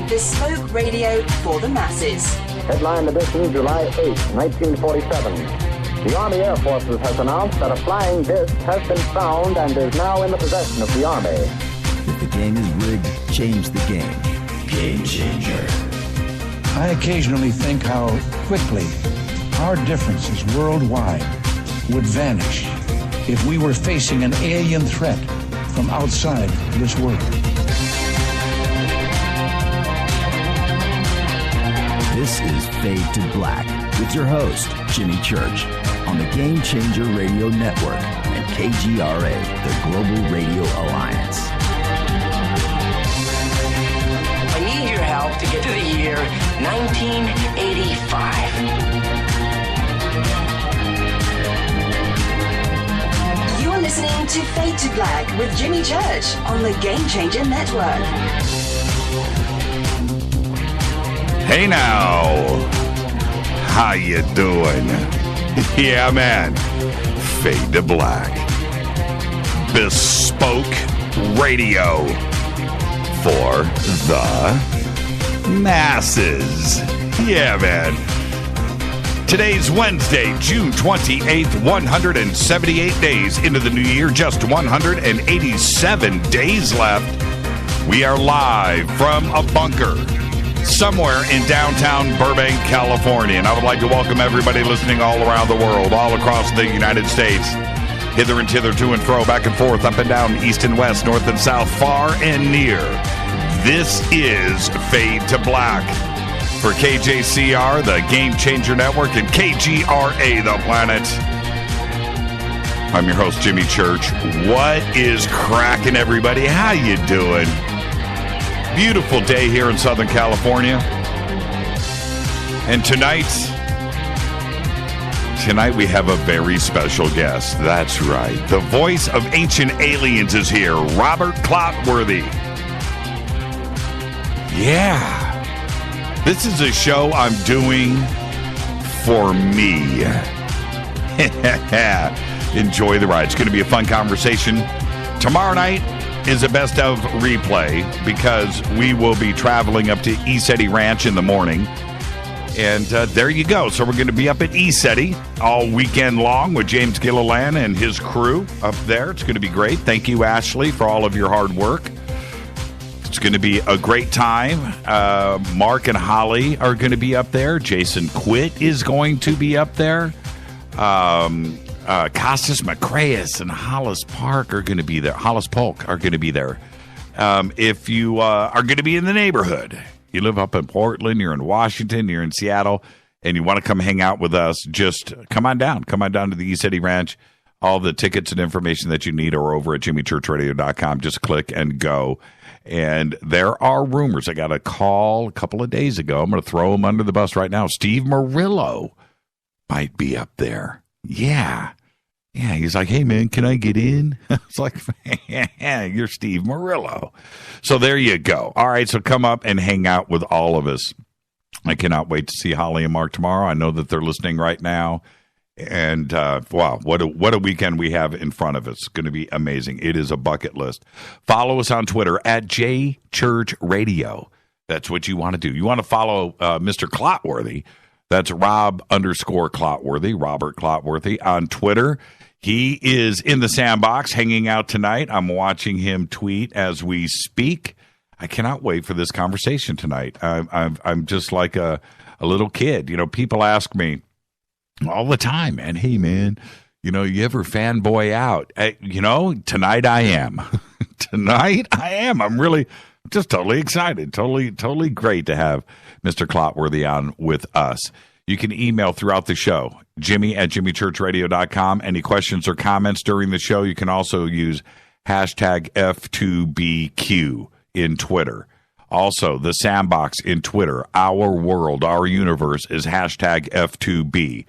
Bespoke radio for the masses. Headline edition, July 8, 1947. The Army Air Forces has announced that a flying disc has been found and is now in the possession of the Army. If the game is rigged, change the game. Game changer. I occasionally think how quickly our differences worldwide would vanish if we were facing an alien threat from outside this world. This is Fade to Black with your host, Jimmy Church, on the Game Changer Radio Network and KGRA, the Global Radio Alliance. I need your help to get to the year 1985. You're listening to Fade to Black with Jimmy Church on the Game Changer Network. Hey now, how you doing? Yeah, man, Fade to Black. Bespoke radio for the masses. Yeah, man. Today's Wednesday, June 28th, 178 days into the new year, just 187 days left. We are live from a bunker somewhere in downtown Burbank, California. And I would like to welcome everybody listening all around the world, all across the United States, hither and thither, to and fro, back and forth, up and down, east and west, north and south, far and near. This is Fade to Black for KJCR, the Game Changer Network, and KGRA, the planet. I'm your host, Jimmy Church. What is cracking, everybody? How you doing? Beautiful day here in Southern California. And tonight we have a very special guest. That's right. The voice of Ancient Aliens is here, Robert Clotworthy. Yeah. This is a show I'm doing for me. Enjoy the ride. It's going to be a fun conversation. Tomorrow night is a best of replay because we will be traveling up to Izzard Ranch in the morning. And there you go. So we're going to be up at Izzard all weekend long with James Gilliland and his crew up there. It's going to be great. Thank you, Ashley, for all of your hard work. It's going to be a great time. Mark and Holly are going to be up there. Jason Quitt is going to be up there. Costas Macraeus and Hollis Park are going to be there. Hollis Polk are going to be there. If you are going to be in the neighborhood, you live up in Portland, you're in Washington, you're in Seattle, and you want to come hang out with us, just come on down. Come on down to the East City Ranch. All the tickets and information that you need are over at jimmychurchradio.com. Just click and go. And there are rumors. I got a call a couple of days ago. I'm going to throw him under the bus right now. Steve Murillo might be up there. Yeah. Yeah, he's like, hey, man, can I get in? It's like, yeah, you're Steve Murillo. So there you go. All right, so come up and hang out with all of us. I cannot wait to see Holly and Mark tomorrow. I know that they're listening right now. And, wow, what a weekend we have in front of us. It's going to be amazing. It is a bucket list. Follow us on Twitter at JChurchRadio. That's what you want to do. You want to follow Mr. Clotworthy. That's Rob_Clotworthy, Robert Clotworthy on Twitter. He is in the sandbox hanging out tonight. I'm watching him tweet as we speak. I cannot wait for this conversation tonight. I'm just like a little kid. You know, people ask me all the time, man, hey, man, you know, you ever fanboy out? You know, tonight I am. Tonight I am. I'm really just totally excited. Totally great to have Mr. Clotworthy on with us. You can email throughout the show, Jimmy@jimmychurchradio.com. Any questions or comments during the show, you can also use hashtag F2BQ in Twitter. Also, the sandbox in Twitter, our world, our universe is hashtag F2B.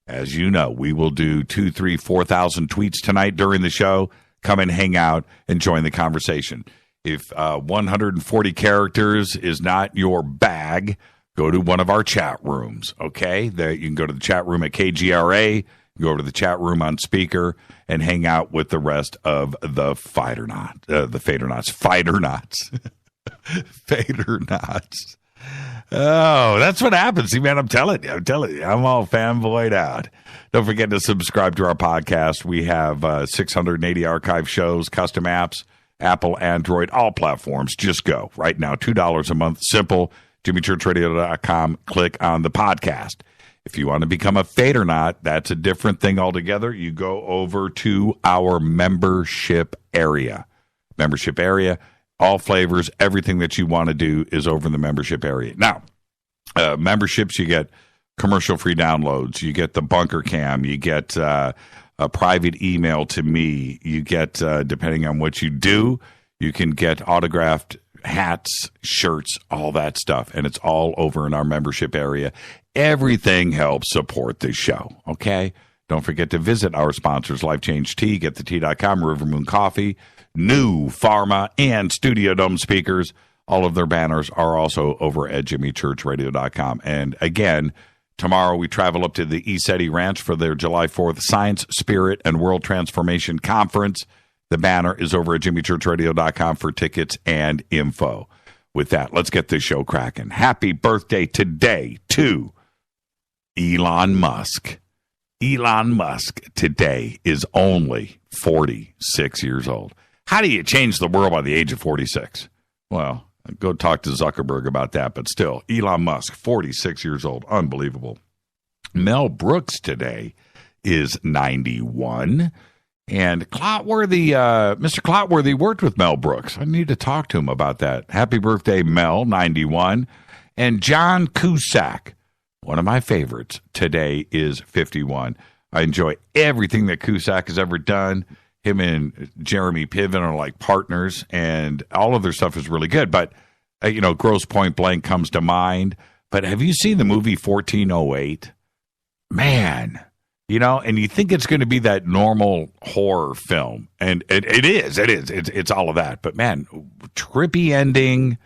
As you know, we will do 2,000, 3,000, 4,000 tweets tonight during the show. Come and hang out and join the conversation. If 140 characters is not your bag, go to one of our chat rooms, okay? There, you can go to the chat room at KGRA, go over to the chat room on speaker, and hang out with the rest of the Fighternauts. Fate or not. Oh, that's what happens. See, man, I'm telling you. I'm all fanboyed out. Don't forget to subscribe to our podcast. We have 680 archive shows, custom apps, Apple, Android, all platforms. Just go right now. $2 a month. Simple. JimmyChurchRadio.com. Click on the podcast. If you want to become a Fate or not, that's a different thing altogether. You go over to our membership area. Membership area. All flavors, everything that you want to do is over in the membership area. Now, memberships, you get commercial-free downloads. You get the bunker cam. You get a private email to me. You get, depending on what you do, you can get autographed hats, shirts, all that stuff. And it's all over in our membership area. Everything helps support this show, okay? Don't forget to visit our sponsors, Life Change Tea, GetTheTea.com, River Moon Coffee, New Pharma, and Studio Dome Speakers. All of their banners are also over at JimmyChurchRadio.com. And again, tomorrow we travel up to the ECETI Ranch for their July 4th Science, Spirit, and World Transformation Conference. The banner is over at JimmyChurchRadio.com for tickets and info. With that, let's get this show cracking. Happy birthday today to Elon Musk. Elon Musk today is only 46 years old. How do you change the world by the age of 46? Well, go talk to Zuckerberg about that, but still, Elon Musk, 46 years old. Unbelievable. Mel Brooks today is 91. And Clotworthy, Mr. Clotworthy worked with Mel Brooks. I need to talk to him about that. Happy birthday, Mel, 91. And John Cusack, one of my favorites, today is 51. I enjoy everything that Cusack has ever done. Him and Jeremy Piven are like partners, and all of their stuff is really good. But, Gross Point Blank comes to mind. But have you seen the movie 1408? Man, and you think it's going to be that normal horror film. And it is. It's all of that. But, man, trippy ending,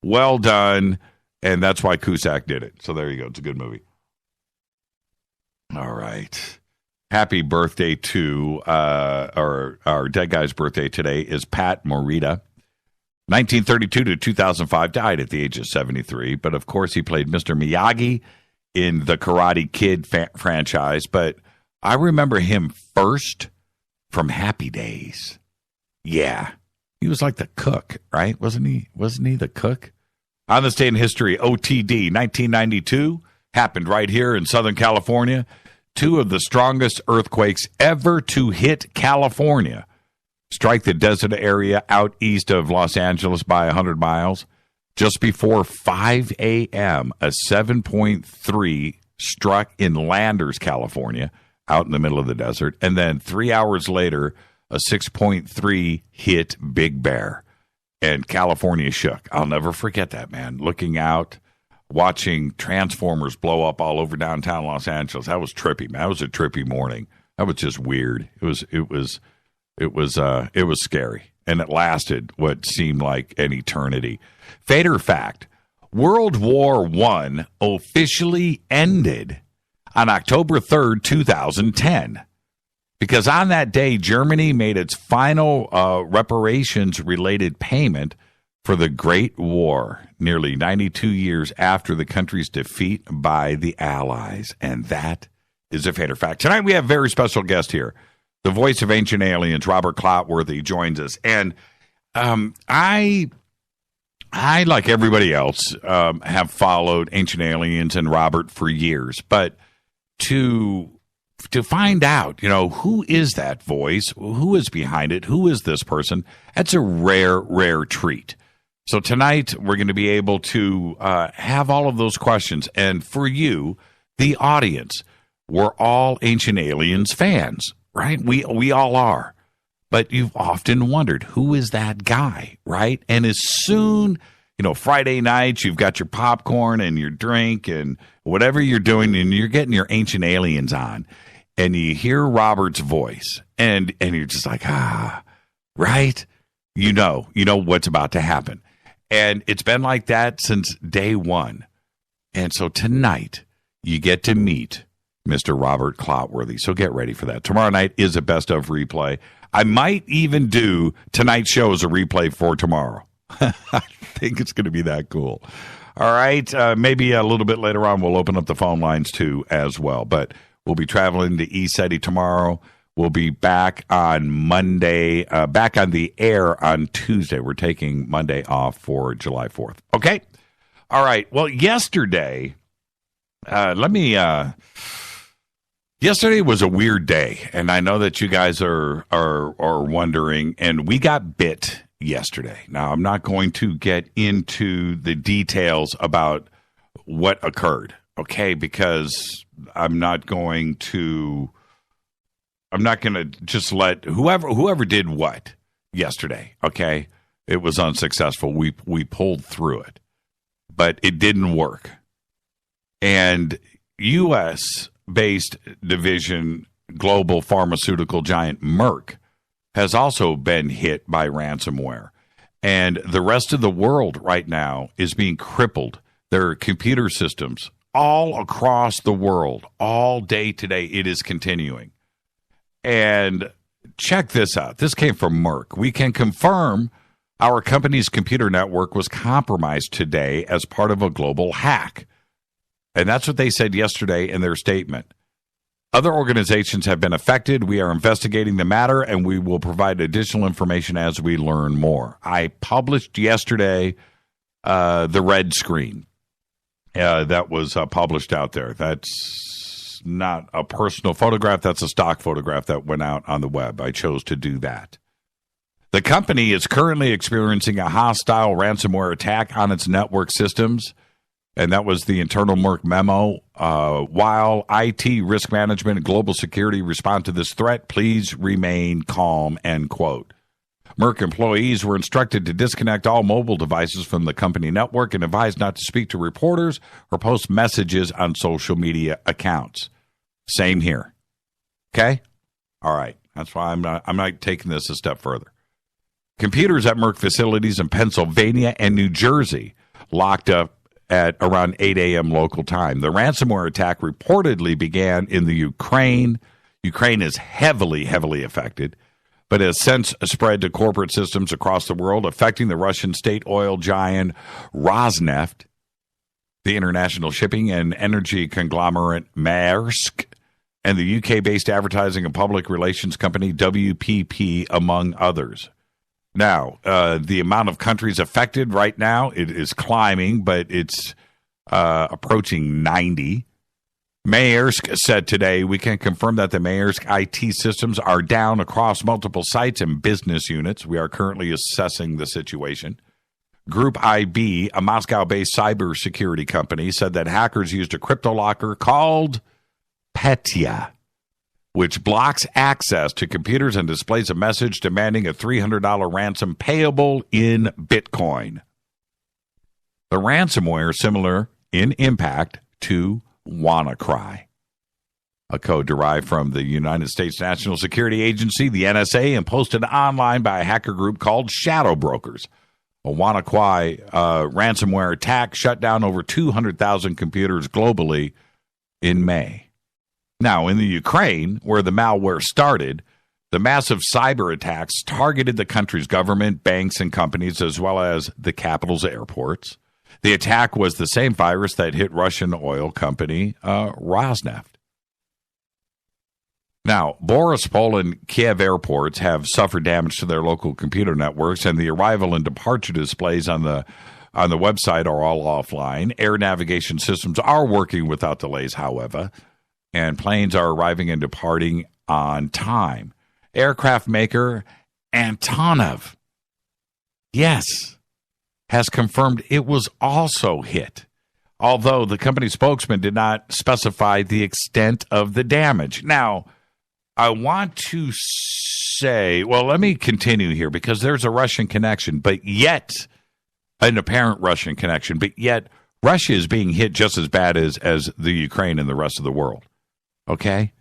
well done. And that's why Cusack did it. So there you go. It's a good movie. All right. Happy birthday to our dead guy's birthday today is Pat Morita. 1932 to 2005, died at the age of 73. But, of course, he played Mr. Miyagi in the Karate Kid franchise. But I remember him first from Happy Days. Yeah. He was like the cook, right? Wasn't he the cook? On this day in history, OTD, 1992, happened right here in Southern California. Two of the strongest earthquakes ever to hit California strike the desert area out east of Los Angeles by 100 miles. Just before 5 a.m., a 7.3 struck in Landers, California, out in the middle of the desert. And then 3 hours later, a 6.3 hit Big Bear. And California shook. I'll never forget that, man. Looking out, watching Transformers blow up all over downtown Los Angeles. That was trippy, man. That was a trippy morning. That was just weird. It was scary. And it lasted what seemed like an eternity. Fader fact, World War I officially ended on October 3rd, 2010. Because on that day, Germany made its final reparations-related payment for the Great War, nearly 92 years after the country's defeat by the Allies. And that is a Fader fact. Tonight we have a very special guest here. The voice of Ancient Aliens, Robert Clotworthy, joins us. And I, like everybody else, have followed Ancient Aliens and Robert for years. But to find out, who is that voice? Who is behind it? Who is this person? That's a rare, rare treat. So tonight we're going to be able to have all of those questions. And for you, the audience, we're all Ancient Aliens fans, right? We all are. But you've often wondered, who is that guy, right? And as soon, Friday nights, you've got your popcorn and your drink and whatever you're doing, and you're getting your Ancient Aliens on, and you hear Robert's voice, and you're just like, right? You know what's about to happen. And it's been like that since day one. And so tonight, you get to meet Mr. Robert Clotworthy. So get ready for that. Tomorrow night is a best of replay. I might even do tonight's show as a replay for tomorrow. I think it's going to be that cool. All right. Maybe a little bit later on, we'll open up the phone lines too as well. But we'll be traveling to ECETI tomorrow. We'll be back on Monday, back on the air on Tuesday. We're taking Monday off for July 4th. Okay. All right. Well, yesterday, yesterday was a weird day. And I know that you guys are wondering, and we got bit yesterday. Now, I'm not going to get into the details about what occurred, okay, because I'm not going to just let whoever did what yesterday, okay, it was unsuccessful. We pulled through it, but it didn't work. And U.S.-based division global pharmaceutical giant Merck has also been hit by ransomware. And the rest of the world right now is being crippled. Their computer systems all across the world, all day today, it is continuing. And check this out. This came from Merck. We can confirm our company's computer network was compromised today as part of a global hack. And that's what they said yesterday in their statement. Other organizations have been affected. We are investigating the matter, and we will provide additional information as we learn more. I published yesterday the red screen that was published out there. That's not a personal photograph. That's a stock photograph that went out on the web. I chose to do that. The company is currently experiencing a hostile ransomware attack on its network systems. And that was the internal Merck memo. While IT risk management and global security respond to this threat, please remain calm, end quote. Merck employees were instructed to disconnect all mobile devices from the company network and advised not to speak to reporters or post messages on social media accounts. Same here. Okay? All right. That's why I'm not taking this a step further. Computers at Merck facilities in Pennsylvania and New Jersey locked up at around 8 a.m. local time. The ransomware attack reportedly began in the Ukraine. Ukraine is heavily affected, but has since spread to corporate systems across the world, affecting the Russian state oil giant Rosneft, the international shipping and energy conglomerate Maersk, and the UK-based advertising and public relations company WPP, among others. Now, the amount of countries affected right now, it is climbing, but it's approaching 90. Maersk said today, we can confirm that the Maersk IT systems are down across multiple sites and business units. We are currently assessing the situation. Group IB, a Moscow-based cybersecurity company, said that hackers used a crypto locker called Petya, which blocks access to computers and displays a message demanding a $300 ransom payable in Bitcoin. The ransomware is similar in impact to WannaCry, a code derived from the United States National Security Agency, the NSA, and posted online by a hacker group called Shadow Brokers. A WannaCry ransomware attack shut down over 200,000 computers globally in May. Now, in the Ukraine, where the malware started, the massive cyber attacks targeted the country's government, banks, and companies, as well as the capital's airports. The attack was the same virus that hit Russian oil company Rosneft. Now, Borispol and Kiev airports have suffered damage to their local computer networks, and the arrival and departure displays on the website are all offline. Air navigation systems are working without delays, however, and planes are arriving and departing on time. Aircraft maker Antonov, yes, has confirmed it was also hit, although the company spokesman did not specify the extent of the damage. Now, I want to say, well, let me continue here because there's a Russian connection, but yet an apparent Russian connection, but yet Russia is being hit just as bad as the Ukraine and the rest of the world. Okay?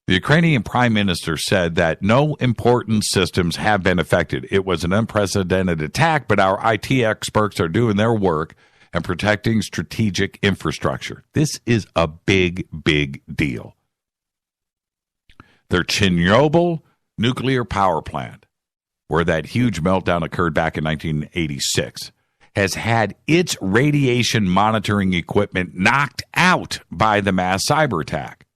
The Ukrainian prime minister said that no important systems have been affected. It was an unprecedented attack, but our IT experts are doing their work and protecting strategic infrastructure. This is a big, big deal. Their Chernobyl nuclear power plant where that huge meltdown occurred back in 1986, has had its radiation monitoring equipment knocked out by the mass cyber attack.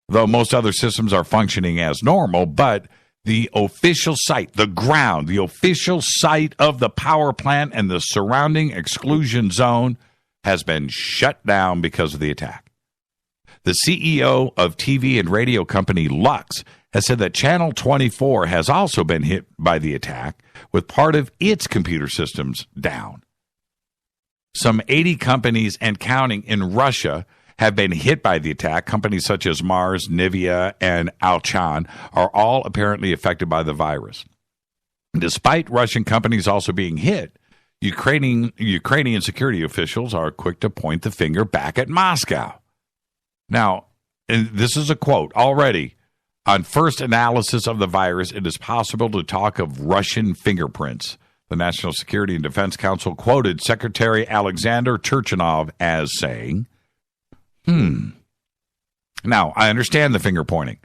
Though most other systems are functioning as normal, but the official site, the ground, the official site of the power plant and the surrounding exclusion zone has been shut down because of the attack. The CEO of TV and radio company Lux has said that Channel 24 has also been hit by the attack, with part of its computer systems down. Some 80 companies and counting in Russia have been hit by the attack. Companies such as Mars, Nivea, and Alchan are all apparently affected by the virus. Despite Russian companies also being hit, Ukrainian security officials are quick to point the finger back at Moscow. Now, and this is a quote, already, on first analysis of the virus, it is possible to talk of Russian fingerprints. The National Security and Defense Council quoted Secretary Alexander Turchinov as saying, Now, I understand the finger pointing,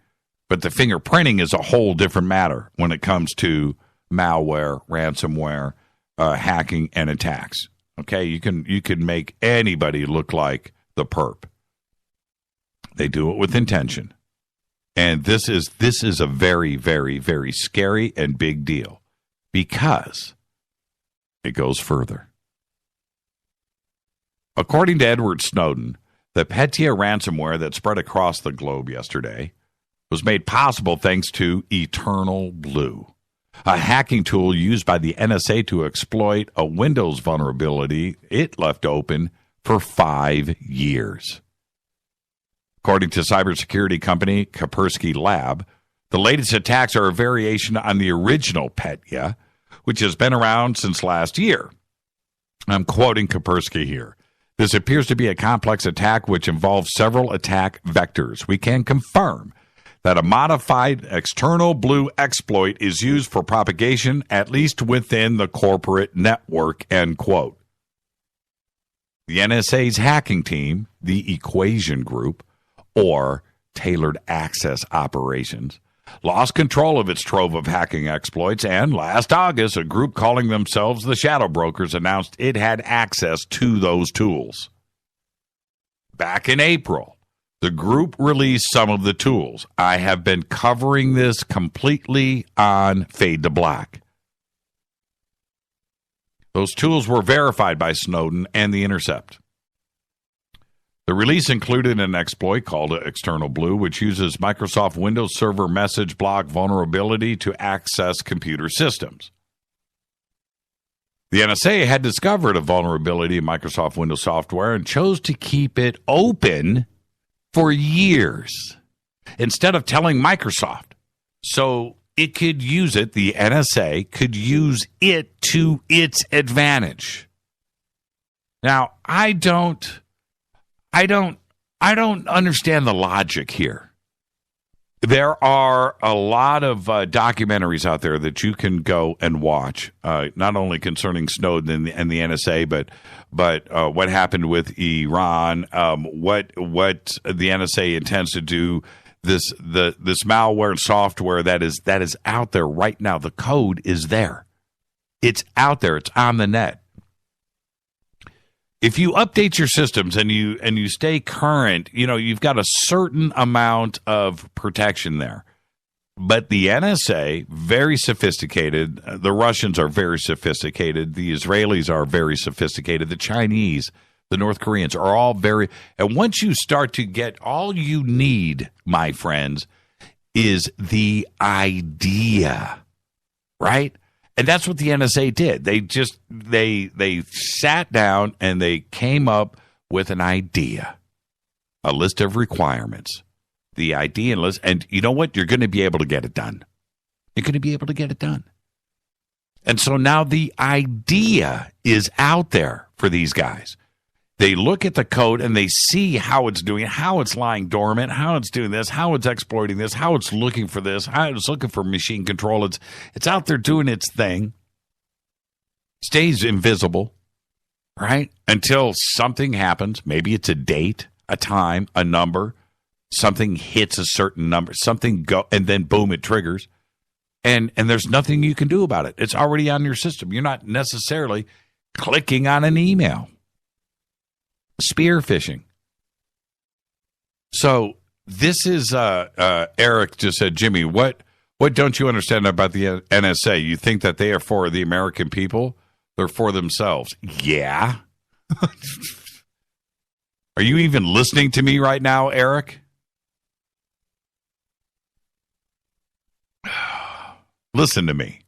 but the fingerprinting is a whole different matter when it comes to malware, ransomware, hacking, and attacks. Okay, you can make anybody look like the perp. They do it with intention. And this is a very, very, very scary and big deal because it goes further. According to Edward Snowden, the Petya ransomware that spread across the globe yesterday was made possible thanks to Eternal Blue, a hacking tool used by the NSA to exploit a Windows vulnerability it left open for 5 years. According to cybersecurity company Kaspersky Lab, the latest attacks are a variation on the original Petya, which has been around since last year. I'm quoting Kaspersky here. This appears to be a complex attack which involves several attack vectors. We can confirm that a modified external blue exploit is used for propagation, at least within the corporate network, end quote. The NSA's hacking team, the Equation Group, or Tailored Access Operations, lost control of its trove of hacking exploits, and last August, a group calling themselves the Shadow Brokers announced it had access to those tools. Back in April, the group released some of the tools. I have been covering this completely on Fade to Black. Those tools were verified by Snowden and The Intercept. The release included an exploit called External Blue, which uses Microsoft Windows Server message block vulnerability to access computer systems. The NSA had discovered a vulnerability in Microsoft Windows software and chose to keep it open for years instead of telling Microsoft. So it could use it, the NSA could use it to its advantage. Now, I don't understand the logic here. There are a lot of documentaries out there that you can go and watch, not only concerning Snowden and the NSA, but what happened with Iran, what the NSA intends to do, this malware and software that is out there right now. The code is there. It's out there. It's on the net. If you update your systems and you stay current, you've got a certain amount of protection there. But the NSA, very sophisticated. The Russians are very sophisticated. The Israelis are very sophisticated. The Chinese, the North Koreans are all very. And once you start to get, all you need, my friends, is the idea, right? And that's what the NSA did. They sat down and they came up with an idea, a list of requirements, the idea list. And you know what? You're going to be able to get it done. You're going to be able to get it done. And so now the idea is out there for these guys. They look at the code and they see how it's doing, how it's lying dormant, how it's doing this, how it's exploiting this, how it's looking for this, how it's looking for machine control. It's out there doing its thing. Stays invisible, right? Until something happens. Maybe it's a date, a time, a number. Something hits a certain number. Something and then boom, it triggers. And there's nothing you can do about it. It's already on your system. You're not necessarily clicking on an email. Spear phishing. So this is Eric just said, Jimmy, what don't you understand about the NSA? You think that they are for the American people? They're for themselves. Yeah. Are you even listening to me right now, Eric? Listen to me.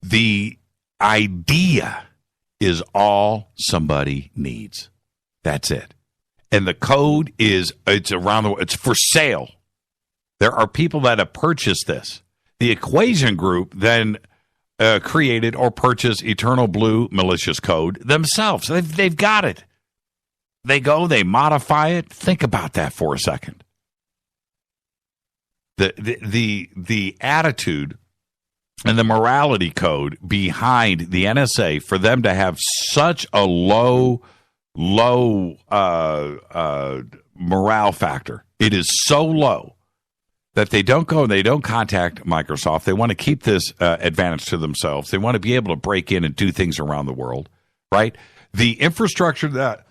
The idea is all somebody needs. That's it. And the code it's around the world. It's for sale. There are people that have purchased this. The Equation Group then created or purchased Eternal Blue malicious code themselves. They've got it. They go, they modify it. Think about that for a second. The attitude and the morality code behind the NSA for them to have such a low morale factor. It is so low that they don't go and they don't contact Microsoft. They want to keep this advantage to themselves. They want to be able to break in and do things around the world, right? The infrastructure that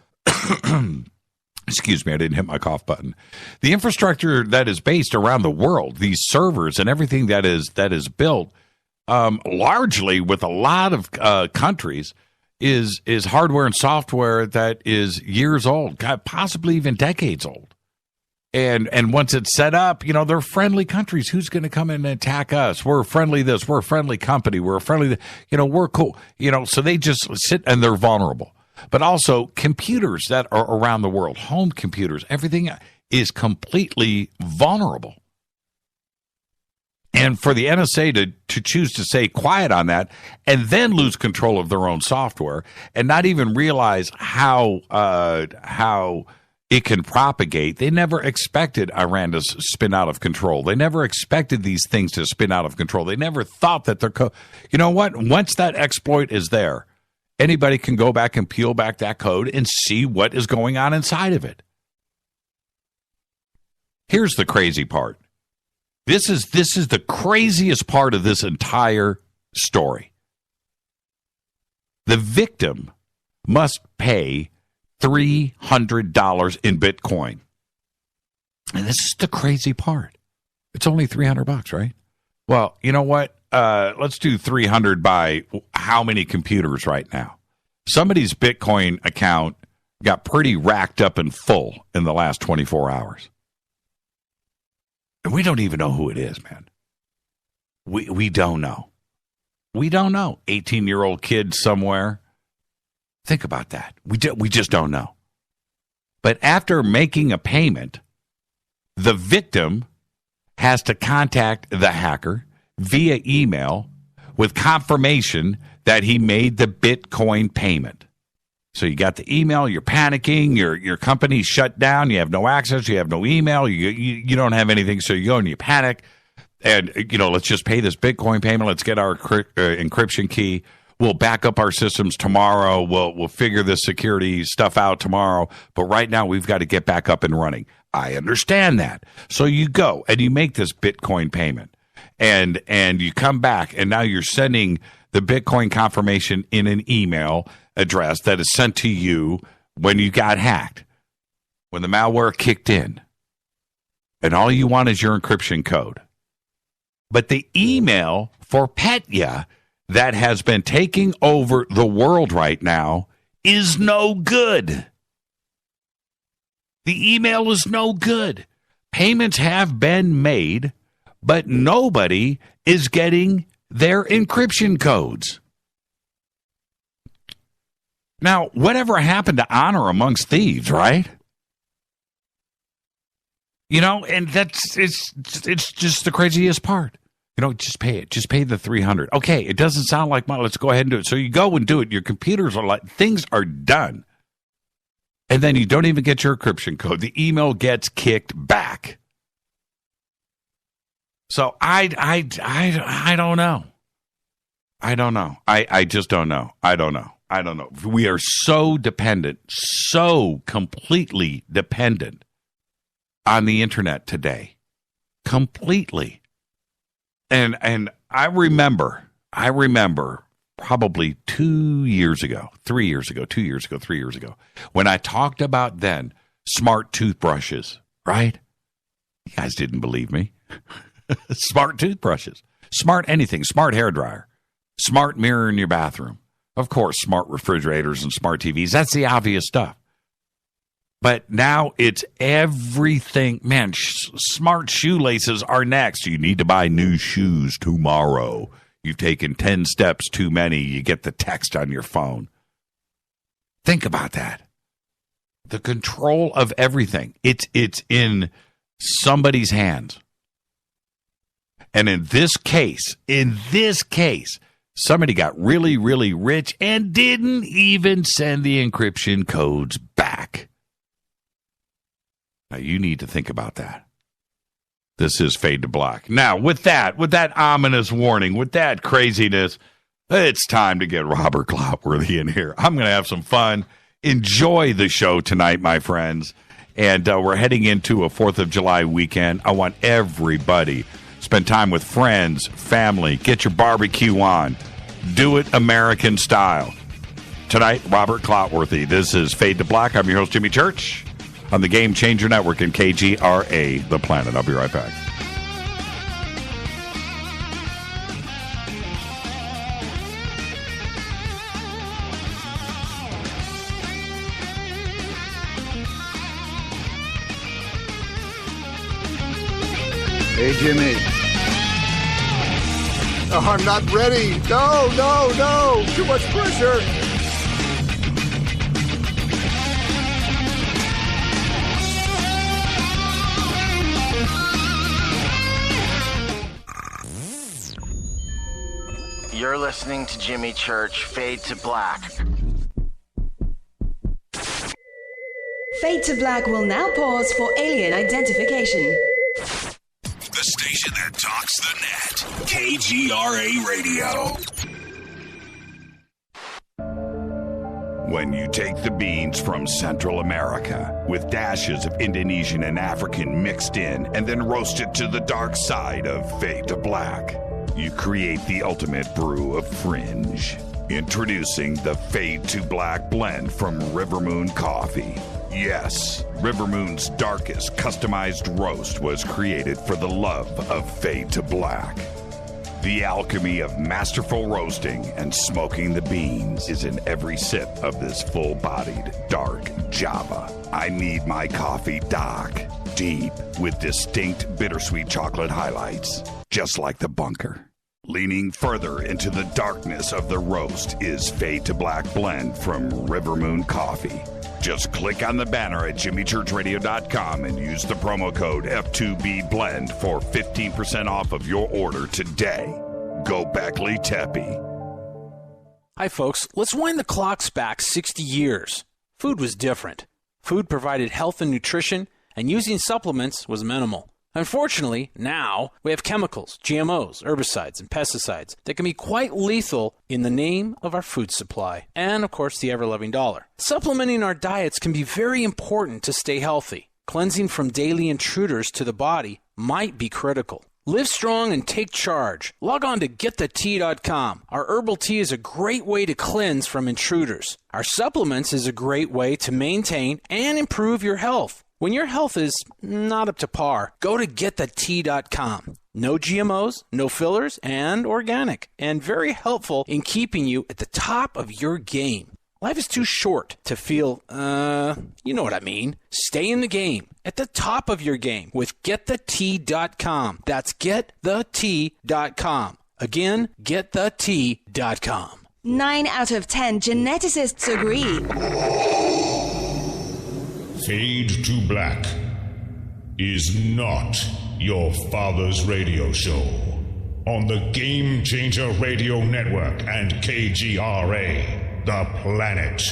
excuse me, I didn't hit my cough button. The infrastructure that is based around the world, these servers and everything that is built largely with a lot of countries is hardware and software that is years old, possibly even decades old. And once it's set up, they're friendly countries. Who's going to come in and attack us? We're friendly this. We're a friendly company. We're a friendly, we're cool. So they just sit and they're vulnerable. But also computers that are around the world, home computers, everything is completely vulnerable. And for the NSA to choose to stay quiet on that and then lose control of their own software and not even realize how it can propagate. They never expected Iran to spin out of control. They never expected these things to spin out of control. They never thought that you know what? Once that exploit is there, anybody can go back and peel back that code and see what is going on inside of it. Here's the crazy part. This is the craziest part of this entire story. The victim must pay $300 in Bitcoin. And this is the crazy part. It's only $300, right? Well, you know what? Let's do 300 by how many computers right now? Somebody's Bitcoin account got pretty racked up and full in the last 24 hours. And we don't even know who it is, man. We don't know. We don't know. 18-year-old kid somewhere. Think about that. We just don't know. But after making a payment, the victim has to contact the hacker via email with confirmation that he made the Bitcoin payment. So you got the email, you're panicking, your company's shut down, you have no access, you have no email, you don't have anything, so you go and you panic, and let's just pay this Bitcoin payment, let's get our encryption key, we'll back up our systems tomorrow, we'll figure this security stuff out tomorrow, but right now we've got to get back up and running. I understand that. So you go and you make this Bitcoin payment. And you come back, and now you're sending the Bitcoin confirmation in an email address that is sent to you when you got hacked, when the malware kicked in. And all you want is your encryption code. But the email for Petya that has been taking over the world right now is no good. The email is no good. Payments have been made, but nobody is getting their encryption codes. Now, whatever happened to honor amongst thieves, right? And it's just the craziest part. Just pay it. Just pay the $300. Okay, it doesn't sound like money. Let's go ahead and do it. So you go and do it. Your computers are like, things are done. And then you don't even get your encryption code. The email gets kicked back. So I don't know. I don't know. I just don't know. I don't know. We are so dependent, so completely dependent on the internet today. Completely. And I remember probably 2 years ago, 3 years ago, 2 years ago, 3 years ago, when I talked about then smart toothbrushes, right? You guys didn't believe me. Smart toothbrushes, smart anything, smart hairdryer, smart mirror in your bathroom. Of course, smart refrigerators and smart TVs. That's the obvious stuff. But now it's everything. Man, smart shoelaces are next. You need to buy new shoes tomorrow. You've taken 10 steps too many. You get the text on your phone. Think about that. The control of everything. It's in somebody's hands. And in this case, somebody got really, really rich and didn't even send the encryption codes back. Now, you need to think about that. This is Fade to Black. Now, with that ominous warning, with that craziness, it's time to get Robert Clotworthy in here. I'm going to have some fun. Enjoy the show tonight, my friends. And we're heading into a 4th of July weekend. I want everybody to spend time with friends, family. Get your barbecue on. Do it American style. Tonight, Robert Clotworthy. This is Fade to Black. I'm your host, Jimmy Church, on the Game Changer Network and KGRA, The Planet. I'll be right back. Hey, Jimmy. Oh, I'm not ready. No. Too much pressure. You're listening to Jimmy Church, Fade to Black. Fade to Black will now pause for alien identification. The station that talks the net. KGRA Radio. When you take the beans from Central America with dashes of Indonesian and African mixed in and then roast it to the dark side of Fade to Black, you create the ultimate brew of fringe. Introducing the Fade to Black blend from Rivermoon Coffee. Yes, Rivermoon's darkest customized roast was created for the love of Fade to Black. The alchemy of masterful roasting and smoking the beans is in every sip of this full-bodied, dark Java. I need my coffee dark, deep, with distinct bittersweet chocolate highlights, just like the bunker. Leaning further into the darkness of the roast is Fade to Black blend from Rivermoon Coffee. Just click on the banner at jimmychurchradio.com and use the promo code F2BBLEND for 15% off of your order today. Go Beckley Teppy. Hi, folks. Let's wind the clocks back 60 years. Food was different. Food provided health and nutrition, and using supplements was minimal. Unfortunately, now we have chemicals, GMOs, herbicides, and pesticides that can be quite lethal in the name of our food supply and, of course, the ever-loving dollar. Supplementing our diets can be very important to stay healthy. Cleansing from daily intruders to the body might be critical. Live strong and take charge. Log on to getthetea.com. Our herbal tea is a great way to cleanse from intruders. Our supplements is a great way to maintain and improve your health. When your health is not up to par, go to getthetea.com. No GMOs, no fillers, and organic, and very helpful in keeping you at the top of your game. Life is too short to feel, you know what I mean. Stay in the game, at the top of your game with getthetea.com. That's getthetea.com. Again, getthetea.com. 9 out of 10 geneticists agree. Fade to Black is not your father's radio show on the Game Changer Radio Network and KGRA, The Planet.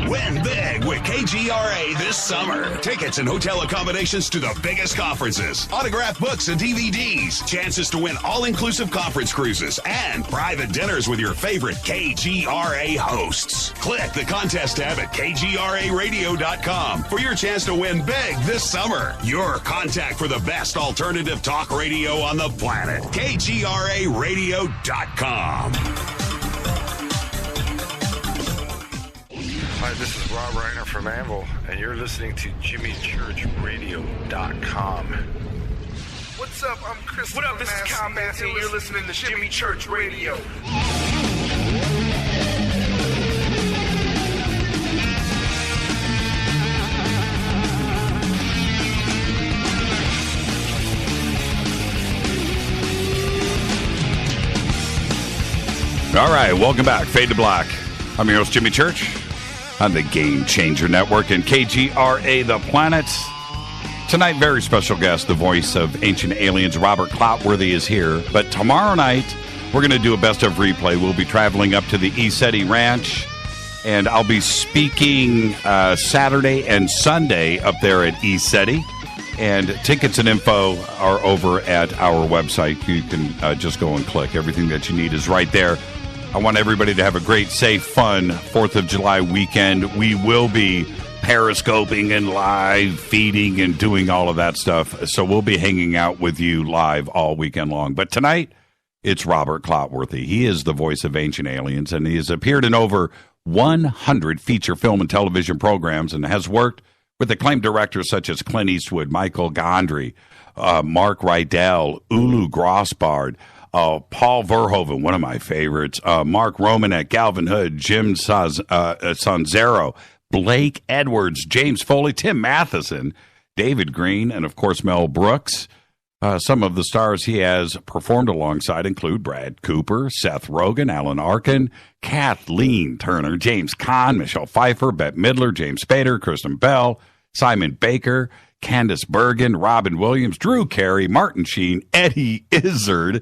Win big with with KGRA this summer. Tickets and hotel accommodations to the biggest conferences, autographed books and DVDs, chances to win all-inclusive conference cruises, and private dinners with your favorite KGRA hosts. Click the contest tab at kgraradio.com for your chance to win big this summer. Your contact for the best alternative talk radio on the planet. kgraradio.com. Hi, this is Rob Reiner from Anvil, and you're listening to JimmyChurchRadio.com. What's up? I'm Kristen. What up? This is Caan, and you're listening to Jimmy Church Radio. All right, welcome back. Fade to Black. I'm your host, Jimmy Church, on the Game Changer Network and KGRA The Planet. Tonight, very special guest, the voice of Ancient Aliens, Robert Clotworthy, is here. But tomorrow night, we're going to do a best of replay. We'll be traveling up to the Izzard Ranch, and I'll be speaking Saturday and Sunday up there at Izzard. And tickets and info are over at our website. You can just go and click. Everything that you need is right there. I want everybody to have a great, safe, fun 4th of July weekend. We will be periscoping and live feeding and doing all of that stuff. So we'll be hanging out with you live all weekend long. But tonight, it's Robert Clotworthy. He is the voice of Ancient Aliens, and he has appeared in over 100 feature film and television programs and has worked with acclaimed directors such as Clint Eastwood, Michel Gondry, Mark Rydell, Ulu Grossbard, Paul Verhoven, one of my favorites, Mark Romanek, Gavin Hood, Jim Sonzero, Blake Edwards, James Foley, Tim Matheson, David Greene, and of course Mel Brooks. Some of the stars he has performed alongside include Brad Cooper, Seth Rogen, Alan Arkin, Kathleen Turner, James Caan, Michelle Pfeiffer, Bette Midler, James Spader, Kristen Bell, Simon Baker, Candace Bergen, Robin Williams, Drew Carey, Martin Sheen, Eddie Izzard,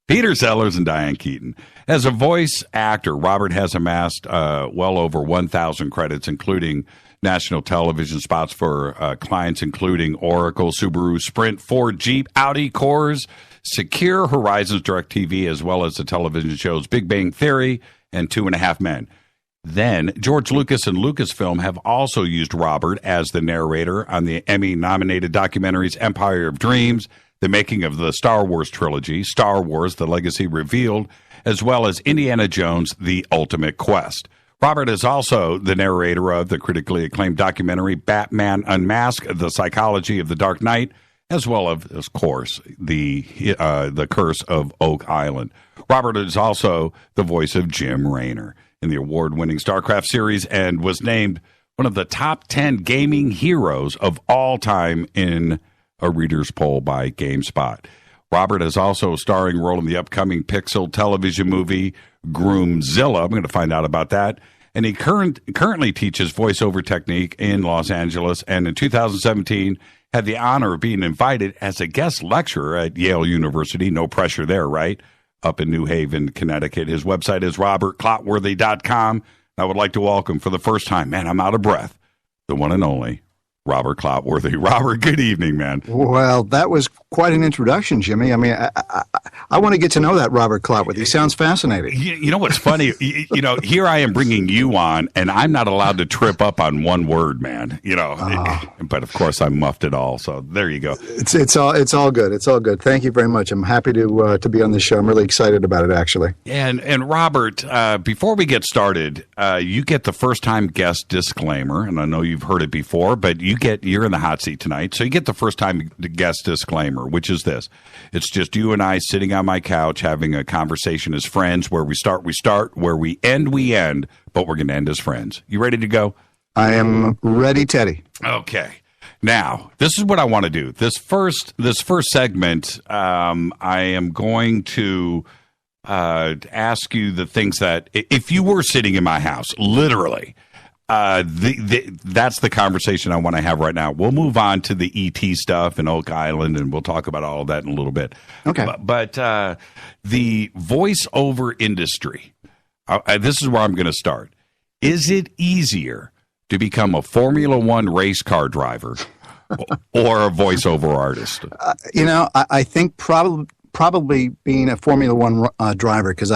Peter Sellars, and Diane Keaton. As a voice actor, Robert has amassed well over 1,000 credits, including national television spots for clients including Oracle, Subaru, Sprint, Ford, Jeep, Audi, Coors, Secure, Horizons, DirecTV, as well as the television shows Big Bang Theory and 2.5 Men. Then, George Lucas and Lucasfilm have also used Robert as the narrator on the Emmy-nominated documentaries Empire of Dreams, the making of the Star Wars trilogy, Star Wars, The Legacy Revealed, as well as Indiana Jones, The Ultimate Quest. Robert is also the narrator of the critically acclaimed documentary Batman Unmasked, The Psychology of the Dark Knight, as well as, of course, the Curse of Oak Island. Robert is also the voice of Jim Raynor in the award-winning StarCraft series and was named one of the top 10 gaming heroes of all time in a reader's poll by GameSpot. Robert is also a starring role in the upcoming Pixel television movie Groomzilla. I'm going to find out about that. And he currently teaches voiceover technique in Los Angeles, and in 2017 had the honor of being invited as a guest lecturer at Yale University. No pressure there, right? Up in New Haven, Connecticut. His website is robertclotworthy.com. I would like to welcome for the first time, man, I'm out of breath, the one and only Robert Clotworthy. Robert, good evening, man. Well, that was quite an introduction, Jimmy. I mean, I want to get to know that Robert Clotworthy. He sounds fascinating. You know what's funny? Here I am bringing you on, and I'm not allowed to trip up on one word, man. But of course, I muffed it all. So there you go. It's all good. It's all good. Thank you very much. I'm happy to be on this show. I'm really excited about it, actually. And Robert, before we get started, you get the first time guest disclaimer, and I know you've heard it before, but you're in the hot seat tonight, so you get the first time guest disclaimer, which is this. It's just you and I sitting on my couch having a conversation as friends. Where we start, where we end, but we're going to end as friends. You ready to go? I am ready, Teddy. Okay. Now, this is what I want to do. This first segment, I am going to ask you the things that, if you were sitting in my house, literally, that's the conversation I want to have right now. We'll move on to the ET stuff and Oak Island, and we'll talk about all of that in a little bit. Okay. But the voiceover industry, this is where I'm going to start. Is it easier to become a Formula One race car driver or a voiceover artist? I think probably being a Formula One driver, because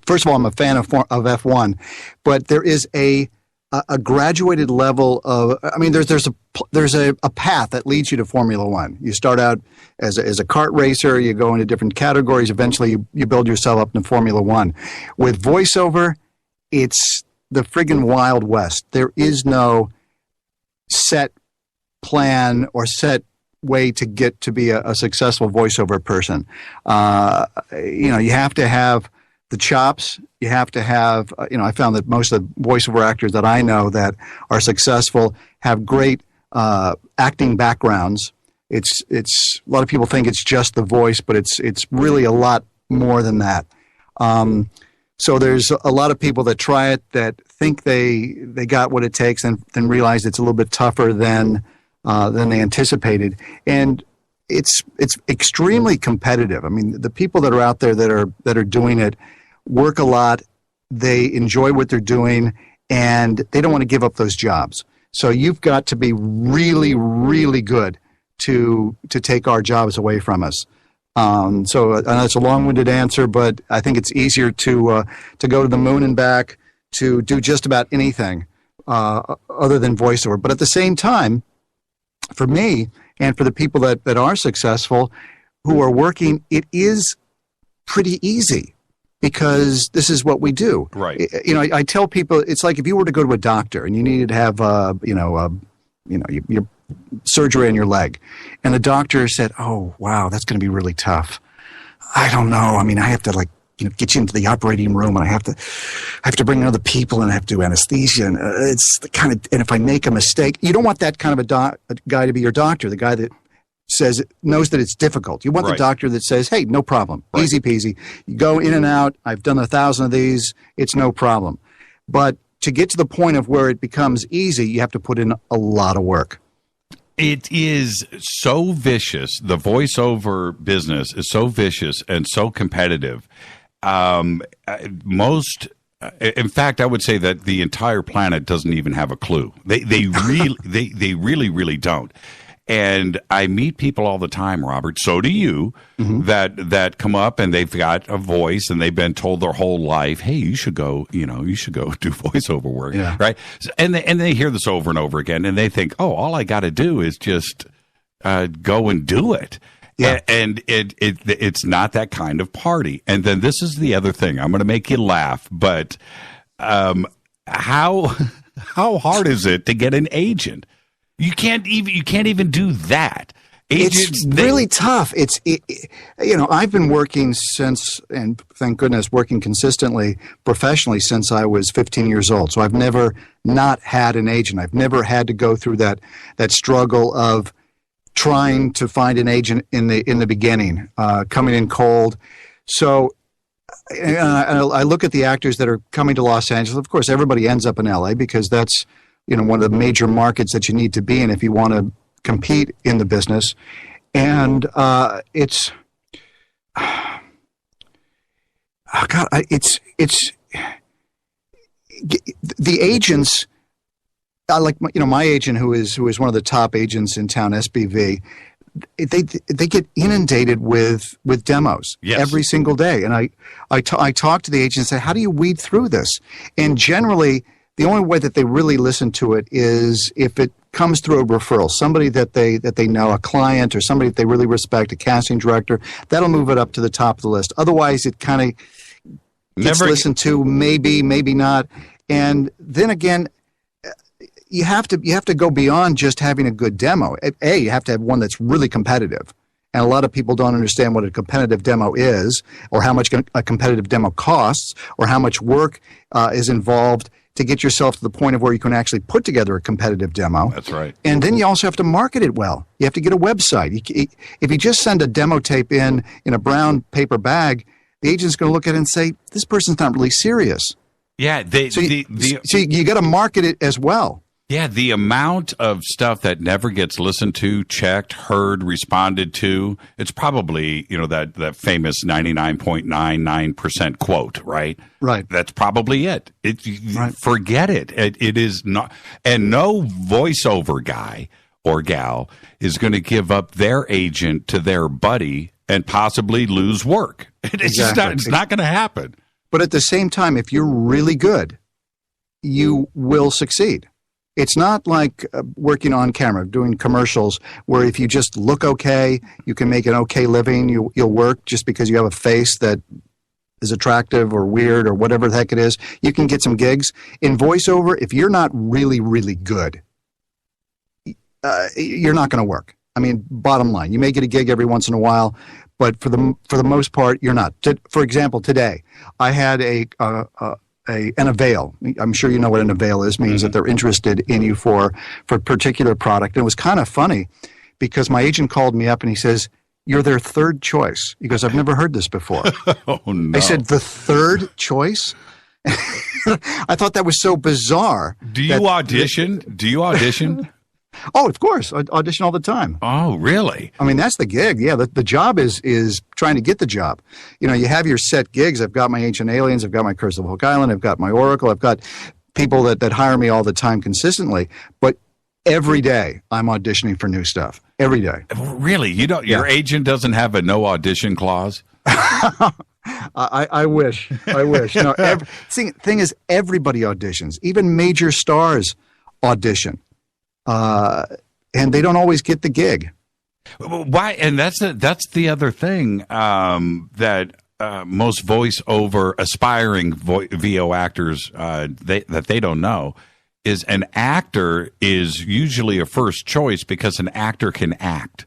first of all, I'm a fan of F1, but there is a graduated level of. I mean, there's a path that leads you to Formula One. You start out as a kart racer, you go into different categories. Eventually, you build yourself up into Formula One. With voiceover, it's the friggin' Wild West. There is no set plan or set way to get to be a successful voiceover person. You have to have the chops. You have to have, I found that most of the voiceover actors that I know that are successful have great acting backgrounds. It's a lot of people think it's just the voice, but it's really a lot more than that. So there's a lot of people that try it that think they got what it takes and then realize it's a little bit tougher than they anticipated. And it's extremely competitive. I mean, the people that are out there that are doing it work a lot. They enjoy what they're doing, and they don't want to give up those jobs. So you've got to be really, really good to take our jobs away from us. So I know it's a long-winded answer, but I think it's easier to go to the moon and back, to do just about anything other than voiceover. But at the same time, for me and for the people that are successful who are working, it is pretty easy because this is what we do. Right. I tell people it's like if you were to go to a doctor and you needed to have your surgery on your leg, and the doctor said, "Oh, wow, that's going to be really tough. I don't know. I mean, I have to get you into the operating room, and I have to bring in other people, and I have to do anesthesia, and it's the kind of, and if I make a mistake, you don't want that kind of a guy to be your doctor. The guy that knows that it's difficult. You want the doctor that says, "Hey, no problem, easy peasy. You go in and out. I've done 1,000 of these. It's no problem." But to get to the point of where it becomes easy, you have to put in a lot of work. It is so vicious. The voiceover business is so vicious and so competitive. In fact, I would say that the entire planet doesn't even have a clue. They really don't. And I meet people all the time, Robert. So do you, that come up and they've got a voice and they've been told their whole life, "Hey, you should go do voiceover work," right? And they hear this over and over again, and they think, "Oh, all I got to do is just go and do it." Yeah. And it's not that kind of party. And then this is the other thing. I'm going to make you laugh, but how hard is it to get an agent? You can't even do that. It's really tough. I've been working since, and thank goodness, working consistently professionally since I was 15 years old. So I've never not had an agent. I've never had to go through that struggle of trying to find an agent in the beginning, coming in cold. So I look at the actors that are coming to Los Angeles. Of course, everybody ends up in LA because that's one of the major markets that you need to be in if you want to compete in the business. And it's the agents. I like my agent who is one of the top agents in town, SBV. They get inundated with demos every single day, and I talk to the agent and say, "How do you weed through this?" And generally, the only way that they really listen to it is if it comes through a referral, somebody that they know, a client or somebody that they really respect, a casting director. That'll move it up to the top of the list. Otherwise, it kind of gets listened to, maybe not. And then again, you have to go beyond just having a good demo. You have to have one that's really competitive. And a lot of people don't understand what a competitive demo is, or how much a competitive demo costs, or how much work is involved to get yourself to the point of where you can actually put together a competitive demo. That's right. And then you also have to market it well. You have to get a website. If you just send a demo tape in a brown paper bag, the agent's going to look at it and say, "This person's not really serious." Yeah. So you got to market it as well. Yeah, the amount of stuff that never gets listened to, checked, heard, responded to, it's probably, that famous 99.99% quote, right? Right. That's probably it. Right. Forget it. It is not. And no voiceover guy or gal is going to give up their agent to their buddy and possibly lose work. It's not going to happen. But at the same time, if you're really good, you will succeed. It's not like working on camera, doing commercials, where if you just look okay, you can make an okay living. You'll work just because you have a face that is attractive or weird or whatever the heck it is. You can get some gigs. In voiceover, if you're not really, really good, you're not going to work. I mean, bottom line, you may get a gig every once in a while, but for the most part, you're not. For example, today, I had an avail. I'm sure you know what an avail is. Means that they're interested in you for a particular product. And it was kind of funny because my agent called me up and he says, "You're their third choice." He goes, "I've never heard this before." Oh, no. I said, "The third choice?" I thought that was so bizarre. Do you audition? Oh, of course. I audition all the time. Oh, really? I mean, that's the gig. Yeah, the job is trying to get the job. You have your set gigs. I've got my Ancient Aliens. I've got my Curse of Oak Island. I've got my Oracle. I've got people that hire me all the time consistently. But every day I'm auditioning for new stuff. Every day. Really? Your agent doesn't have a no audition clause? I wish. No, thing is, everybody auditions. Even major stars audition. And they don't always get the gig. Why? And that's the other thing that most voiceover aspiring VO actors that they don't know is an actor is usually a first choice because an actor can act.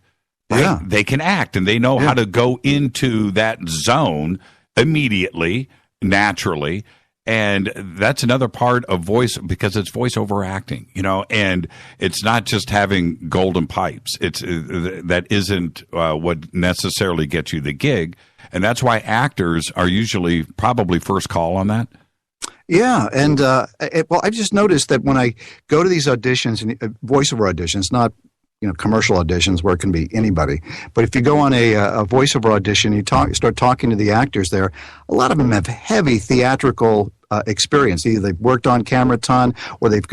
Right? Yeah, they can act and they know how to go into that zone immediately, naturally. And that's another part of voice because it's voiceover acting, and it's not just having golden pipes. That isn't what necessarily gets you the gig. And that's why actors are usually probably first call on that. Yeah. And I've just noticed that when I go to these auditions, and voiceover auditions, not commercial auditions where it can be anybody. But if you go on a voiceover audition, you start talking to the actors there, a lot of them have heavy theatrical experience. Either they've worked on camera a ton, or they've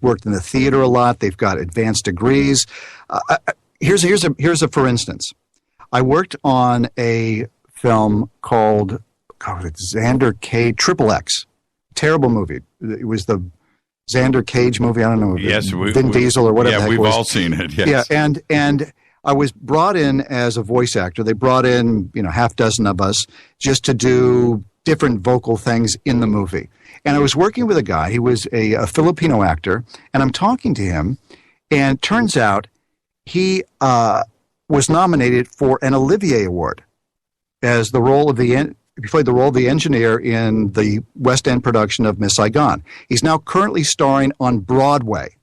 worked in the theater a lot. They've got advanced degrees. Here's a for instance. I worked on a film called Xander Cage XXX. Terrible movie. It was the Xander Cage movie. I don't know. Yes, Vin Diesel or whatever. Yeah, we've all seen it. Yes. Yeah, and I was brought in as a voice actor. They brought in half dozen of us just to do different vocal things in the movie. And I was working with a guy. He was a Filipino actor, and I'm talking to him, and turns out he was nominated for an Olivier Award as the role of he played the role of the engineer in the West End production of Miss Saigon. He's now currently starring on Broadway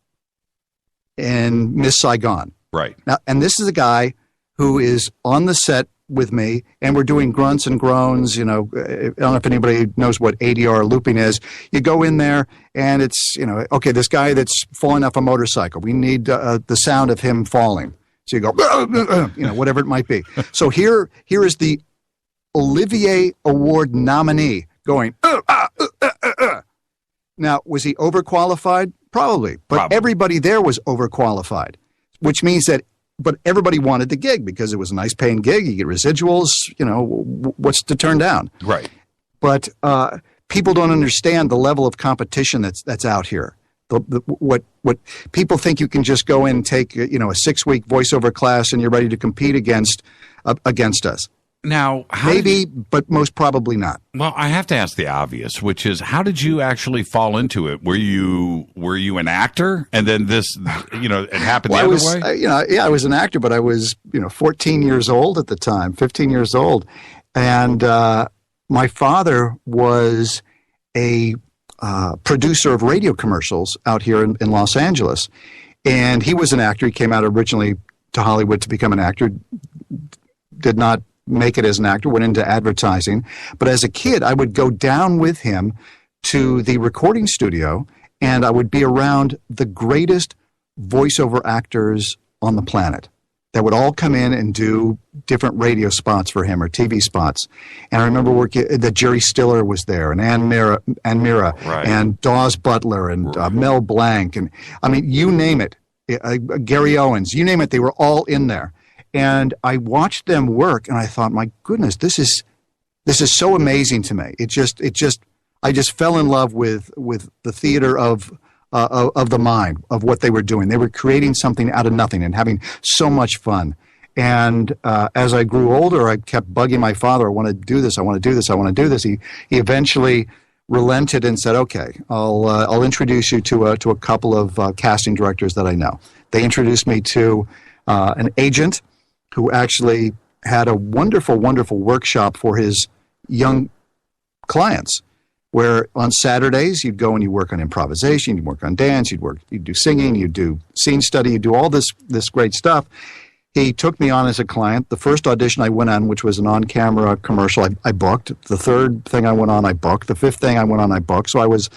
in Miss Saigon. Right. Now, and this is a guy who is on the set with me, and we're doing grunts and groans. I don't know if anybody knows what ADR looping is. You go in there, and it's, okay, this guy that's falling off a motorcycle. We need the sound of him falling. So you go, whatever it might be. So here is the Olivier Award nominee going, Now, was he overqualified? Probably. But everybody there was overqualified, which means that, but everybody wanted the gig because it was a nice paying gig. You get residuals, what's to turn down? Right. But people don't understand the level of competition that's out here. What people think you can just go in and take, a 6-week voiceover class and you're ready to compete against us. Now, maybe, but most probably not. Well, I have to ask the obvious, which is, how did you actually fall into it? Were you an actor, and then this, it happened the other way? I was an actor, but I was, 14 years old at the time, 15 years old, and my father was a producer of radio commercials out here in Los Angeles, and he was an actor. He came out originally to Hollywood to become an actor, did not make it as an actor, went into advertising. But as a kid, I would go down with him to the recording studio and I would be around the greatest voiceover actors on the planet that would all come in and do different radio spots for him or TV spots. And I remember that Jerry Stiller was there, and Ann Mira, right. and Dawes Butler, and Mel Blanc, and I mean, you name it, Gary Owens, you name it, they were all in there. And I watched them work, and I thought, my goodness, this is so amazing to me. I just fell in love with the theater of the mind, of what they were doing. They were creating something out of nothing and having so much fun. And as I grew older, I kept bugging my father, I want to do this, I want to do this, I want to do this. He eventually relented and said, okay, I'll introduce you to a couple of casting directors that I know. They introduced me to an agent who actually had a wonderful, wonderful workshop for his young clients, where on Saturdays you'd go and you work on improvisation, you'd work on dance, you'd do singing, you'd do scene study, you'd do all this great stuff. He took me on as a client. The first audition I went on, which was an on-camera commercial, I booked. The third thing I went on, I booked. The fifth thing I went on, I booked. So I was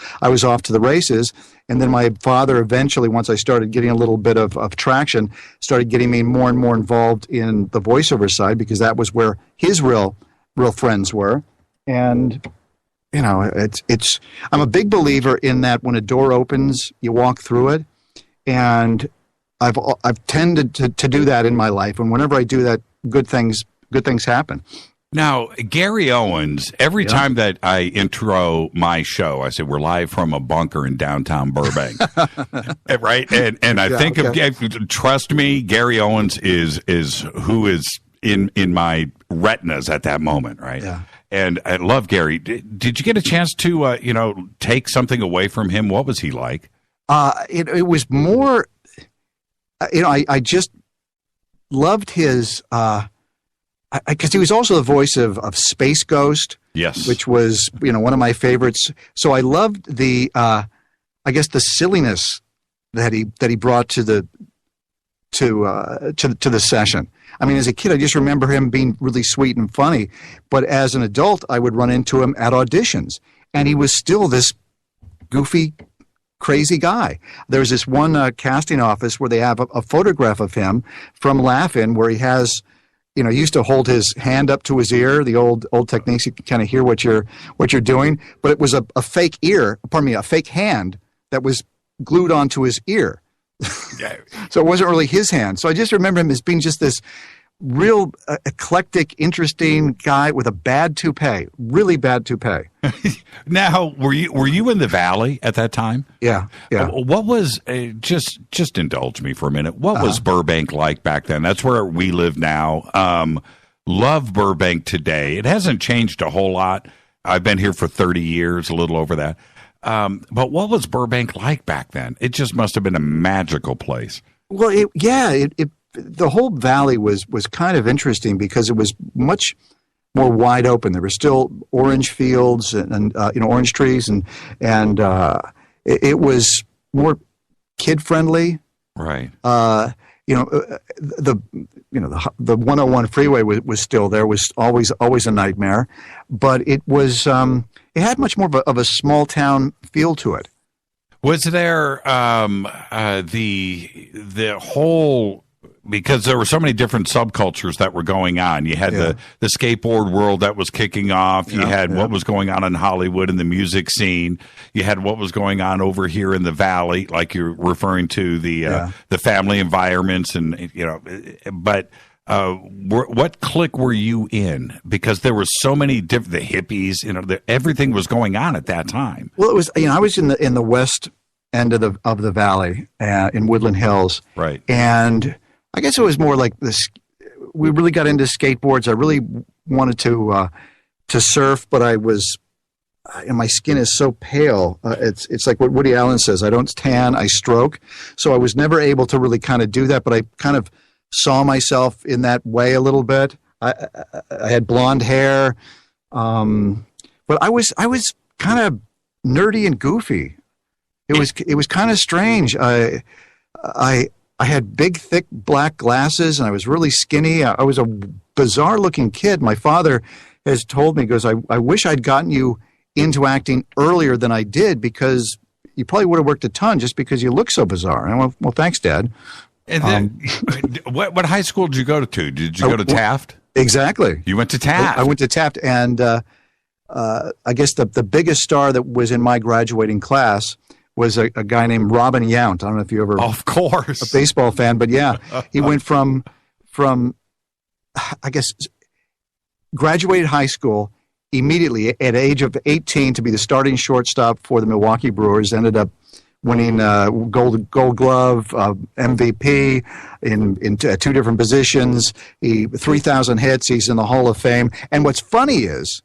off to the races. And then my father eventually, once I started getting a little bit of traction, started getting me more and more involved in the voiceover side, because that was where his real friends were. And you know, I'm a big believer in that when a door opens, you walk through it, and I've tended to do that in my life, and whenever I do that, good things happen. Now, Gary Owens, every time that I intro my show, I say we're live from a bunker in downtown Burbank, right? And I think of, trust me, Gary Owens is who is in my retinas at that moment, right? Yeah. And I love Gary. Did you get a chance to, take something away from him? What was he like? It was more, I just loved his, because he was also the voice of Space Ghost. Yes. Which was, one of my favorites. So I loved the silliness that he brought to the session. I mean, as a kid, I just remember him being really sweet and funny. But as an adult, I would run into him at auditions, and he was still this goofy, crazy guy. There was this one casting office where they have a photograph of him from Laugh-In, where he has, he used to hold his hand up to his ear, the old techniques. You can kind of hear what you're doing. But it was a fake a fake hand that was glued onto his ear. So it wasn't really his hand. So I just remember him as being just this real eclectic, interesting guy with a bad toupee, really bad toupee. Now, were you in the Valley at that time? Yeah. What was just indulge me for a minute? What was Burbank like back then? That's where we live now. Love Burbank today. It hasn't changed a whole lot. I've been here for 30 years, a little over that. But what was Burbank like back then? It just must have been a magical place. Well, the whole valley was kind of interesting because it was much more wide open. There were still orange fields and orange trees, and it was more kid friendly. Right. The 101 freeway was still there. Was always a nightmare, but it was it had much more of a small town feel to it. Was there the whole, because there were so many different subcultures that were going on. You had the skateboard world that was kicking off. You had what was going on in Hollywood in the music scene. You had what was going on over here in the Valley, like you're referring to the family environments, and But what clique were you in? Because there were so many different, the hippies. Everything was going on at that time. Well, it was. I was in the west end of the Valley, in Woodland Hills, right, and I guess it was more like this. We really got into skateboards. I really wanted to surf, but I was, and my skin is so pale. It's like what Woody Allen says: I don't tan, I stroke. So I was never able to really kind of do that. But I kind of saw myself in that way a little bit. I had blonde hair, but I was kind of nerdy and goofy. It was kind of strange. I had big, thick black glasses, and I was really skinny. I was a bizarre-looking kid. My father has told me, he goes, I wish I'd gotten you into acting earlier than I did, because you probably would have worked a ton just because you look so bizarre. And I went, well, thanks, Dad. And then, what high school did you go to? Did you go to Taft? Exactly. You went to Taft. I went to Taft, and I guess the biggest star that was in my graduating class was a guy named Robin Yount. I don't know if you ever, of course, a baseball fan, but yeah, he went from I guess graduated high school immediately at age of 18 to be the starting shortstop for the Milwaukee Brewers. Ended up winning Gold Glove, MVP in two different positions. 3,000 hits. He's in the Hall of Fame. And what's funny is,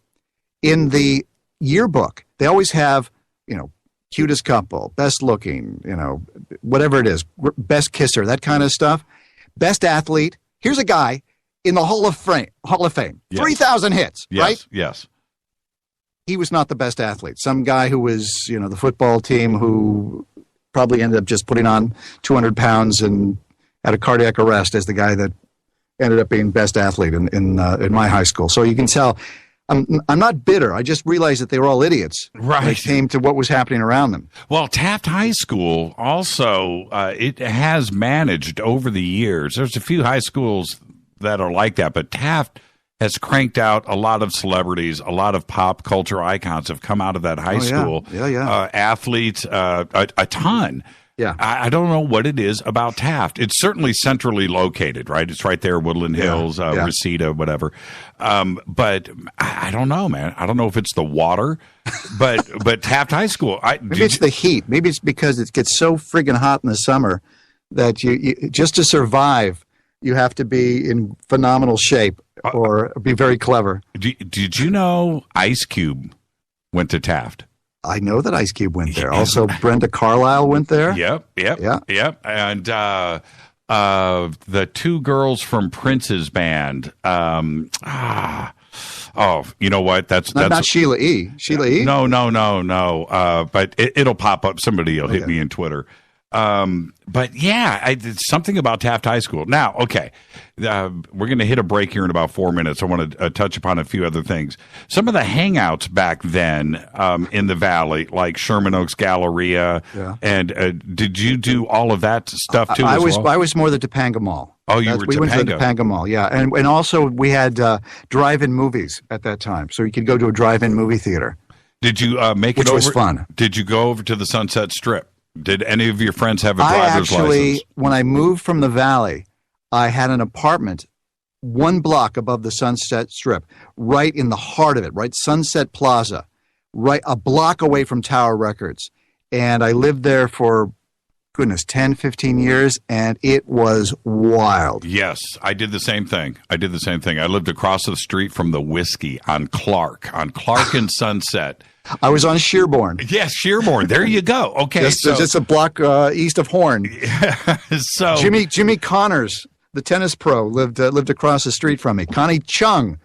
in the yearbook, they always have, cutest couple, best looking, whatever it is, best kisser, that kind of stuff. Best athlete. Here's a guy in the Hall of Fame. Yes. 3,000 hits, yes, right? Yes. He was not the best athlete. Some guy who was, the football team who probably ended up just putting on 200 pounds and had a cardiac arrest as the guy that ended up being best athlete in my high school. So you can tell I'm not bitter. I just realized that they were all idiots when it came to what was happening around them. Well, Taft High School also, it has managed over the years. There's a few high schools that are like that, but Taft has cranked out a lot of celebrities, a lot of pop culture icons have come out of that high school. Yeah. Athletes, a ton. Yeah. I don't know what it is about Taft. It's certainly centrally located, right? It's right there, Woodland Hills, Reseda, whatever. But I don't know, man. I don't know if it's the water, but Taft High School. Maybe it's the heat. Maybe it's because it gets so friggin' hot in the summer that you just to survive, you have to be in phenomenal shape or be very clever. Did you know Ice Cube went to Taft? I know that Ice Cube went there. Also, Brenda Carlisle went there. Yep. And the two girls from Prince's band. You know what? That's not Sheila E. Sheila E. No. But it'll pop up. Somebody will hit me in Twitter. But yeah, it's something about Taft High School. Now, okay, we're going to hit a break here in about 4 minutes. I want to touch upon a few other things. Some of the hangouts back then in the Valley, like Sherman Oaks Galleria, and did you do all of that stuff too? I was more the Topanga Mall. Oh, we went to the Topanga Mall, yeah, and also we had drive-in movies at that time, so you could go to a drive-in movie theater. Did you make which it over? Was fun. Did you go over to the Sunset Strip? Did any of your friends have a driver's license? When I moved from the Valley, I had an apartment 1 block above the Sunset Strip, right in the heart of it, right? Sunset Plaza, right a block away from Tower Records. And I lived there for, 10, 15 years, and it was wild. Yes, I did the same thing. I lived across the street from the Whiskey on Clark and Sunset. I was on Shearborn. Yes, Shearborn. There you go. Okay, just a block east of Horn. So Jimmy Connors, the tennis pro, lived across the street from me. Connie Chung,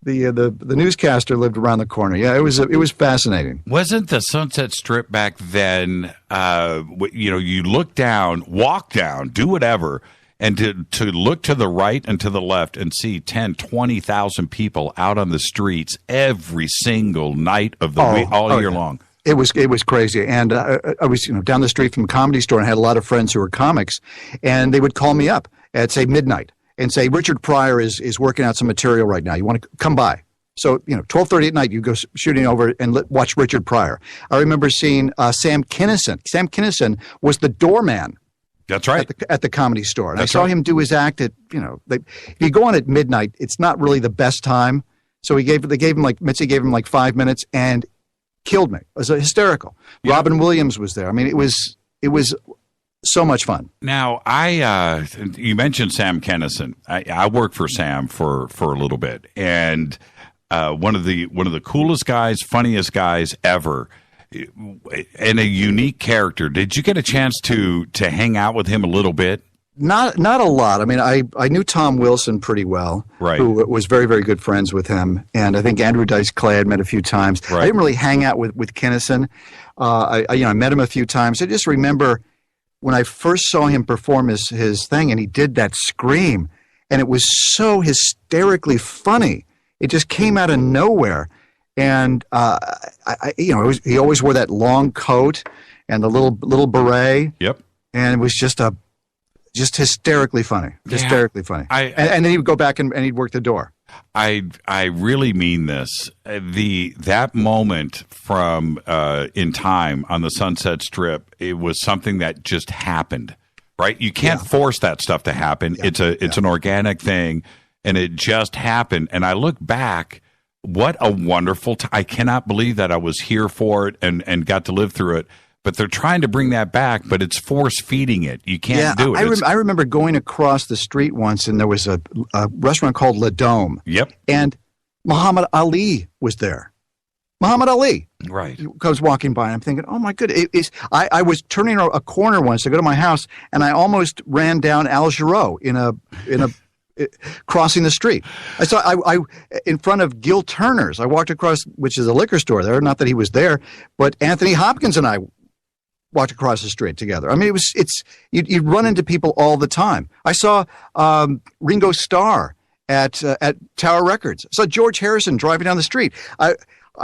the newscaster, lived around the corner. Yeah, it was fascinating. Wasn't the Sunset Strip back then? You look down, walk down, do whatever. And to look to the right and to the left and see 10, 20,000 people out on the streets every single night of the week, all year long. It was crazy. And I was down the street from a Comedy Store and had a lot of friends who were comics, and they would call me up at, say, midnight and say, Richard Pryor is working out some material right now. You want to come by? So, 12:30 at night, you go shooting over and watch Richard Pryor. I remember seeing Sam Kinison. Sam Kinison was the doorman. That's right. At the Comedy Store. And I saw him do his act at, if you go on at midnight, it's not really the best time. So Mitzi gave him like 5 minutes and killed me. It was hysterical. Yeah. Robin Williams was there. I mean, it was so much fun. Now, you mentioned Sam Kinison. I worked for Sam for a little bit, and one of the coolest guys, funniest guys ever. And a unique character. Did you get a chance to hang out with him a little bit? Not a lot. I mean, I knew Tom Wilson pretty well, right? Who was very, very good friends with him, and I think Andrew Dice Clay I'd met a few times. Right. I didn't really hang out with Kinison. I met him a few times. I just remember when I first saw him perform his thing, and he did that scream, and it was so hysterically funny. It just came out of nowhere. And he always wore that long coat and the little beret. Yep. And it was just hysterically funny. Hysterically funny. And then he would go back and he'd work the door. I really mean this. That moment from In Time on the Sunset Strip, it was something that just happened, right? You can't force that stuff to happen. Yeah. It's an organic thing, and it just happened. And I look back, what a wonderful time. I cannot believe that I was here for it and got to live through it. But they're trying to bring that back, but it's force-feeding it. You can't do it. I remember going across the street once, and there was a restaurant called Le Dome. Yep. And Muhammad Ali was there. Muhammad Ali. Right. I was walking by, and I'm thinking, oh, my goodness. I was turning a corner once to go to my house, and I almost ran down Al Jarreau in a crossing the street. I saw in front of Gil Turner's. I walked across, which is a liquor store there. Not that he was there, but Anthony Hopkins and I walked across the street together. I mean, you'd run into people all the time. I saw Ringo Starr at Tower Records. I saw George Harrison driving down the street. I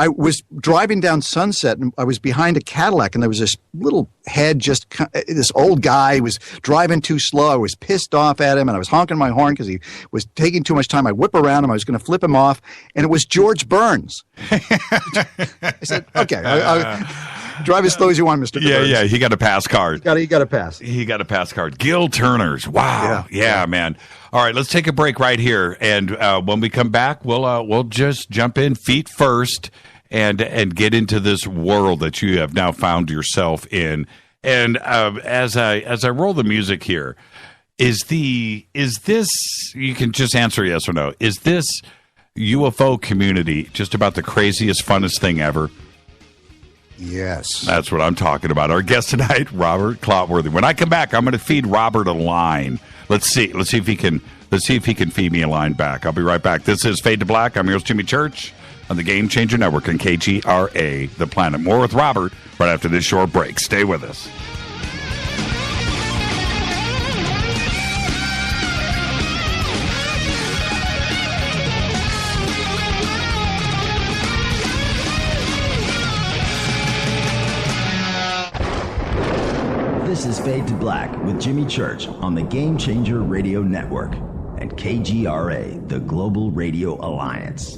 was driving down Sunset, and I was behind a Cadillac, and there was this little head, this old guy was driving too slow. I was pissed off at him, and I was honking my horn because he was taking too much time. I whip around him. I was going to flip him off, and it was George Burns. I said, okay, drive as slow as you want, Mr. Burns. Yeah, he got a pass card. He got a pass. He got a pass card. Gil Turner's. Wow. Yeah, man. All right, let's take a break right here, and when we come back, we'll just jump in feet first and get into this world that you have now found yourself in. And as I roll the music here, is this? You can just answer yes or no. Is this UFO community just about the craziest, funnest thing ever? Yes. That's what I'm talking about. Our guest tonight, Robert Clotworthy. When I come back, I'm going to feed Robert a line. Let's see if he can feed me a line back. I'll be right back. This is Fade to Black. I'm your host, Jimmy Church, on the Game Changer Network and KGRA, The Planet. More with Robert right after this short break. Stay with us. This is Fade to Black with Jimmy Church on the Game Changer Radio Network and KGRA, the Global Radio Alliance.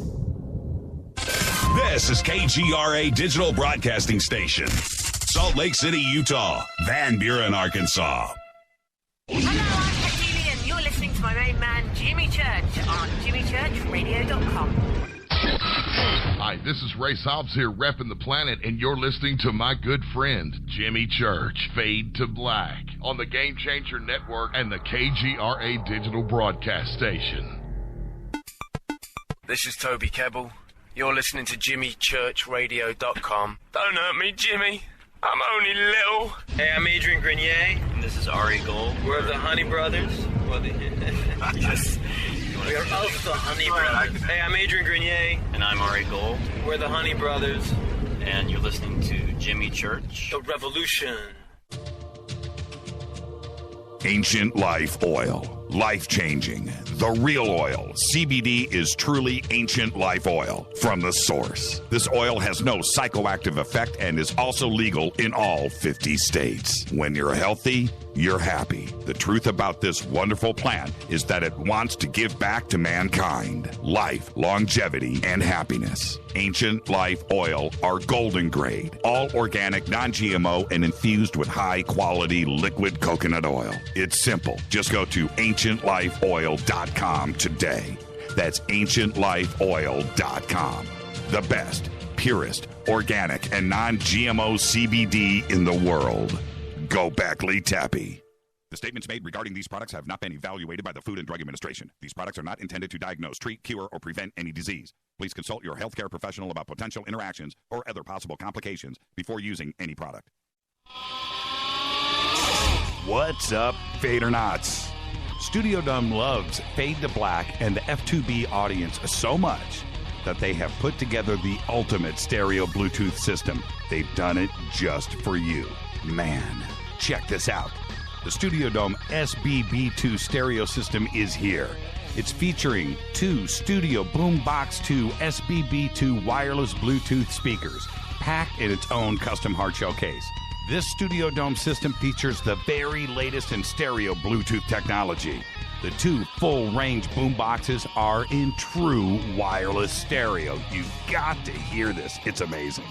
This is KGRA Digital Broadcasting Station, Salt Lake City, Utah, Van Buren, Arkansas. Hello, I'm Kathleen, and you're listening to my main man, Jimmy Church, on jimmychurchradio.com. Hi, this is Ray Hobbs here, repping the planet, and you're listening to my good friend, Jimmy Church, Fade to Black, on the Game Changer Network and the KGRA Digital Broadcast Station. This is Toby Kebbell. You're listening to jimmychurchradio.com. Don't hurt me, Jimmy. I'm only little. Hey, I'm Adrian Grenier. And this is Ari Gold. We're the Honey Brothers. Yes. We are of the Honey Brothers. Hey, I'm Adrian Grenier. And I'm Ari Gold. We're the Honey Brothers. And you're listening to Jimmy Church. The Revolution. Ancient Life Oil. Life-changing. The real oil. CBD is truly Ancient Life Oil from the source. This oil has no psychoactive effect and is also legal in all 50 states. When you're healthy, you're happy. The truth about this wonderful plant is that it wants to give back to mankind life, longevity, and happiness. Ancient Life Oil are golden grade, all organic, non-GMO, and infused with high-quality liquid coconut oil. It's simple. Just go to ancientlifeoil.com today. That's ancientlifeoil.com. The best, purest, organic, and non-GMO CBD in the world. Go Beckley Tappy. The statements made regarding these products have not been evaluated by the Food and Drug Administration. These products are not intended to diagnose, treat, cure, or prevent any disease. Please consult your healthcare professional about potential interactions or other possible complications before using any product. What's up, Fadernauts? Studio Dome loves Fade to Black and the F2B audience so much that they have put together the ultimate stereo Bluetooth system. They've done it just for you. Man, check this out. The Studio Dome SBB2 stereo system is here. It's featuring 2 Studio Boombox 2 SBB2 wireless Bluetooth speakers, packed in its own custom hardshell case. This Studio Dome system features the very latest in stereo Bluetooth technology. The 2 full-range boomboxes are in true wireless stereo. You've got to hear this. It's amazing.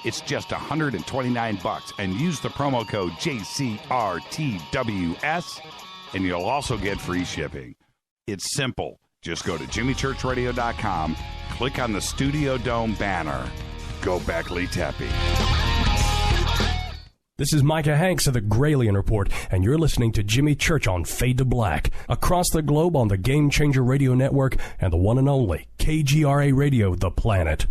It's just $129, and use the promo code JCRTWS, and you'll also get free shipping. It's simple. Just go to jimmychurchradio.com, click on the Studio Dome banner. Go Beckley Teppy. This is Micah Hanks of the Gralien Report, and you're listening to Jimmy Church on Fade to Black, across the globe on the Game Changer Radio Network and the one and only KGRA Radio, The Planet.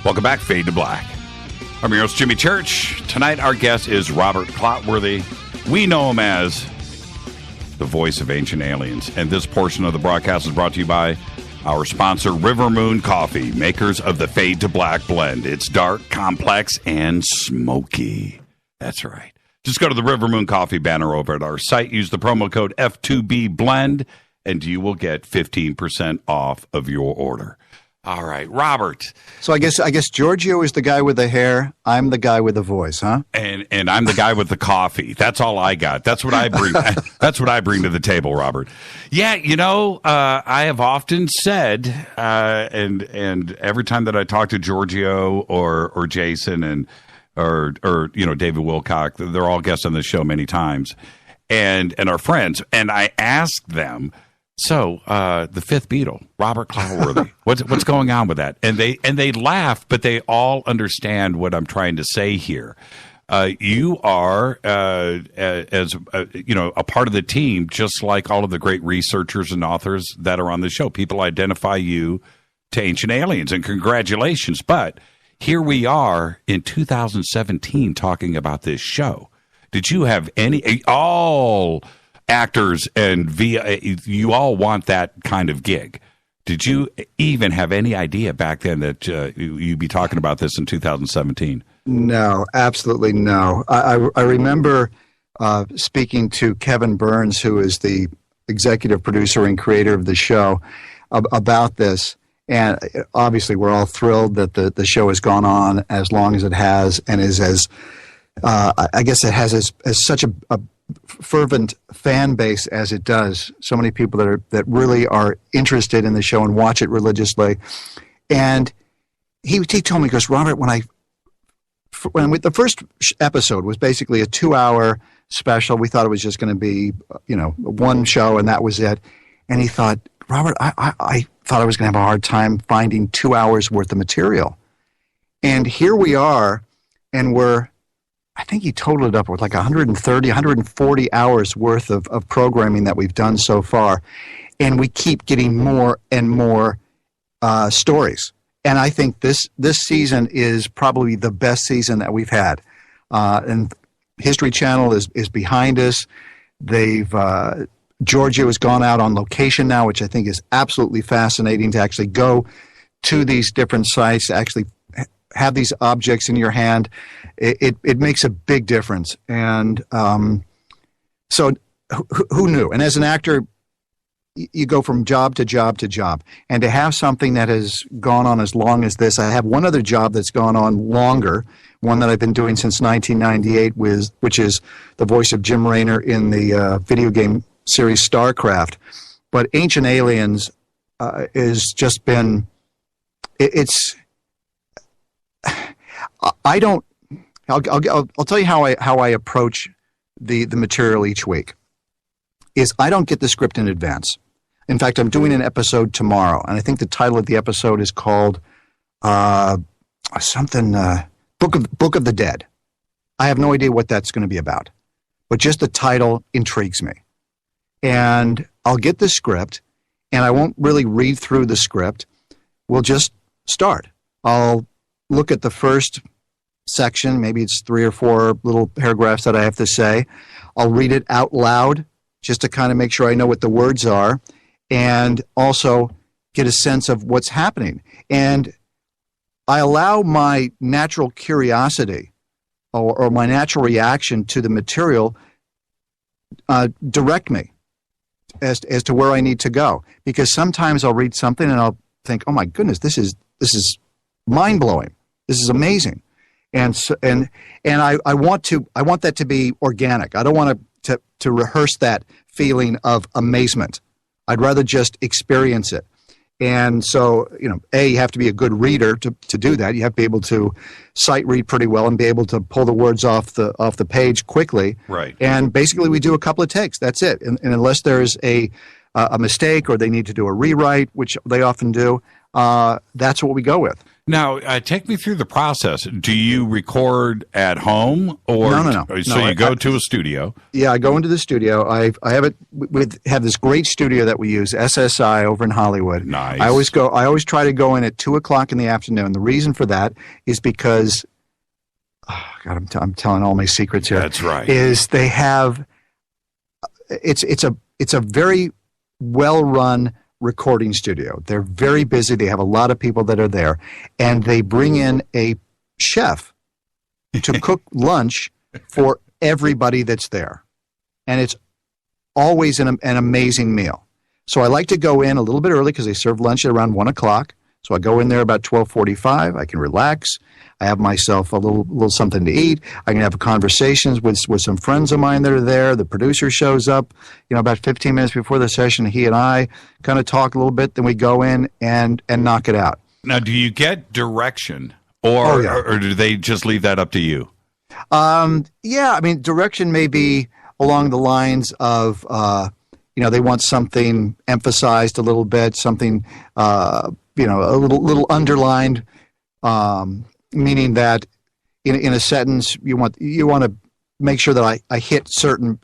Welcome back, Fade to Black. I'm your host, Jimmy Church. Tonight, our guest is Robert Clotworthy. We know him as the voice of Ancient Aliens. And this portion of the broadcast is brought to you by our sponsor, River Moon Coffee, makers of the Fade to Black blend. It's dark, complex, and smoky. That's right. Just go to the River Moon Coffee banner over at our site. Use the promo code F2BBLEND, and you will get 15% off of your order. All right, Robert. So I guess Giorgio is the guy with the hair. I'm the guy with the voice, huh? And I'm the guy with the coffee. That's all I got. That's what I bring. That's what I bring to the table, Robert. Yeah, I have often said, and every time that I talk to Giorgio or Jason or David Wilcock, they're all guests on the show many times, and are friends, and I ask them. So, the fifth Beatle, Robert Clotworthy, what's going on with that? And they laugh, but they all understand what I'm trying to say here. You are, a part of the team, just like all of the great researchers and authors that are on the show. People identify you to Ancient Aliens, and congratulations. But here we are in 2017 talking about this show. Did you have all actors and you all want that kind of gig? Did you even have any idea back then that you'd be talking about this in 2017? No, absolutely no. I remember speaking to Kevin Burns, who is the executive producer and creator of the show, about this. And obviously we're all thrilled that the show has gone on as long as it has, and is as I guess it has as such a fervent fan base as it does. So many people that really are interested in the show and watch it religiously. And he told me, he goes, Robert, when the first episode was basically a 2-hour special, we thought it was just going to be, one show and that was it. And he thought, Robert, I thought I was going to have a hard time finding 2 hours worth of material. And here we are, and I think he totaled it up with like 130, 140 hours worth of programming that we've done so far. And we keep getting more and more stories. And I think this season is probably the best season that we've had. And History Channel is behind us. Giorgio has gone out on location now, which I think is absolutely fascinating, to actually go to these different sites, to actually have these objects in your hand. It makes a big difference. And so who knew? And as an actor, you go from job to job to job. And to have something that has gone on as long as this, I have one other job that's gone on longer, one that I've been doing since 1998, which is the voice of Jim Raynor in the video game series StarCraft. But Ancient Aliens has just been, I'll tell you how I approach the material each week. Is I don't get the script in advance. In fact, I'm doing an episode tomorrow, and I think the title of the episode is called Book of the Dead. I have no idea what that's going to be about, but just the title intrigues me. And I'll get the script, and I won't really read through the script. We'll just start. I'll look at the first section. Maybe it's 3 or 4 little paragraphs that I have to say. I'll read it out loud just to kind of make sure I know what the words are and also get a sense of what's happening. And I allow my natural curiosity or my natural reaction to the material direct me as to where I need to go. Because sometimes I'll read something and I'll think, oh my goodness, this is mind-blowing. This is amazing. And I want that to be organic. I don't want to rehearse that feeling of amazement. I'd rather just experience it. And so, you have to be a good reader to do that. You have to be able to sight read pretty well and be able to pull the words off the page quickly. Right. And basically, we do a couple of takes. That's it. And unless there's a mistake or they need to do a rewrite, which they often do, that's what we go with. Now, take me through the process. Do you record at home, or no? So you go to a studio? Yeah, I go into the studio. I have it. We have this great studio that we use, SSI, over in Hollywood. Nice. I always try to go in at 2:00 in the afternoon. The reason for that is because, God, I'm telling all my secrets here. That's right. Is they have it's a very well run recording studio. They're very busy. They have a lot of people that are there, and they bring in a chef to cook lunch for everybody that's there, and it's always an amazing meal. So I like to go in a little bit early because they serve lunch at around 1:00. So I go in there about 12:45. I can relax. I have myself a little something to eat. I can have conversations with some friends of mine that are there. The producer shows up, about 15 minutes before the session. He and I kind of talk a little bit. Then we go in and knock it out. Now, do you get direction, or do they just leave that up to you? Yeah, I mean, direction may be along the lines of, they want something emphasized a little bit, something, a little underlined. Meaning that in a sentence you want to make sure that I hit a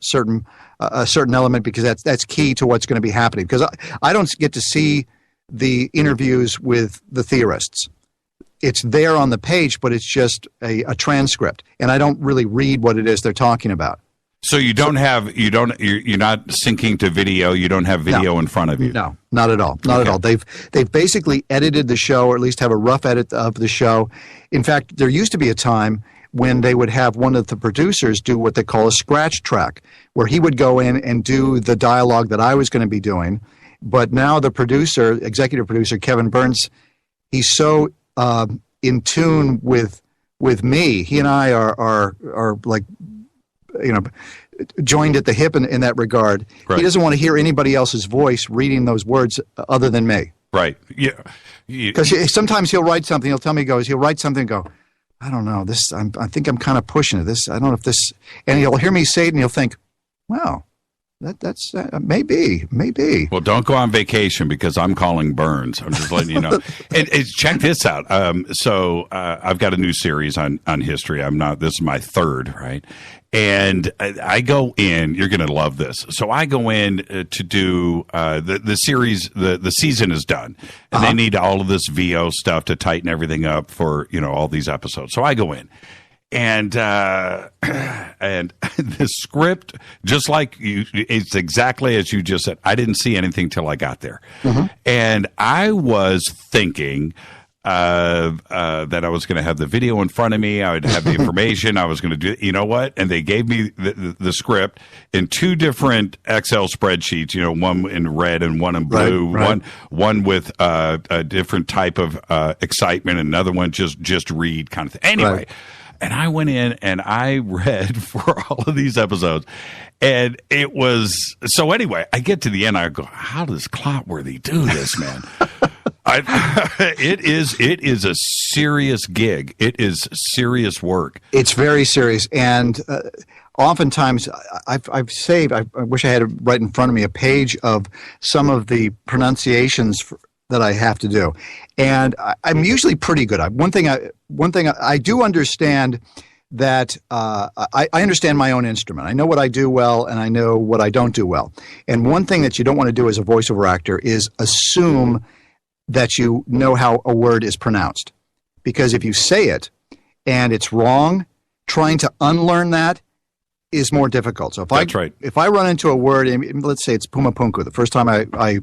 certain element because that's key to what's going to be happening. Because I don't get to see the interviews with the theorists. It's there on the page, but it's just a transcript, and I don't really read what it is they're talking about. So you're not syncing to video. You don't have video in front of you. No, not at all. Not at all. They've basically edited the show, or at least have a rough edit of the show. In fact, there used to be a time when they would have one of the producers do what they call a scratch track, where he would go in and do the dialogue that I was going to be doing. But now the producer, executive producer Kevin Burns, he's so in tune with me. He and I are like, joined at the hip in that regard. Right. He doesn't want to hear anybody else's voice reading those words other than me. Right. Yeah. Because sometimes he'll write something. He'll tell me, he'll write something and go, I don't know, this. I think I'm kind of pushing it. This. I don't know if this. And he'll hear me say it, and he'll think, wow, that's maybe. Well, don't go on vacation because I'm calling Burns. I'm just letting you know. and check this out. So I've got a new series on history. This is my third, right? And I go in, you're going to love this. So I go in to do the series, the season is done. And they need all of this VO stuff to tighten everything up for, all these episodes. So I go in. And the script, just like it's exactly as you just said. I didn't see anything till I got there. Mm-hmm. And I was thinking that I was going to have the video in front of me. I would have the information. I was going to do, you know what? And they gave me the script in 2 different Excel spreadsheets, one in red and one in blue, right. One with a different type of excitement, another one just read kind of thing. Anyway. Right. And I went in and I read for all of these episodes. And it was, so anyway, I get to the end, I go, how does Clotworthy do this, man? It is a serious gig. It is serious work. It's very serious. And oftentimes I've saved, I wish I had it right in front of me, a page of some of the pronunciations that I have to do. And I'm usually pretty good. One thing I do understand that I understand my own instrument. I know what I do well, and I know what I don't do well. And one thing that you don't want to do as a voiceover actor is assume that you know how a word is pronounced. Because if you say it and it's wrong, trying to unlearn that is more difficult. So if I run into a word, and let's say it's pumapunku, the first time I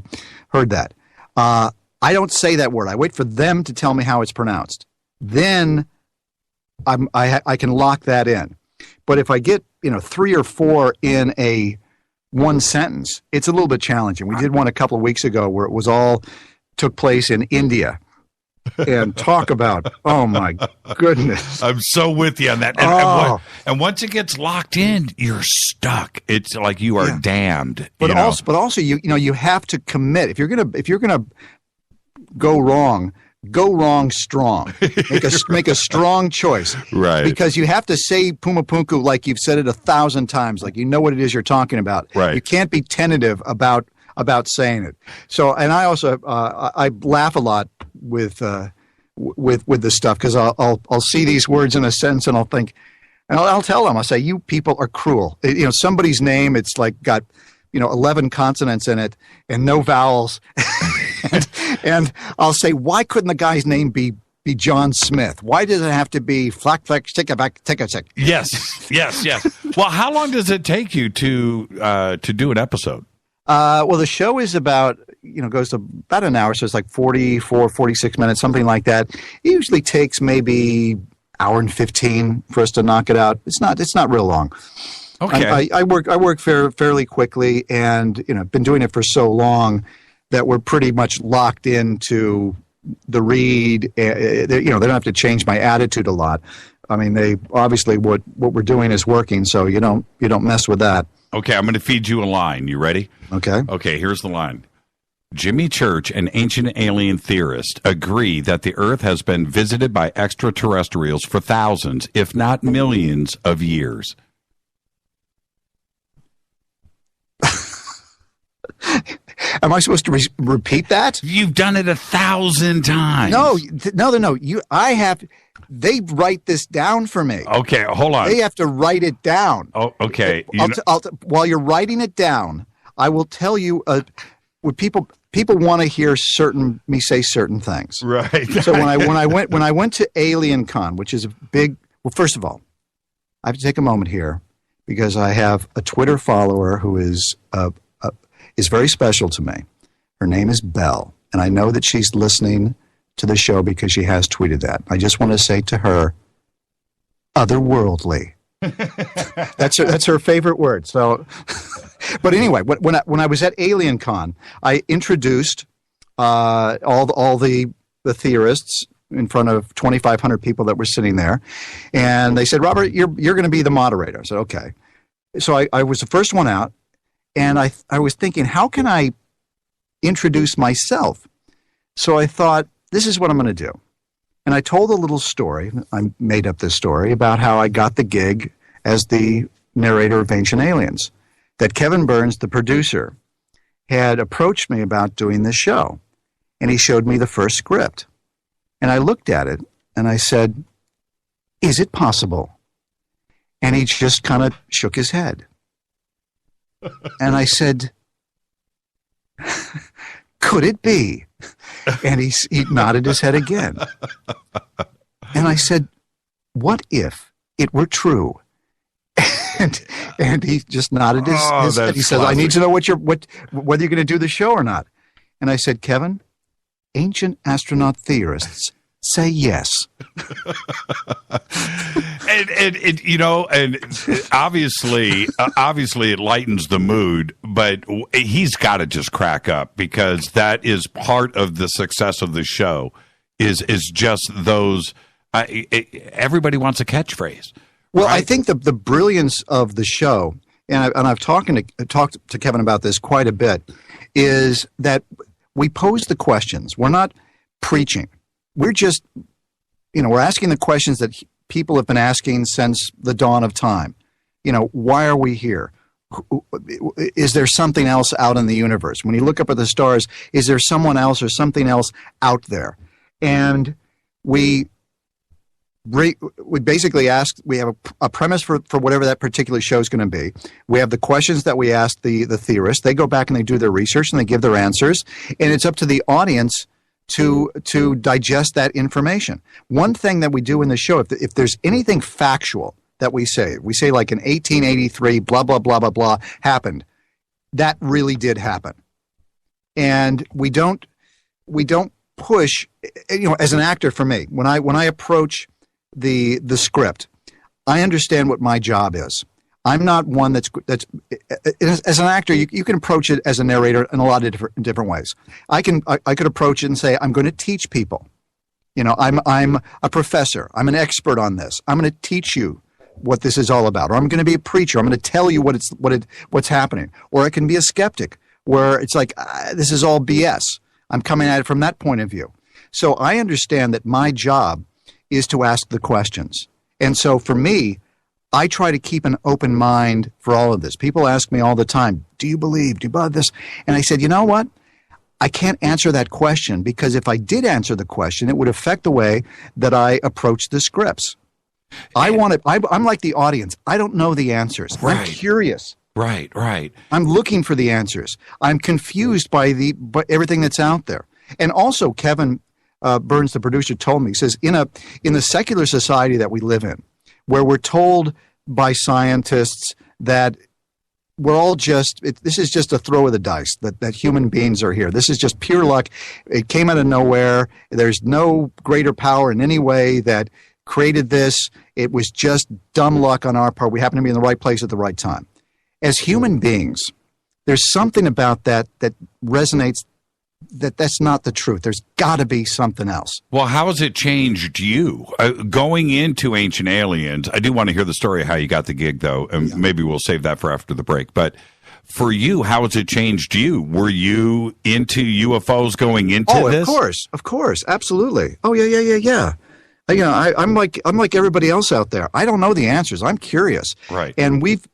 heard that, I don't say that word. I wait for them to tell me how it's pronounced. Then I can lock that in. But if I get 3 or 4 in one sentence, it's a little bit challenging. We did one a couple of weeks ago where it was all took place in India. And talk about, oh my goodness. I'm so with you on that. And once it gets locked in, you're stuck. It's like you are damned. But also you have to commit. If you're gonna go wrong strong. Make a strong choice. Right. Because you have to say pumapunku like you've said it 1,000 times, like you know what it is you're talking about. Right. You can't be tentative about saying it. So, and I also I laugh a lot with this stuff because I'll see these words in a sentence and I'll think, and I'll tell them, I'll say, you people are cruel. Somebody's name, it's like got 11 consonants in it and no vowels, and I'll say, why couldn't the guy's name be John Smith? Why does it have to be flack tick a back tick a tick? Yes. Well, how long does it take you to do an episode? Well, the show is about, goes to about an hour, so it's like 44, 46 minutes, something like that. It usually takes maybe hour and 15 for us to knock it out. It's not real long. Okay. I work fairly quickly, and I've been doing it for so long that we're pretty much locked into the read. They don't have to change my attitude a lot. I mean, they obviously what we're doing is working, so you don't mess with that. Okay, I'm going to feed you a line. You ready? Okay. Okay, here's the line. Jimmy Church, an ancient alien theorist, agree that the Earth has been visited by extraterrestrials for thousands, if not millions, of years. Am I supposed to repeat that? You've done it 1,000 times. No. They write this down for me. Okay, hold on. They have to write it down. Oh, okay. While you're writing it down, I will tell you what people want to hear me say certain things. Right. So when I went to Alien Con, which is a big. Well, first of all, I have to take a moment here because I have a Twitter follower who is very special to me. Her name is Belle, and I know that she's listening to the show because she has tweeted that. I just want to say to her, otherworldly. That's her favorite word. So, but anyway, when I was at Alien Con, I introduced all the theorists in front of 2,500 people that were sitting there, and they said, "Robert, you're going to be the moderator." I said, "Okay." So I was the first one out, and I was thinking, how can I introduce myself? So I thought, this is what I'm going to do. And I told a little story. I made up this story about how I got the gig as the narrator of Ancient Aliens. That Kevin Burns, the producer, had approached me about doing this show. And he showed me the first script. And I looked at it and I said, is it possible? And he just kind of shook his head. And I said, could it be? And he nodded his head again. And I said, what if it were true? And he just nodded his head. He said, I need to know whether you're going to do the show or not. And I said, Kevin, ancient astronaut theorists say yes. and obviously it lightens the mood, but he's got to just crack up because that is part of the success of the show is just those everybody wants a catchphrase. Well, right? I think the brilliance of the show, and I've talked to Kevin about this quite a bit, is that we pose the questions. We're not preaching. We're just, we're asking the questions that people have been asking since the dawn of time. Why are we here? Is there something else out in the universe? When you look up at the stars, is there someone else or something else out there? And we basically ask, we have a premise for whatever that particular show is going to be. We have the questions that we ask the theorists. They go back and they do their research and they give their answers. And it's up to the audience to digest that information. One thing that we do in the show, if there's anything factual that we say like in 1883, blah, blah, blah, blah, blah, happened, that really did happen. And we don't push, as an actor for me, when I approach the script, I understand what my job is. I'm not one that's as an actor, you can approach it as a narrator in a lot of different ways. I could approach it and say, I'm going to teach people. I'm a professor. I'm an expert on this. I'm going to teach you what this is all about. Or I'm going to be a preacher. I'm going to tell you what's happening. Or I can be a skeptic where it's like, this is all BS. I'm coming at it from that point of view. So I understand that my job is to ask the questions. And so for me, I try to keep an open mind for all of this. People ask me all the time, do you believe this? And I said, you know what? I can't answer that question, because if I did answer the question, it would affect the way that I approach the scripts. I'm like the audience. I don't know the answers. Right. I'm curious. Right. I'm looking for the answers. I'm confused by everything that's out there. And also, Kevin Burns, the producer, told me, he says, in the secular society that we live in, where we're told by scientists that we're all this is just a throw of the dice, that human beings are here. This is just pure luck. It came out of nowhere. There's no greater power in any way that created this. It was just dumb luck on our part. We happen to be in the right place at the right time. As human beings, there's something about that resonates, that's not the truth. There's got to be something else. Well, how has it changed you? Going into Ancient Aliens, I do want to hear the story of how you got the gig, though, and maybe we'll save that for after the break. But for you, how has it changed you? Were you into UFOs going into this? Of course, absolutely. Oh, yeah. I'm like everybody else out there. I don't know the answers. I'm curious. Right. And we've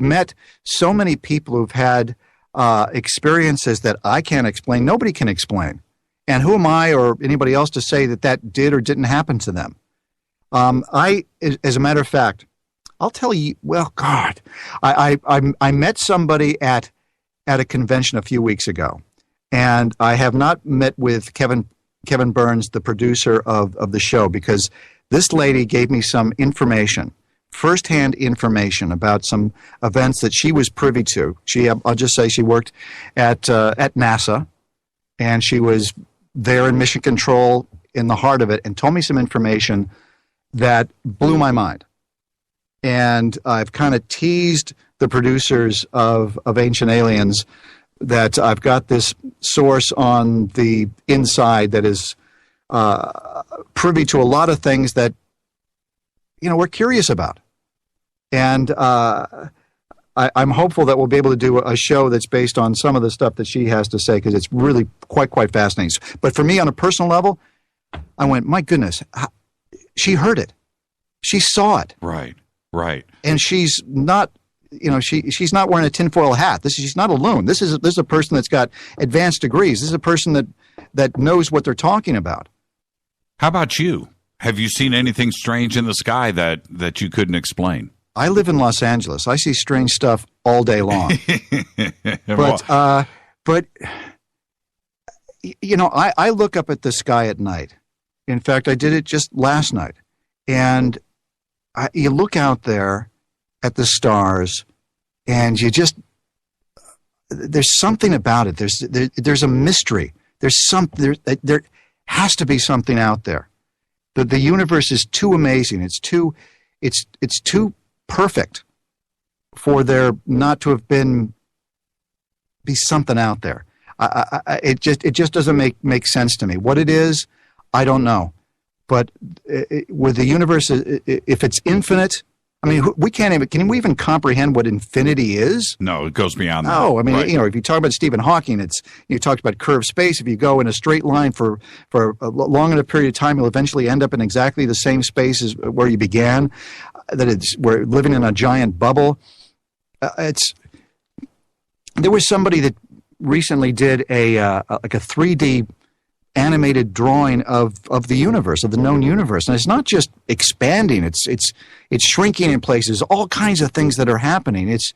met so many people who've had experiences that I can't explain. Nobody can explain. And who am I or anybody else to say that did or didn't happen to them? As a matter of fact, I'll tell you. Well, God, I met somebody at a convention a few weeks ago, and I have not met with Kevin Burns, the producer of the show, because this lady gave me some information, firsthand information about some events that she was privy to. I'll just say she worked at NASA, and she was there in Mission Control in the heart of it, and told me some information that blew my mind. And I've kind of teased the producers of Ancient Aliens that I've got this source on the inside that is privy to a lot of things that, we're curious about. And I'm hopeful that we'll be able to do a show that's based on some of the stuff that she has to say, because it's really quite fascinating. But for me, on a personal level, I went, my goodness, she heard it. She saw it. Right. And she's not... she's not wearing a tinfoil hat. She's not a loon. This is a person that's got advanced degrees. This is a person that knows what they're talking about. How about you? Have you seen anything strange in the sky that you couldn't explain? I live in Los Angeles. I see strange stuff all day long. But I look up at the sky at night. In fact, I did it just last night. And you look out there at the stars, and there's something about it. There's a mystery. There has to be something out there. The universe is too amazing. It's too perfect for there not to have be something out there. It just doesn't make sense to me. What it is, I don't know. But with the universe, if it's infinite, I mean, can we even comprehend what infinity is? No, it goes beyond that. No, I mean, right. If you talk about Stephen Hawking, you talked about curved space. If you go in a straight line for a long enough period of time, you'll eventually end up in exactly the same space as where you began. We're living in a giant bubble. There was somebody that recently did a 3D animated drawing of the universe, of the known universe, and it's not just expanding; it's shrinking in places. All kinds of things that are happening. It's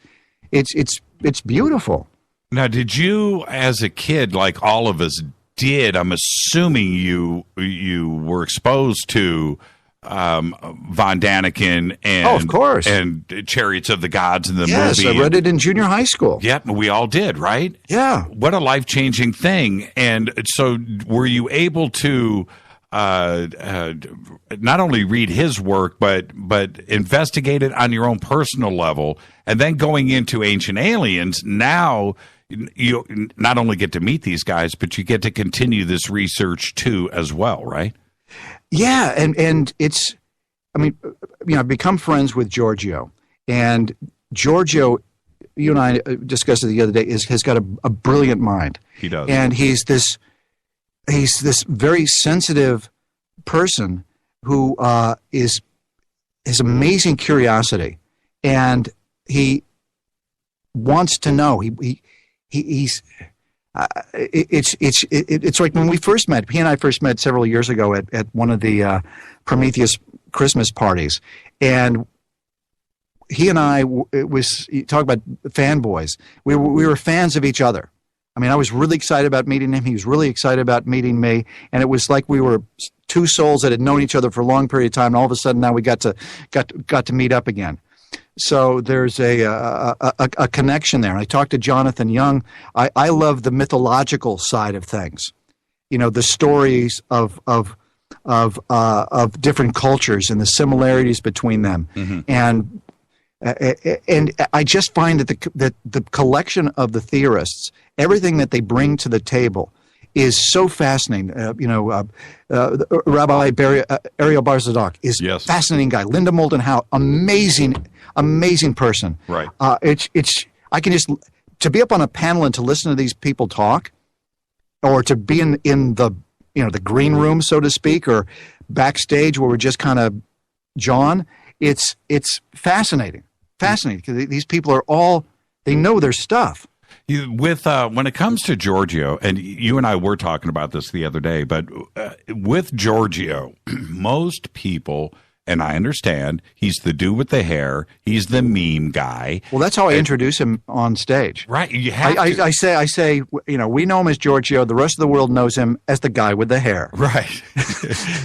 beautiful. Now, did you, as a kid, like all of us, did, I'm assuming you were exposed to Von Daniken and of course, and Chariots of the Gods in the movie. Yes, I read it in junior high school. Yep, we all did, right? Yeah. What a life-changing thing. And so were you able to not only read his work, but investigate it on your own personal level, and then going into Ancient Aliens, now you not only get to meet these guys, but you get to continue this research too as well, right? Yeah, and it's, I mean, I've become friends with Giorgio, and Giorgio, you and I discussed it the other day, has got a brilliant mind. He does. And he's this very sensitive person who has amazing curiosity, and he wants to know. He's it's like when we first met. He and I first met several years ago at one of the Prometheus Christmas parties, and he and I talk about fanboys. We were fans of each other. I mean, I was really excited about meeting him. He was really excited about meeting me, and it was like we were two souls that had known each other for a long period of time. And all of a sudden, now we got to meet up again. So there's a connection there. And I talked to Jonathan Young. I love the mythological side of things, the stories of different cultures and the similarities between them. Mm-hmm. And I just find that the collection of the theorists, everything that they bring to the table, is so fascinating. Rabbi Ariel Bar-Zadok is a fascinating guy. Linda Moulton Howe, amazing person. Right. I can just, to be up on a panel and to listen to these people talk, or to be in the the green room, so to speak, or backstage where we're just kind of John. It's fascinating because these people are all, they know their stuff. When it comes to Giorgio, and you and I were talking about this the other day, but with Giorgio, most people, and I understand, he's the dude with the hair, he's the meme guy. Well, that's how I introduce him on stage. Right. You have I say, we know him as Giorgio. The rest of the world knows him as the guy with the hair. Right.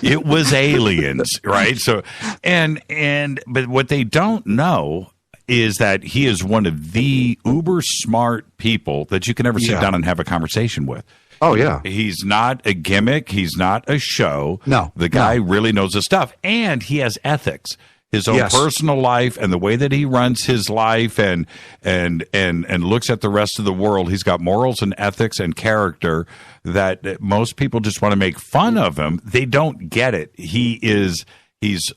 It was aliens, right? So, but what they don't know is that he is one of the uber smart people that you can ever sit down and have a conversation with. Oh, yeah. He's not a gimmick. He's not a show. No. The guy really knows his stuff. And he has ethics, his own personal life and the way that he runs his life and looks at the rest of the world. He's got morals and ethics and character that most people just want to make fun of him. They don't get it. He's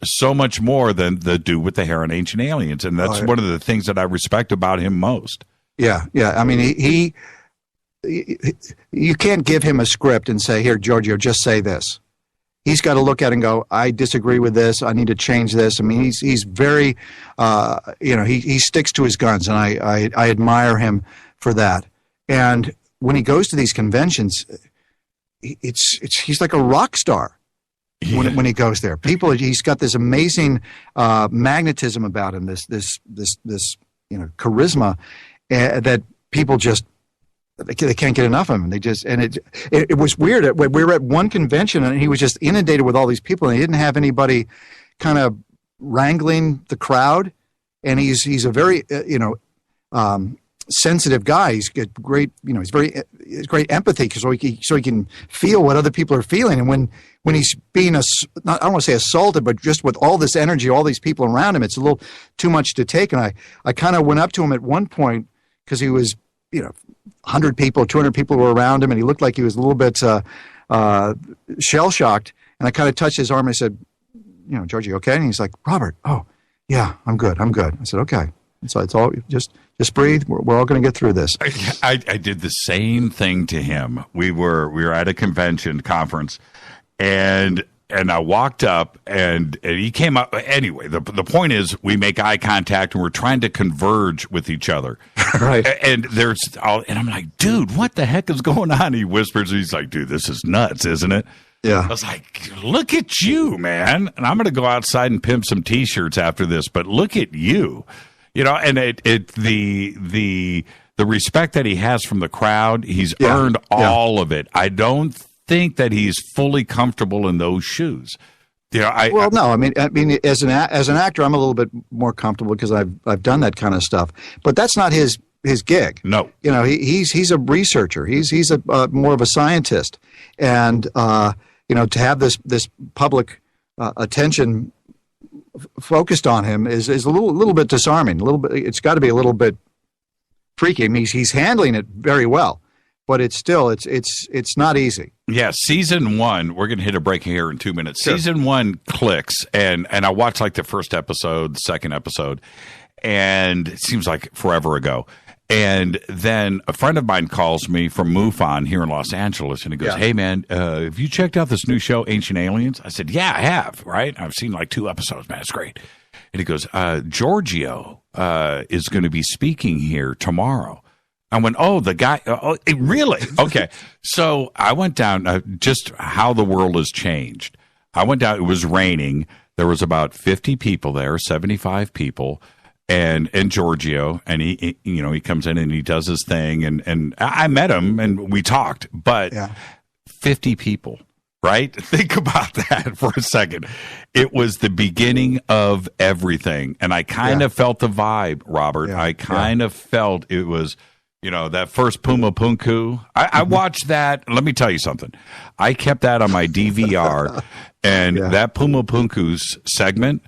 so much more than the dude with the hair in Ancient Aliens. And that's one of the things that I respect about him most. Yeah. I mean, you can't give him a script and say, here, Giorgio, just say this. He's got to look at it and go, I disagree with this. I need to change this. I mean, he's very, he sticks to his guns, and I admire him for that. And when he goes to these conventions, he's like a rock star. When he goes there, he's got this amazing magnetism about him, this charisma that people just they can't get enough of him. It was weird. We were at one convention and he was just inundated with all these people, and he didn't have anybody kind of wrangling the crowd. And he's a very sensitive guy. He's got great, he's great empathy so he can feel what other people are feeling. And when he's being I don't want to say assaulted, but just with all this energy, all these people around him, it's a little too much to take. And I kind of went up to him at one point because he was, 100 people, 200 people were around him, and he looked like he was a little bit shell-shocked. And I kind of touched his arm. I said, Giorgio, okay? And he's like, Robert, oh, yeah, I'm good. I said, okay. And so it's all, just breathe. We're all going to get through this. I did the same thing to him. We were at a conference, and I walked up, and he came up. Anyway, the point is, we make eye contact, and we're trying to converge with each other. Right. And I'm like, dude, what the heck is going on? He whispers, he's like, dude, this is nuts, isn't it? Yeah. I was like, look at you, man. And I'm going to go outside and pimp some T-shirts after this, but look at you. And the the respect that he has from the crowd, he's earned all of it. I don't think that he's fully comfortable in those shoes. No. I mean, as an actor, I'm a little bit more comfortable because I've done that kind of stuff. But that's not his gig. No, he's a researcher. He's a more of a scientist, and to have this public attention focused on him is a little bit disarming. A little bit. It's got to be a little bit freaky. I mean, he's handling it very well, but it's still it's not easy. Yeah, season 1, we're going to hit a break here in 2 minutes. Sure. Season 1 clicks, and I watched like the first episode, the second episode, and it seems like forever ago. And then a friend of mine calls me from MUFON here in Los Angeles, and he goes, "Hey, man, have you checked out this new show, Ancient Aliens?" I said, "Yeah, I have, right? I've seen like 2 episodes, man. It's great." And he goes, "Giorgio is going to be speaking here tomorrow." I went, "Oh, the guy, really?" Okay. So I went down, just how the world has changed. I went down, it was raining. There was about 50 people there, 75 people, and Giorgio, and he comes in and he does his thing, and I met him and we talked, but 50 people, right? Think about that for a second. It was the beginning of everything, and I kind of felt the vibe, Robert. I kind of felt it was... that first Puma Punku, I watched that. Let me tell you something. I kept that on my DVR, and that Puma Punku's segment,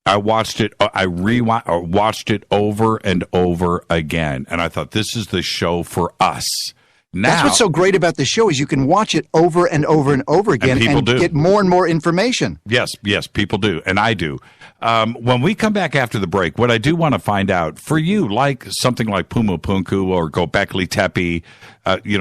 I watched it. I watched it over and over again, and I thought, this is the show for us. Now, that's what's so great about the show is you can watch it over and over and over again and get more and more information. Yes, people do, and I do. When we come back after the break, what I do want to find out for you, like something like Puma Punku or Gobekli Tepe,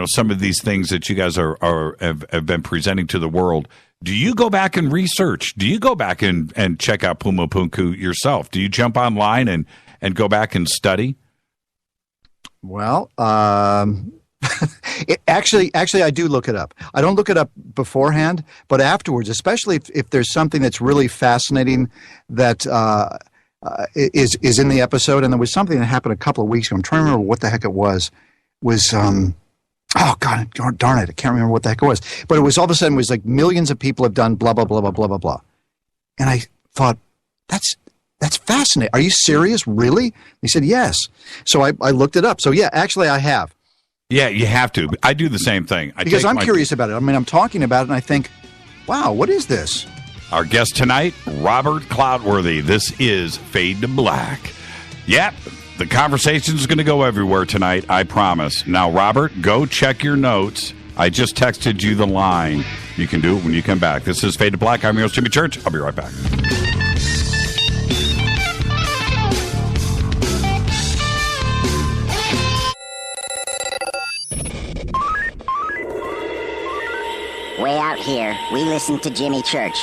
some of these things that you guys have been presenting to the world. Do you go back and research? Do you go back and check out Puma Punku yourself? Do you jump online and go back and study? Well, Actually, I do look it up. I don't look it up beforehand, but afterwards, especially if there's something that's really fascinating that is in the episode. And there was something that happened a couple of weeks ago. I'm trying to remember what the heck it was. Oh God, darn it! I can't remember what the heck it was. But it was all of a sudden it was like millions of people have done blah blah blah blah blah blah blah. And I thought, that's fascinating. Are you serious? Really? He said yes. So I looked it up. So yeah, actually I have. Yeah, you have to. I do the same thing. Because I'm curious about it. I mean, I'm talking about it, and I think, wow, what is this? Our guest tonight, Robert Clotworthy. This is Fade to Black. Yep, the conversation is going to go everywhere tonight, I promise. Now, Robert, go check your notes. I just texted you the line. You can do it when you come back. This is Fade to Black. I'm your host, Jimmy Church. I'll be right back. Way out here, we listen to Jimmy Church.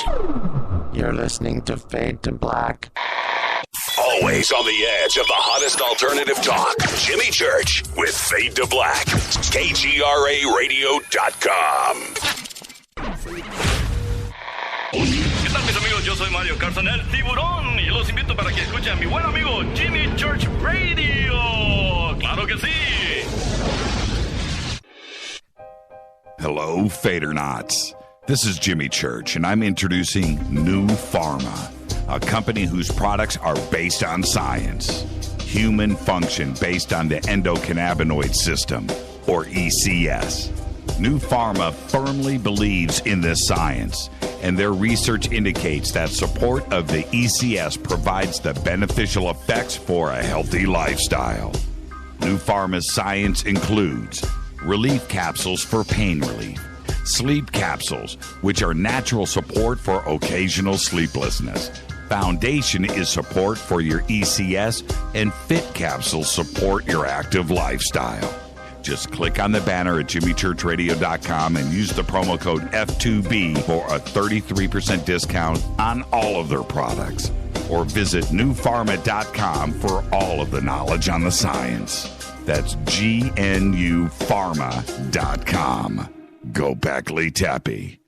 You're listening to Fade to Black. Always on the edge of the hottest alternative talk. Jimmy Church with Fade to Black. KGRARadio.com. ¿Qué tal, mis amigos? Yo soy Mario Carson, el tiburón, y los invito para que escuchen a mi buen amigo Jimmy Church Radio. ¡Claro que sí! Hello, Fadernauts. This is Jimmy Church, and I'm introducing New Pharma, a company whose products are based on science. Human function based on the endocannabinoid system, or ECS. New Pharma firmly believes in this science, and their research indicates that support of the ECS provides the beneficial effects for a healthy lifestyle. New Pharma's science includes relief capsules for pain relief, sleep capsules, which are natural support for occasional sleeplessness. Foundation is support for your ECS, and Fit capsules support your active lifestyle. Just click on the banner at jimmychurchradio.com and use the promo code F2B for a 33% discount on all of their products. Or visit newpharma.com for all of the knowledge on the science. That's GNUpharma.com. Gobekli Tepe.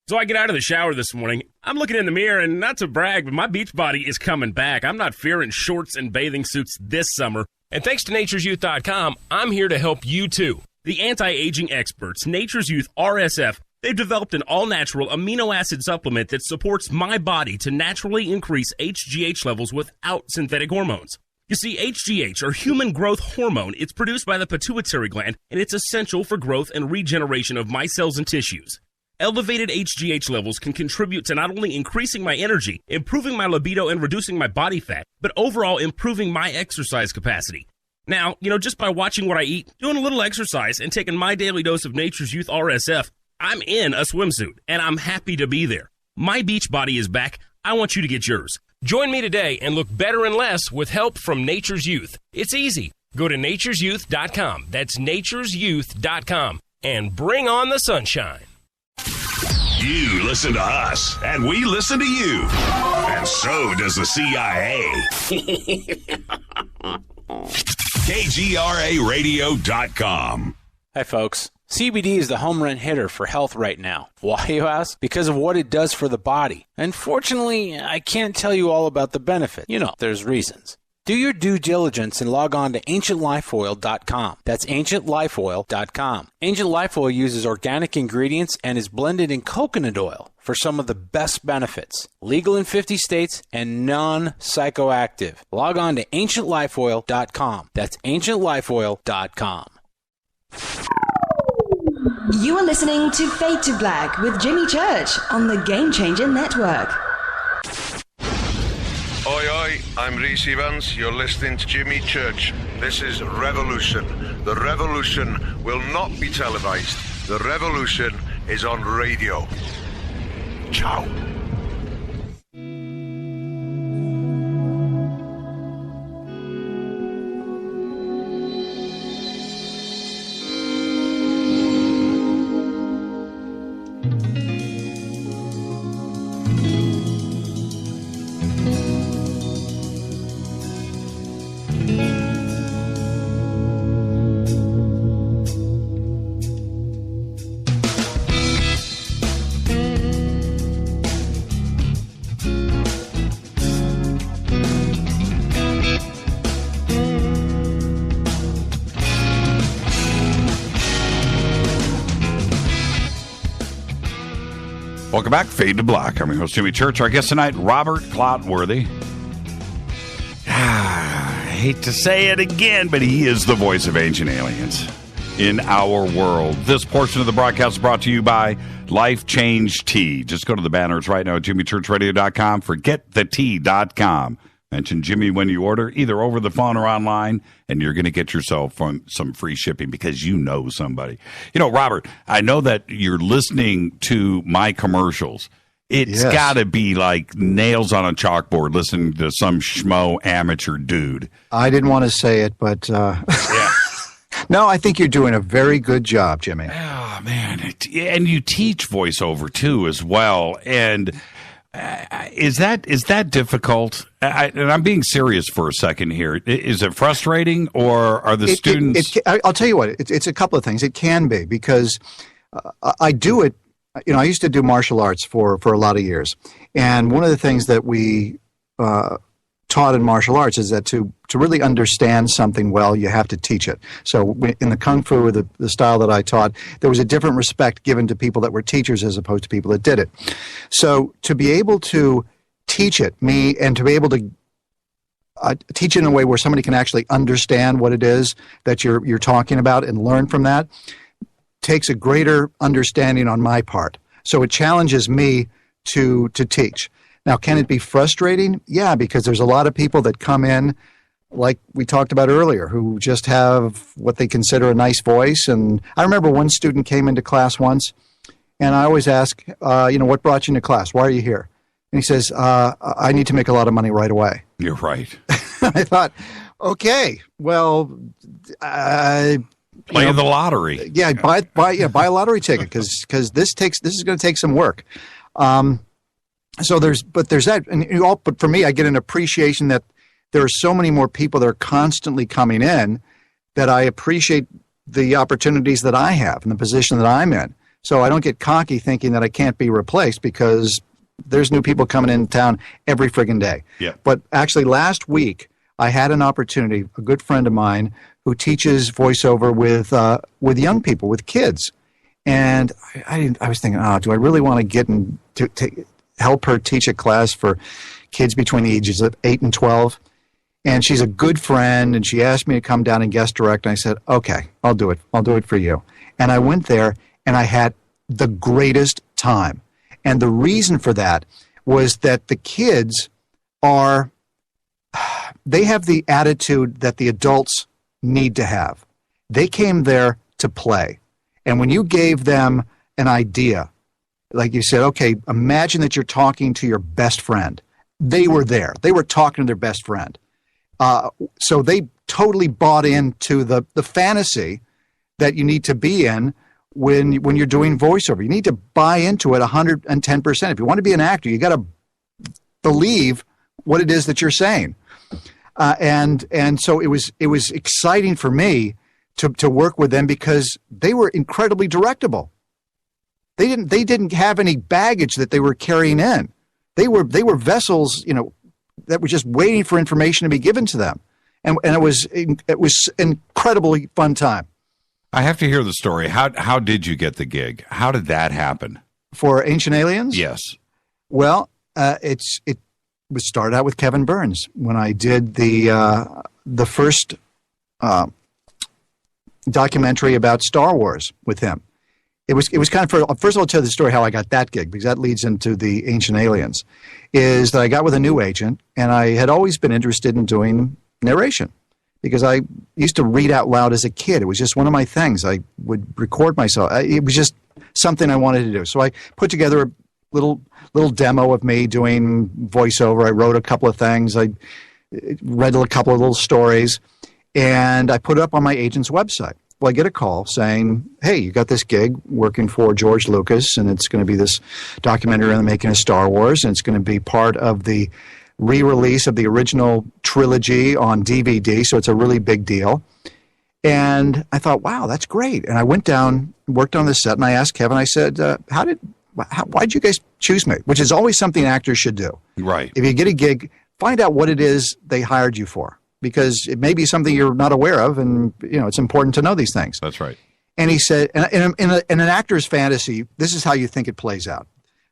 So I get out of the shower this morning. I'm looking in the mirror, and not to brag, but my beach body is coming back. I'm not fearing shorts and bathing suits this summer. And thanks to naturesyouth.com, I'm here to help you too. The anti-aging experts, Nature's Youth RSF, they've developed an all-natural amino acid supplement that supports my body to naturally increase HGH levels without synthetic hormones. You see, HGH, or human growth hormone, it's produced by the pituitary gland, and it's essential for growth and regeneration of my cells and tissues. Elevated HGH levels can contribute to not only increasing my energy, improving my libido, and reducing my body fat, but overall improving my exercise capacity. Now, just by watching what I eat, doing a little exercise, and taking my daily dose of Nature's Youth RSF, I'm in a swimsuit, and I'm happy to be there. My beach body is back. I want you to get yours. Join me today and look better and less with help from Nature's Youth. It's easy. Go to naturesyouth.com. That's naturesyouth.com. And bring on the sunshine. You listen to us, and we listen to you. And so does the CIA. KGRAradio.com. Hi, folks. CBD is the home run hitter for health right now. Why, you ask? Because of what it does for the body. Unfortunately, I can't tell you all about the benefit. There's reasons. Do your due diligence and log on to ancientlifeoil.com. That's ancientlifeoil.com. Ancient Life Oil uses organic ingredients and is blended in coconut oil for some of the best benefits. Legal in 50 states and non-psychoactive. Log on to ancientlifeoil.com. That's ancientlifeoil.com. You are listening to Fade to Black with Jimmy Church on the Game Changer Network. Oi, oi, I'm Reese Evans. You're listening to Jimmy Church. This is Revolution. The revolution will not be televised. The revolution is on radio. Ciao. Welcome back, Fade to Black. I'm your host, Jimmy Church. Our guest tonight, Robert Clotworthy. I hate to say it again, but he is the voice of Ancient Aliens in our world. This portion of the broadcast is brought to you by Life Change Tea. Just go to the banners right now at jimmychurchradio.com. Forget the tea.com. Mention Jimmy when you order, either over the phone or online, and you're going to get yourself some free shipping because you know somebody. Robert, I know that you're listening to my commercials. It's got to be like nails on a chalkboard listening to some schmo amateur dude. I didn't want to say it, but yeah. No, I think you're doing a very good job, Jimmy. Oh, man. And you teach voiceover, too, as well. And is that difficult? And I'm being serious for a second here. Is it frustrating, or are the students? I'll tell you what. It's a couple of things. It can be because I do it. I used to do martial arts for a lot of years, and one of the things that we taught in martial arts is that to really understand something well, you have to teach it. So in the Kung Fu, the style that I taught, there was a different respect given to people that were teachers as opposed to people that did it. So to be able to teach it, and to be able to teach it in a way where somebody can actually understand what it is that you're talking about and learn from that, takes a greater understanding on my part. So it challenges me to teach. Now, can it be frustrating? Yeah, because there's a lot of people that come in, like we talked about earlier, who just have what they consider a nice voice. And I remember one student came into class once, and I always ask, what brought you into class? Why are you here? And he says, I need to make a lot of money right away. You're right. I thought, okay, well, play the lottery. Yeah, buy a lottery ticket because this is going to take some work. So there's that, but for me, I get an appreciation that there are so many more people that are constantly coming in that I appreciate the opportunities that I have and the position that I'm in. So I don't get cocky thinking that I can't be replaced because there's new people coming in town every friggin' day. Yeah. But actually last week, I had an opportunity, a good friend of mine who teaches voiceover with young people, with kids. And I was thinking, do I really want to get in to help her teach a class for kids between the ages of 8 and 12? And she's a good friend, and she asked me to come down and guest direct. And I said, okay, I'll do it. I'll do it for you. And I went there, and I had the greatest time. And the reason for that was that the kids they have the attitude that the adults need to have. They came there to play. And when you gave them an idea, like you said, okay, imagine that you're talking to your best friend. They were there. They were talking to their best friend. So they totally bought into the fantasy that you need to be in when you're doing voiceover. You need to buy into it 110%. If you want to be an actor, you got to believe what it is that you're saying. And so it was exciting for me to work with them because they were incredibly directable. They didn't have any baggage that they were carrying in. They were vessels, that were just waiting for information to be given to them. And it was an incredibly fun time. I have to hear the story. How did you get the gig? How did that happen? For Ancient Aliens? Yes. Well, it was started out with Kevin Burns when I did the first documentary about Star Wars with him. It was kind of first of all, I'll tell the story how I got that gig, because that leads into the Ancient Aliens. Is that I got with a new agent, and I had always been interested in doing narration because I used to read out loud as a kid. It was just one of my things. I would record myself. It was just something I wanted to do. So I put together a little demo of me doing voiceover. I wrote a couple of things. I read a couple of little stories, and I put it up on my agent's website. Well, I get a call saying, hey, you got this gig working for George Lucas, and it's going to be this documentary on the making of Star Wars, and it's going to be part of the re-release of the original trilogy on DVD, so it's a really big deal. And I thought, wow, that's great. And I went down, worked on the set, and I asked Kevin, I said, why'd you guys choose me? Which is always something actors should do. Right. If you get a gig, find out what it is they hired you for, because it may be something you're not aware of, and it's important to know these things. That's right. And he said, in an actor's fantasy, this is how you think it plays out.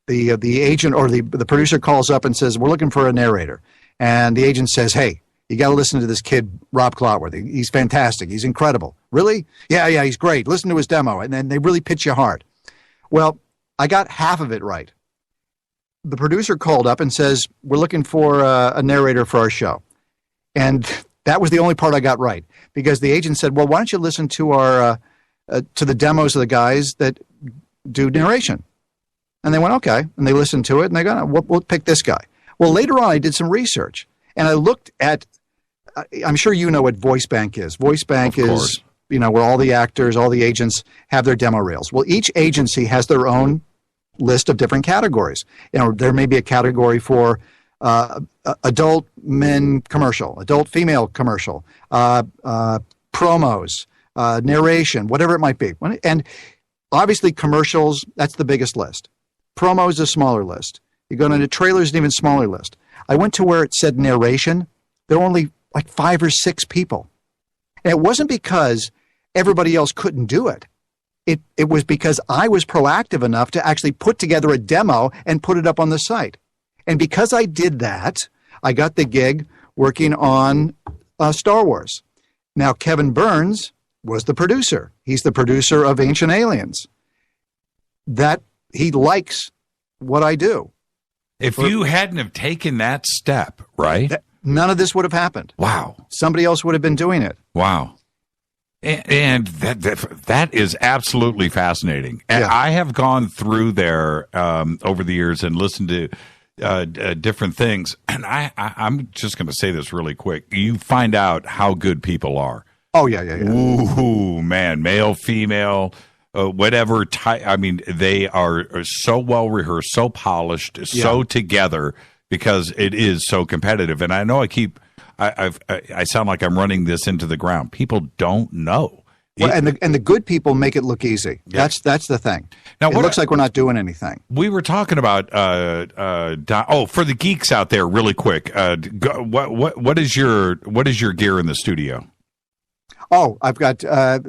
The agent or the producer calls up and says, we're looking for a narrator. And the agent says, hey, you got to listen to this kid, Rob Clotworthy. He's fantastic. He's incredible. Really? Yeah, he's great. Listen to his demo. And then they really pitch you hard. Well, I got half of it right. The producer called up and says, we're looking for a narrator for our show. And that was the only part I got right, because the agent said, well, why don't you listen to our to the demos of the guys that do narration? And they went, okay. And they listened to it, and they go, we'll pick this guy. Well, later on, I did some research, and I looked at, I'm sure you know what Voice Bank is. Voice Bank is, where all the actors, all the agents have their demo reels. Well, each agency has their own list of different categories. There may be a category for adult men commercial, adult female commercial, promos, narration, whatever it might be. And obviously commercials, that's the biggest list. Promos is a smaller list. You go into trailers, an even smaller list. I went to where it said narration. There were only like 5 or 6 people. And it wasn't because everybody else couldn't do it. It was because I was proactive enough to actually put together a demo and put it up on the site. And because I did that, I got the gig working on Star Wars. Now, Kevin Burns was the producer. He's the producer of Ancient Aliens. That he likes what I do. If you hadn't have taken that step, right? None of this would have happened. Wow. Somebody else would have been doing it. Wow. And that is absolutely fascinating. And Yeah. I have gone through there over the years and listened to different things. And I'm just going to say this really quick. You find out how good people are. Oh, yeah. Ooh, man, male, female, whatever type. I mean, they are so well rehearsed, so polished, so together, because it is so competitive. And I know I sound like I'm running this into the ground. People don't know Well, and the good people make it look easy. Yeah. That's the thing. Now, it looks like we're not doing anything. We were talking about for the geeks out there, really quick. What is your gear in the studio? Oh, I've got a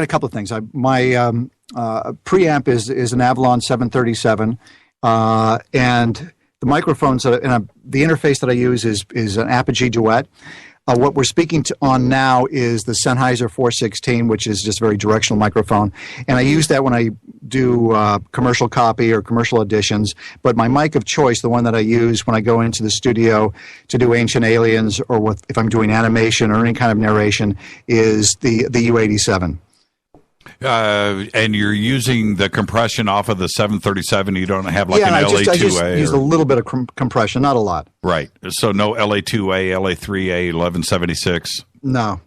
couple of things. My preamp is an Avalon 737, and the microphones the interface that I use is an Apogee Duet. What we're speaking on now is the Sennheiser 416, which is just a very directional microphone. And I use that when I do commercial copy or commercial auditions. But my mic of choice, the one that I use when I go into the studio to do Ancient Aliens or if I'm doing animation or any kind of narration, is the U87. And you're using the compression off of the 737. You don't have like an LA2A. I just used a little bit of compression, not a lot. Right. So no LA2A, LA3A, 1176. No.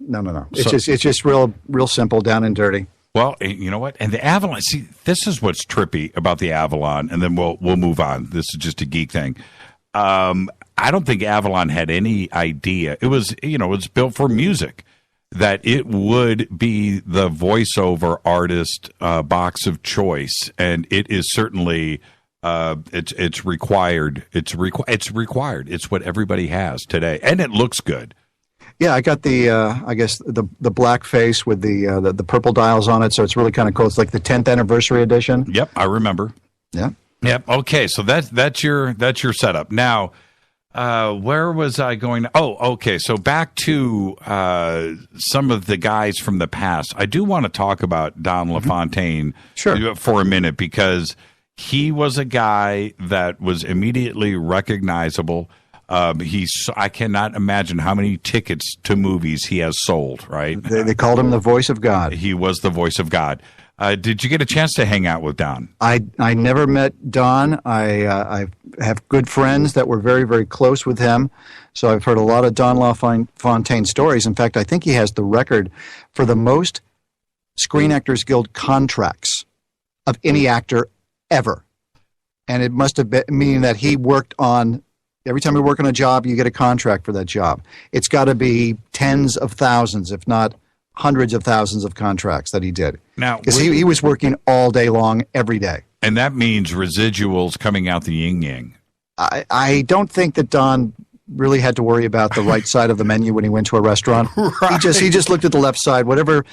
It's just real simple, down and dirty. Well, you know what? And the Avalon. See, this is what's trippy about the Avalon, and then we'll move on. This is just a geek thing. I don't think Avalon had any idea. It was built for music, that it would be the voiceover artist box of choice, and it is certainly it's required. It's required. It's what everybody has today, and it looks good. Yeah, I got the black face with the purple dials on it, so it's really kind of cool. It's like the 10th anniversary edition. Yep, I remember. Yeah. Yep. Okay, so that's your setup now. Where was I going? Okay. So back to some of the guys from the past. I do want to talk about Don LaFontaine for a minute, because he was a guy that was immediately recognizable. I cannot imagine how many tickets to movies he has sold, right? They called him the voice of God. He was the voice of God. Did you get a chance to hang out with Don? I never met Don. I have good friends that were very, very close with him. So I've heard a lot of Don LaFontaine stories. In fact, I think he has the record for the most Screen Actors Guild contracts of any actor ever. And it must have been, meaning that he worked on, every time you work on a job, you get a contract for that job. It's got to be tens of thousands, if not hundreds of thousands of contracts that he did. Now, because he was working all day long, every day. And that means residuals coming out the yin-yang. I don't think that Don really had to worry about the right side of the menu when he went to a restaurant. Right. He just looked at the left side. Whatever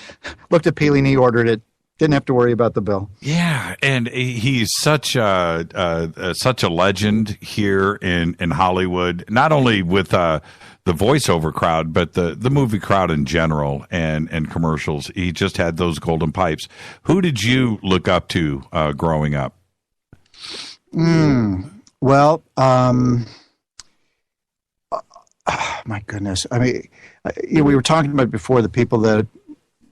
looked appealing, he ordered it. Didn't have to worry about the bill. Yeah, and he's such a legend here in Hollywood, not only with the voiceover crowd, but the movie crowd in general and commercials. He just had those golden pipes. Who did you look up to growing up? Well, my goodness. I mean, we were talking about before the people that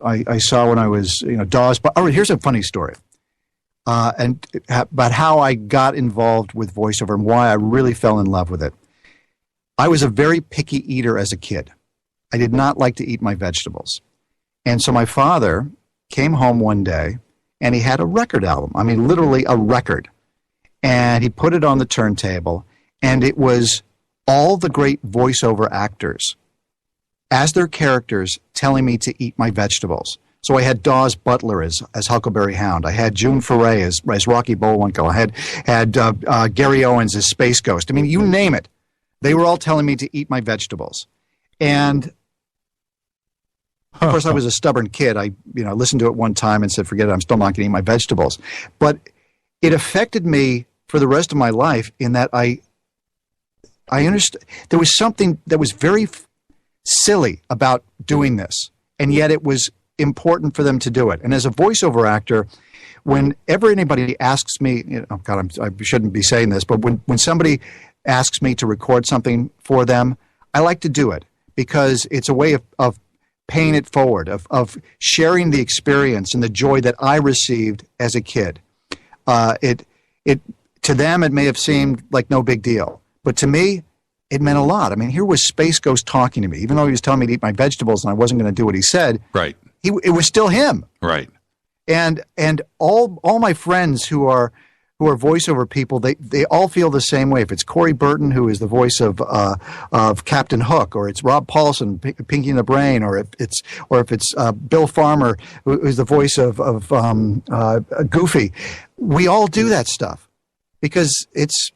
I saw when I was, Dawes. But here's a funny story, and about how I got involved with voiceover and why I really fell in love with it. I was a very picky eater as a kid. I did not like to eat my vegetables, and so my father came home one day and he had a record album. I mean, literally a record, and he put it on the turntable, and it was all the great voiceover actors as their characters telling me to eat my vegetables. So I had Dawes Butler as Huckleberry Hound. I had June Foray as Rocky Bullwinkle. I had Gary Owens as Space Ghost. I mean, you name it. They were all telling me to eat my vegetables. And, of course, I was a stubborn kid. I listened to it one time and said, forget it, I'm still not going to eat my vegetables. But it affected me for the rest of my life in that I understood there was something that was very silly about doing this, and yet it was important for them to do it. And as a voiceover actor, whenever anybody asks me, I shouldn't be saying this, but when somebody asks me to record something for them, I like to do it because it's a way of paying it forward, of sharing the experience and the joy that I received as a kid. To them, it may have seemed like no big deal, but to me, it meant a lot. I mean, here was Space Ghost talking to me, even though he was telling me to eat my vegetables and I wasn't going to do what he said. Right. It was still him. Right. And all my friends who are who are voiceover people, they all feel the same way. If it's Corey Burton, who is the voice of Captain Hook, or it's Rob Paulson, Pinky and the Brain, or if it's Bill Farmer, who is the voice of Goofy, we all do that stuff because it's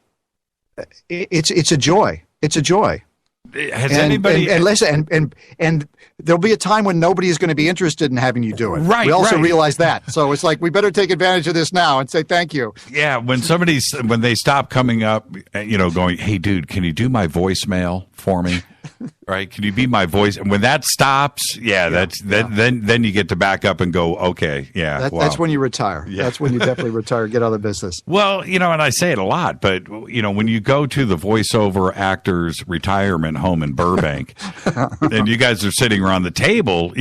a joy. It's a joy. Has anybody and listen and there'll be a time when nobody is going to be interested in having you do it. Right. We also right. realize that. So it's like we better take advantage of this now and say thank you. Yeah, when they stop coming up, going, "Hey, dude, can you do my voicemail for me?" Right? Can you be my voice? And when that stops, then you get to back up and go, okay, yeah. That's when you retire. Yeah. That's when you definitely retire, get out of the business. Well, and I say it a lot, but when you go to the voiceover actors retirement home in Burbank, and you guys are sitting around the table,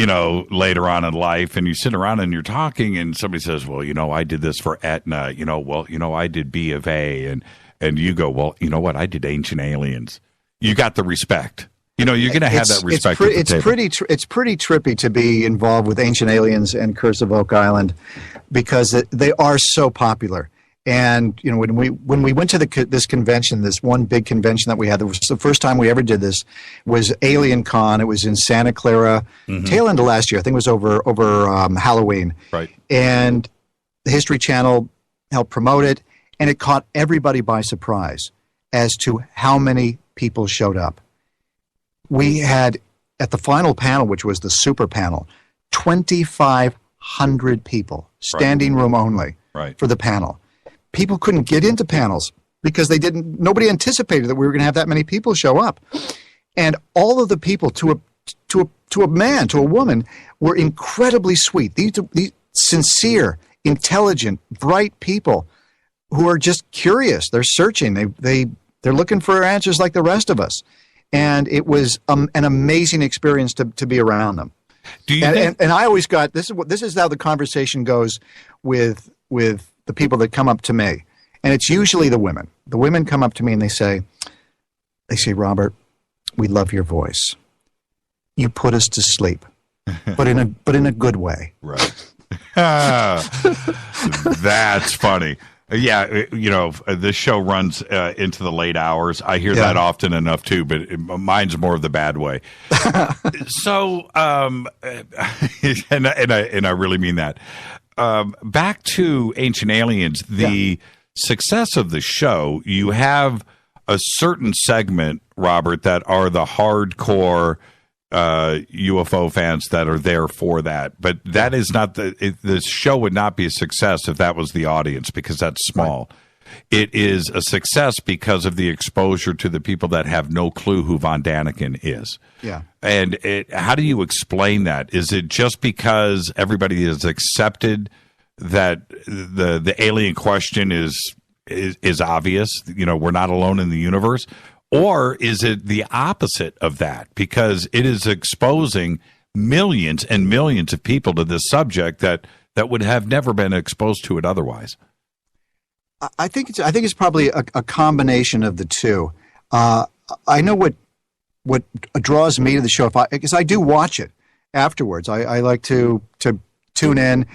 later on in life, and you sit around and you're talking, and somebody says, "Well, I did this for Aetna. I did B of A," and you go, "Well, you know what? I did Ancient Aliens." You got the respect. You're going to have that respect. It's pretty trippy to be involved with Ancient Aliens and Curse of Oak Island because they are so popular. And when we went to this convention, this one big convention that we had, the first time we ever did this was Alien Con. It was in Santa Clara, tail end of last year. I think it was over Halloween. Right. And the History Channel helped promote it, and it caught everybody by surprise as to how many people showed up. We had, at the final panel, which was the super panel, 2,500 people, standing room only, for the panel. People couldn't get into panels because nobody anticipated that we were going to have that many people show up. And all of the people, to a man, to a woman, were incredibly sweet. These sincere, intelligent, bright people who are just curious. They're searching. They're looking for answers like the rest of us. And it was an amazing experience to be around them. And I always got this is how the conversation goes with the people that come up to me, and it's usually the women. The women come up to me and they say, "Robert, we love your voice. You put us to sleep, but in a good way." Right. That's funny. Yeah, this show runs into the late hours. I hear that often enough too, but mine's more of the bad way. So, and I really mean that. Back to Ancient Aliens, the success of the show. You have a certain segment, Robert, that are the hardcore UFO fans that are there for that, but that is not the show would not be a success if that was the audience, because that's small. It is a success because of the exposure to the people that have no clue who Von Daniken is. Yeah. And how do you explain that? Is it just because everybody has accepted that the alien question is obvious? We're not alone in the universe. Or is it the opposite of that? Because it is exposing millions and millions of people to this subject that would have never been exposed to it otherwise. I think it's probably a combination of the two. I know what draws me to the show, because I do watch it afterwards. I like to tune in,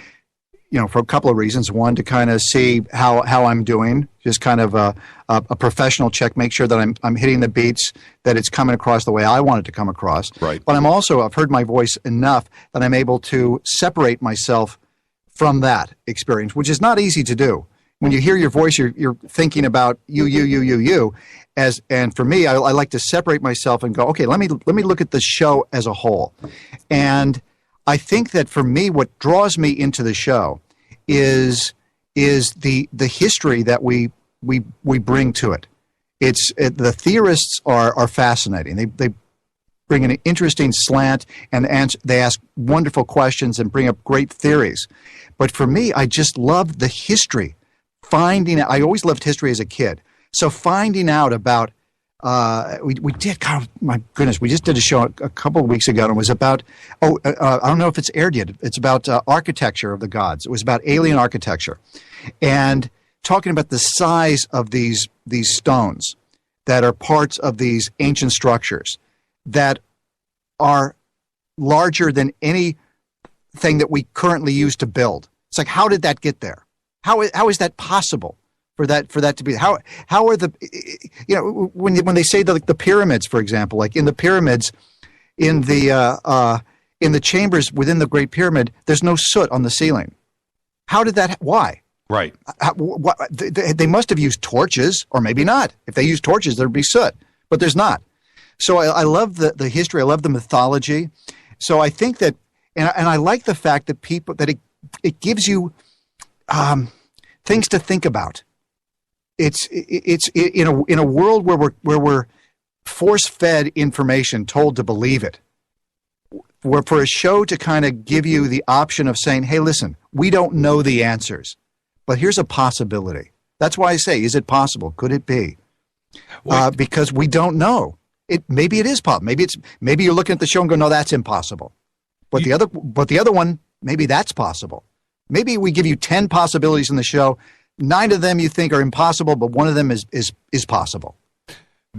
for a couple of reasons. One, to kind of see how I'm doing, just kind of a professional check, make sure that I'm hitting the beats, that it's coming across the way I want it to come across. Right. But I've heard my voice enough that I'm able to separate myself from that experience, which is not easy to do. When you hear your voice, you're thinking about you. And for me, I like to separate myself and go, okay, let me look at the show as a whole. And I think that for me, what draws me into the show is the history that we bring to it. The theorists are fascinating. They bring an interesting slant and they ask wonderful questions and bring up great theories. But for me, I just love the history. I always loved history as a kid. So finding out about, we did, God, my goodness, we just did a show a couple of weeks ago, and it was about, I don't know if it's aired yet. It's about architecture of the gods. It was about alien architecture. And talking about the size of these stones that are parts of these ancient structures that are larger than anything that we currently use to build. It's like, how did that get there? How is that possible? for that to be? How are the, you know, when they say the pyramids, for example, like in the pyramids, in the chambers within the Great Pyramid, there's no soot on the ceiling. How did that? Why? Right. They must have used torches, or maybe not. If they used torches, there'd be soot, but there's not. So I love the history. I love the mythology. So I think that, and I like the fact that it gives you things to think about. It's in a world where we're force-fed information, told to believe it. Where for a show to kind of give you the option of saying, hey, listen, we don't know the answers, but here's a possibility. That's why I say, is it possible? Could it be? Because we don't know. Maybe it is possible. Maybe you're looking at the show and go, no, that's impossible. But the other one, maybe that's possible. Maybe we give you 10 possibilities in the show. 9 of them you think are impossible, but one of them is possible.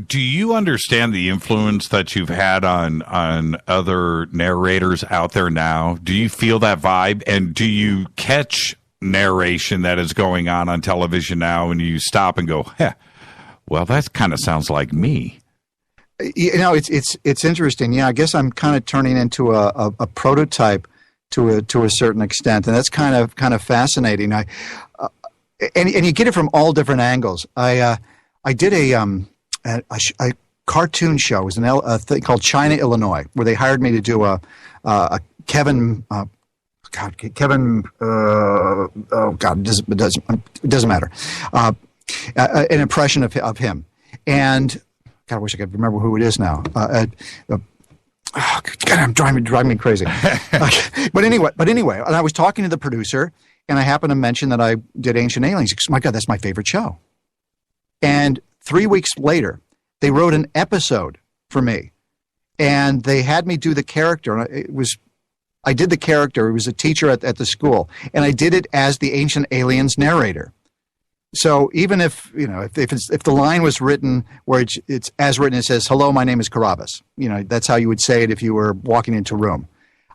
Do you understand the influence that you've had on other narrators out there now? Do you feel that vibe? And do you catch narration that is going on television now and you stop and go, well, that kind of sounds like me? You know, it's interesting. Yeah, I guess I'm kind of turning into a prototype to a certain extent, and that's kind of fascinating. And you get it from all different angles. I did a cartoon show. It was a thing called China, Illinois, where they hired me to do a Kevin. It doesn't matter. An impression of him, and God, I wish I could remember who it is now. God, I'm driving me crazy. But anyway, and I was talking to the producer, and I happened to mention that I did Ancient Aliens. He goes, my God, that's my favorite show. And 3 weeks later, they wrote an episode for me, and they had me do the character. And I did the character. It was a teacher at the school, and I did it as the Ancient Aliens narrator. So even if the line was written where it's as written, it says, "Hello, my name is Carabas." You know, that's how you would say it if you were walking into a room.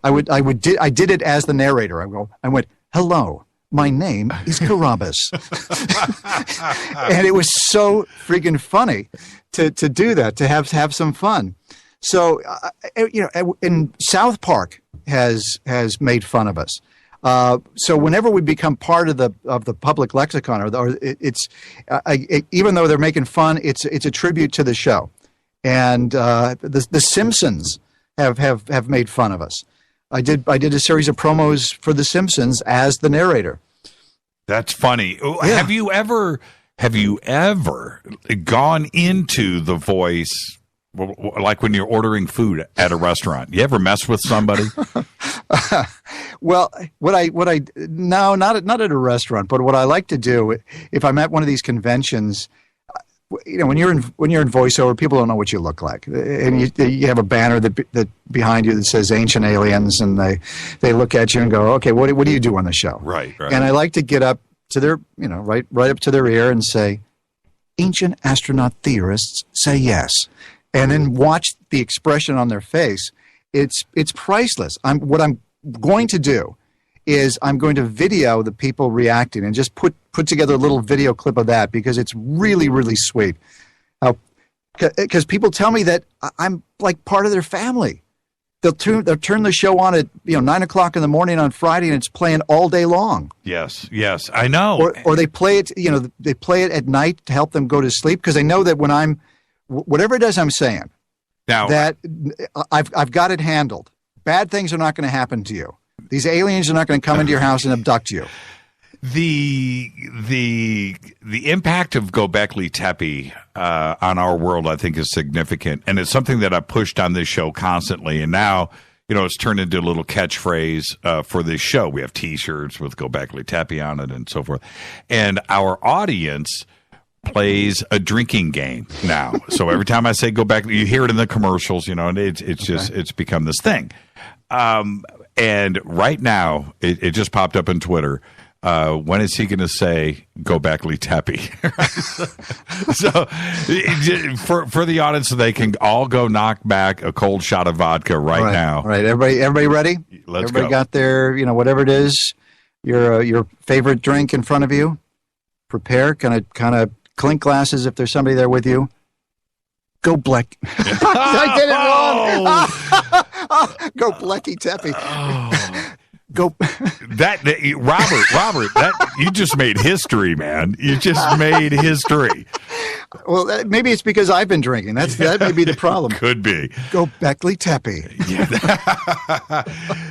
I did it as the narrator. I went, "Hello, my name is Carabas." And it was so freaking funny to do that, to have some fun. So, and South Park has made fun of us. So whenever we become part of the public lexicon, even though they're making fun, it's a tribute to the show. And the Simpsons have made fun of us. I did a series of promos for The Simpsons as the narrator. That's funny. Yeah. Have you ever gone into the voice, like when you're ordering food at a restaurant? You ever mess with somebody? Well, no, not at a restaurant, but what I like to do, if I'm at one of these conventions, you know, when you're in voiceover, people don't know what you look like, and you have a banner that behind you that says Ancient Aliens, and they look at you and go, okay, what do you do on the show? Right. And I like to get up to their, right up to their ear and say, ancient astronaut theorists say yes, and then watch the expression on their face. It's priceless. What I'm going to do is I'm going to video the people reacting and just put together a little video clip of that, because it's really, really sweet. Because people tell me that I'm like part of their family. They'll turn the show on at 9 o'clock in the morning on Friday, and it's playing all day long. Yes, I know. Or they play it. They play it at night to help them go to sleep, because they know that when whatever it is I'm saying, now that I've got it handled. Bad things are not going to happen to you. These aliens are not going to come into your house and abduct you. The impact of Göbekli Tepe on our world, I think, is significant, and it's something that I pushed on this show constantly. And now, it's turned into a little catchphrase for this show. We have T-shirts with Göbekli Tepe on it and so forth. And our audience plays a drinking game now. So every time I say Göbekli, you hear it in the commercials, and it's become this thing. And right now, it just popped up on Twitter. When is he going to say Göbekli Tepe? So for the audience, so they can all go knock back a cold shot of vodka right now. All right, everybody ready? Everybody go. Got their, whatever it is, your favorite drink in front of you? prepare, kind of clink glasses if there's somebody there with you. Go Bleck. I did it wrong. Go Blecky Teppy. Go. Robert, that you just made history, man. You just made history. Well, maybe it's because I've been drinking. That may be the problem. Could be. Go Beckley Teppy.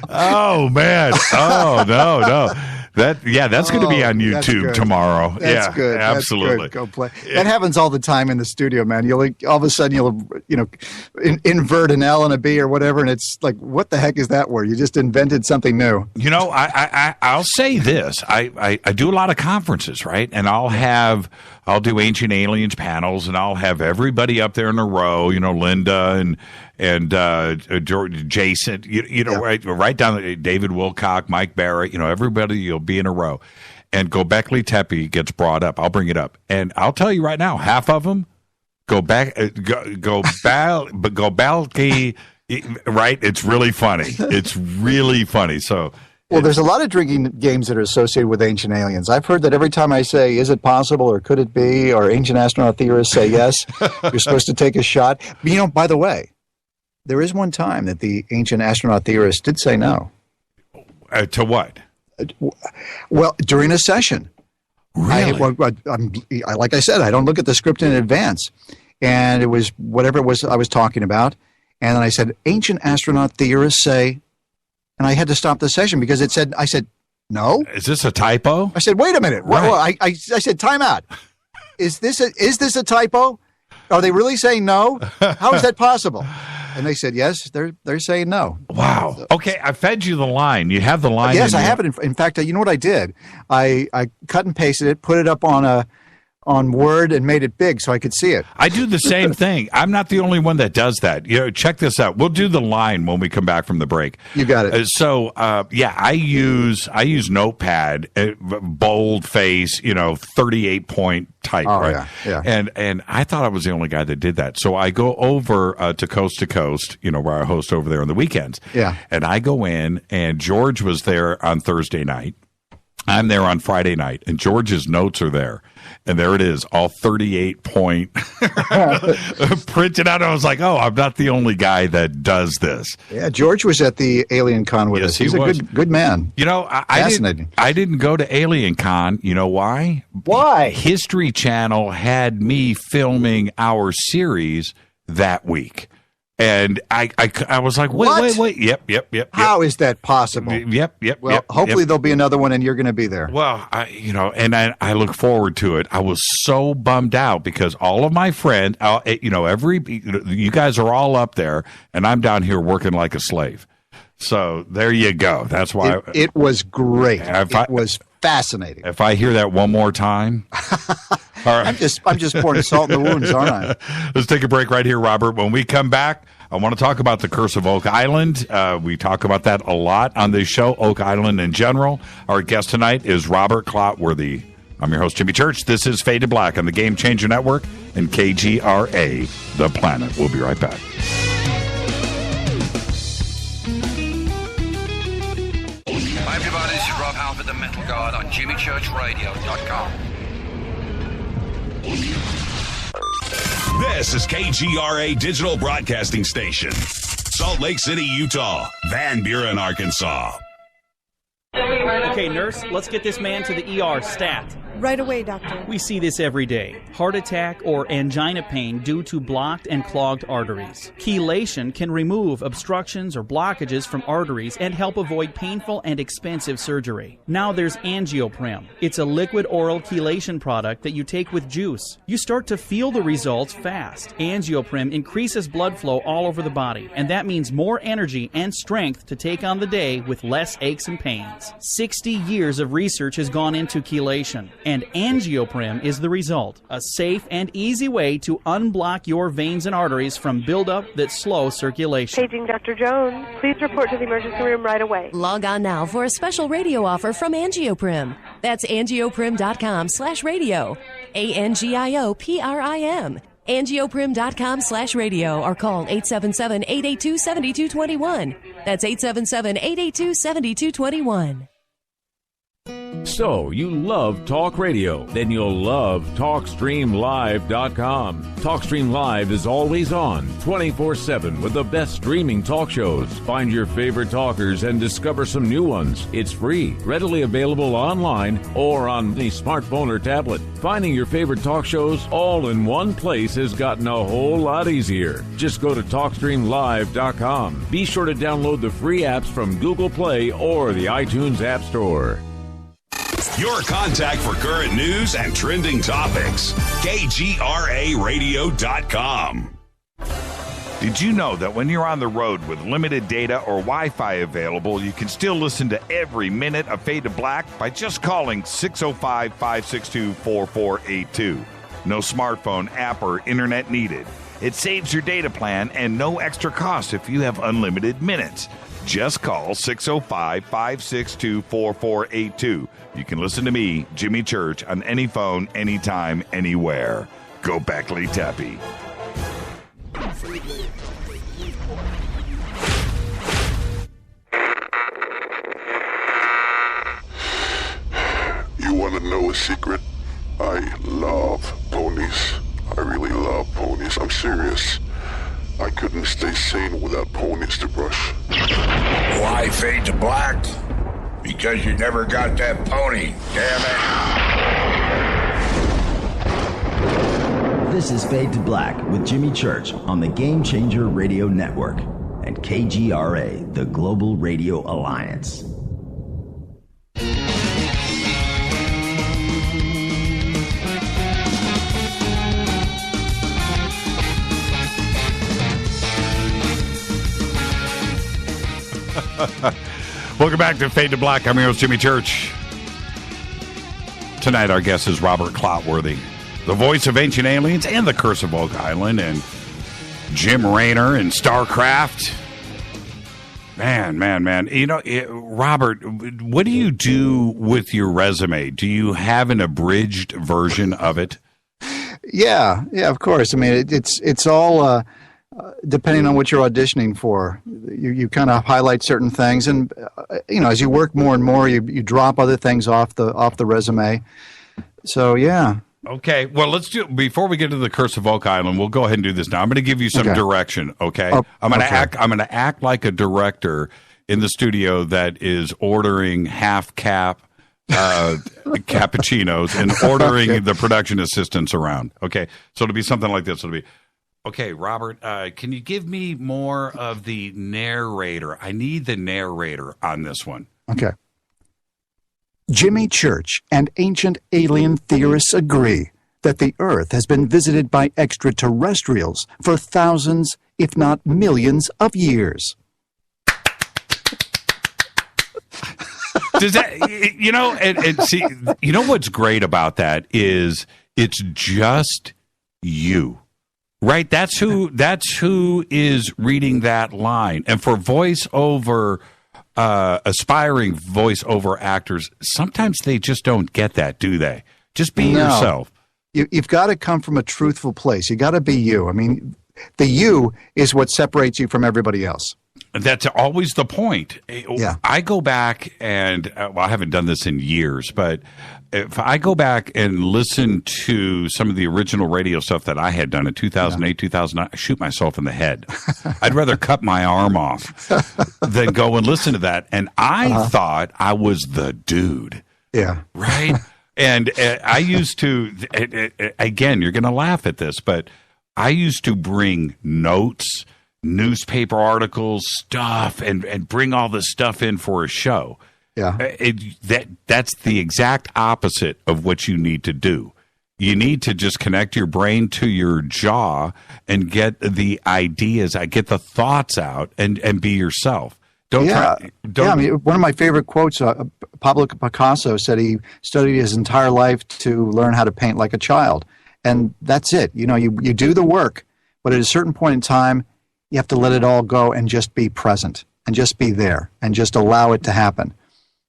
Oh man. Oh no. That's going to be on YouTube tomorrow. That's good. Absolutely. That's good. Go play. That happens all the time in the studio, man. All of a sudden you'll invert an L and a B or whatever, and it's like, what the heck is that word? You just invented something new. I'll say this. I do a lot of conferences, right? And I'll do Ancient Aliens panels, and I'll have everybody up there in a row. Linda and Jason. Right down David Wilcock, Mike Barrett. Everybody. You'll be in a row, and Gobekli Tepe gets brought up. I'll bring it up, and I'll tell you right now, half of them go Balki. Right? It's really funny. It's really funny. So. Well, there's a lot of drinking games that are associated with Ancient Aliens. I've heard that every time I say, is it possible or could it be, or ancient astronaut theorists say yes, you're supposed to take a shot. By the way, there is one time that the ancient astronaut theorists did say no. To what? Well, during a session. Really? Like I said, I don't look at the script in advance. And it was whatever it was I was talking about. And then I said, ancient astronaut theorists say... And I had to stop the session because I said, no. Is this a typo? I said, wait a minute. Right. Well, I said, time out. Is this a typo? Are they really saying no? How is that possible? And they said, yes, they're saying no. Wow. So, okay, I fed you the line. You have the line. Yes, I have it. In fact, you know what I did? I cut and pasted it, put it up on Word and made it big so I could see it. I do the same thing. I'm not the only one that does that. Check this out. We'll do the line when we come back from the break. You got it. I use Notepad, bold face, 38-point type, right? Yeah. And I thought I was the only guy that did that. So I go over to Coast, where I host over there on the weekends. Yeah. And I go in, and George was there on Thursday night. I'm there on Friday night, and George's notes are there. And there it is, all 38-point printed out. I was like, oh, I'm not the only guy that does this. Yeah, George was at the Alien Con with us. He's a good man. Fascinating. I didn't go to Alien Con. You know why? Why? History Channel had me filming our series that week. And I was like, wait. Yep. How is that possible? Yep. Well, hopefully there'll be another one and you're going to be there. Well, I look forward to it. I was so bummed out because all of my friends, you guys are all up there and I'm down here working like a slave. So there you go. That's why it was great. It was fascinating. If I hear that one more time. All right. I'm just pouring salt in the wounds, aren't I? Let's take a break right here, Robert. When we come back, I want to talk about the Curse of Oak Island. We talk about that a lot on this show, Oak Island in general. Our guest tonight is Robert Clotworthy. I'm your host, Jimmy Church. This is Fade to Black on the Game Changer Network and KGRA, The Planet. We'll be right back. Hi, everybody. This is Rob Halford, the Metal Guard on JimmyChurchRadio.com. This is KGRA Digital Broadcasting Station, Salt Lake City, Utah, Van Buren, Arkansas. Okay, nurse, let's get this man to the ER stat. Right away, doctor. We see this every day. Heart attack or angina pain due to blocked and clogged arteries. Chelation can remove obstructions or blockages from arteries and help avoid painful and expensive surgery. Now there's Angioprim. It's a liquid oral chelation product that you take with juice. You start to feel the results fast. Angioprim increases blood flow all over the body, and that means more energy and strength to take on the day with less aches and pains. 60 years of research has gone into chelation. And Angioprim is the result. A safe and easy way to unblock your veins and arteries from buildup that slow circulation. Paging Dr. Jones. Please report to the emergency room right away. Log on now for a special radio offer from Angioprim. That's angioprim.com/radio. ANGIOPRIM. Angioprim.com/radio or call 877-882-7221. That's 877-882-7221. So, you love talk radio? Then you'll love TalkStreamLive.com. TalkStream Live is always on, 24/7, with the best streaming talk shows. Find your favorite talkers and discover some new ones. It's free, readily available online or on the smartphone or tablet. Finding your favorite talk shows all in one place has gotten a whole lot easier. Just go to TalkStreamLive.com. Be sure to download the free apps from Google Play or the iTunes App Store. Your contact for current news and trending topics. KGRARadio.com. Did you know that when you're on the road with limited data or Wi-Fi available, you can still listen to every minute of Fade to Black by just calling 605-562-4482. No smartphone, app, or internet needed. It saves your data plan and no extra cost if you have unlimited minutes. Just call 605-562-4482. You can listen to me, Jimmy Church, on any phone, anytime, anywhere. Go Beckley Teppy. You want to know a secret? I love ponies. I really love ponies. I'm serious. I couldn't stay sane without ponies to brush. Why Fade to Black? Because you never got that pony, damn it. This is Fade to Black with Jimmy Church on the Game Changer Radio Network and KGRA, the Global Radio Alliance. Welcome back to Fade to Black. I'm your host, Jimmy Church. Tonight, our guest is Robert Clotworthy, the voice of Ancient Aliens and The Curse of Oak Island, and Jim Raynor in StarCraft. Man. You know, Robert, what do you do with your resume? Do you have an abridged version of it? Yeah, of course. I mean, it's all depending on what you're auditioning for. You kind of highlight certain things, and as you work more and more, you drop other things off the resume. So yeah. Okay. Well, let's do. Before we get to The Curse of Oak Island, we'll go ahead and do this now. I'm going to give you some direction. Okay. I'm going to act like a director in the studio that is ordering half cap cappuccinos and ordering the production assistants around. Okay. So it'll be something like this. It'll be, okay, Robert, can you give me more of the narrator? I need the narrator on this one. Okay. Jimmy Church and ancient alien theorists agree that the Earth has been visited by extraterrestrials for thousands, if not millions, of years. Does that, and see, what's great about that is it's just you. Right, that's who is reading that line. And for voiceover, aspiring voiceover actors, sometimes they just don't get that, do they? Just be yourself. You've got to come from a truthful place. You got to be you. I mean, the you is what separates you from everybody else. That's always the point. Yeah. I go back and, I haven't done this in years, but if I go back and listen to some of the original radio stuff that I had done in 2008, 2009, I shoot myself in the head. I'd rather cut my arm off than go and listen to that. And I thought I was the dude. Yeah. Right? And I used to, again, you're going to laugh at this, but I used to bring notes, newspaper articles, stuff, and bring all this stuff in for a show. Yeah. That's the exact opposite of what you need to do. You need to just connect your brain to your jaw and get the ideas, get the thoughts out, and be yourself. Don't. I mean, one of my favorite quotes, Pablo Picasso said he studied his entire life to learn how to paint like a child. And that's it. You do the work, but at a certain point in time, you have to let it all go and just be present and just be there and just allow it to happen.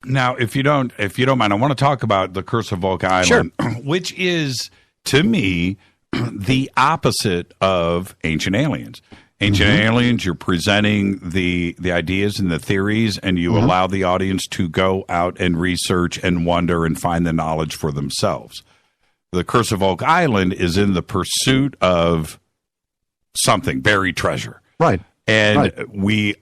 Now, if you don't mind, I want to talk about The Curse of Oak Island, which is, to me, the opposite of Ancient Aliens. Ancient Aliens, you're presenting the ideas and the theories, and you allow the audience to go out and research and wonder and find the knowledge for themselves. The Curse of Oak Island is in the pursuit of something, buried treasure. Right. And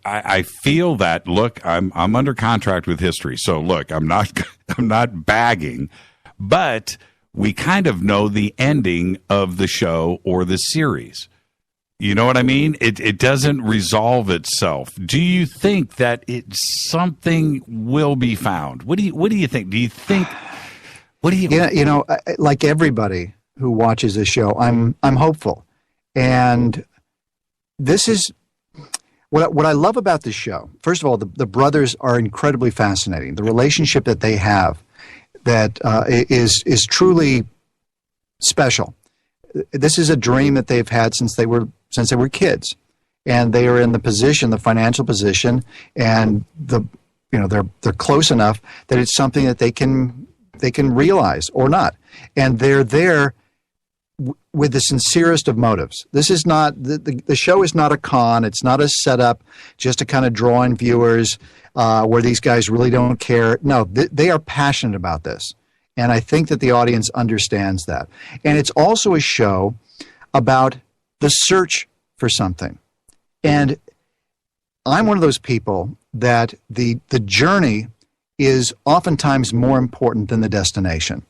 I feel that, look, I'm under contract with History. So look, I'm not bagging, but we kind of know the ending of the show or the series. You know what I mean? It doesn't resolve itself. Do you think that something will be found? What do you think? Do you think? What do you? Yeah, like everybody who watches this show, I'm hopeful, and this is what I love about this show. First of all, the brothers are incredibly fascinating. The relationship that they have that is truly special. This is a dream that they've had since they were kids, and they are in the financial position, and they're close enough that it's something that they can realize or not, and they're there with the sincerest of motives. This is not the show is not a con. It's not a setup just to kind of draw in viewers where these guys really don't care. No, they are passionate about this, and I think that the audience understands that. And it's also a show about the search for something. And I'm one of those people that the journey is oftentimes more important than the destination.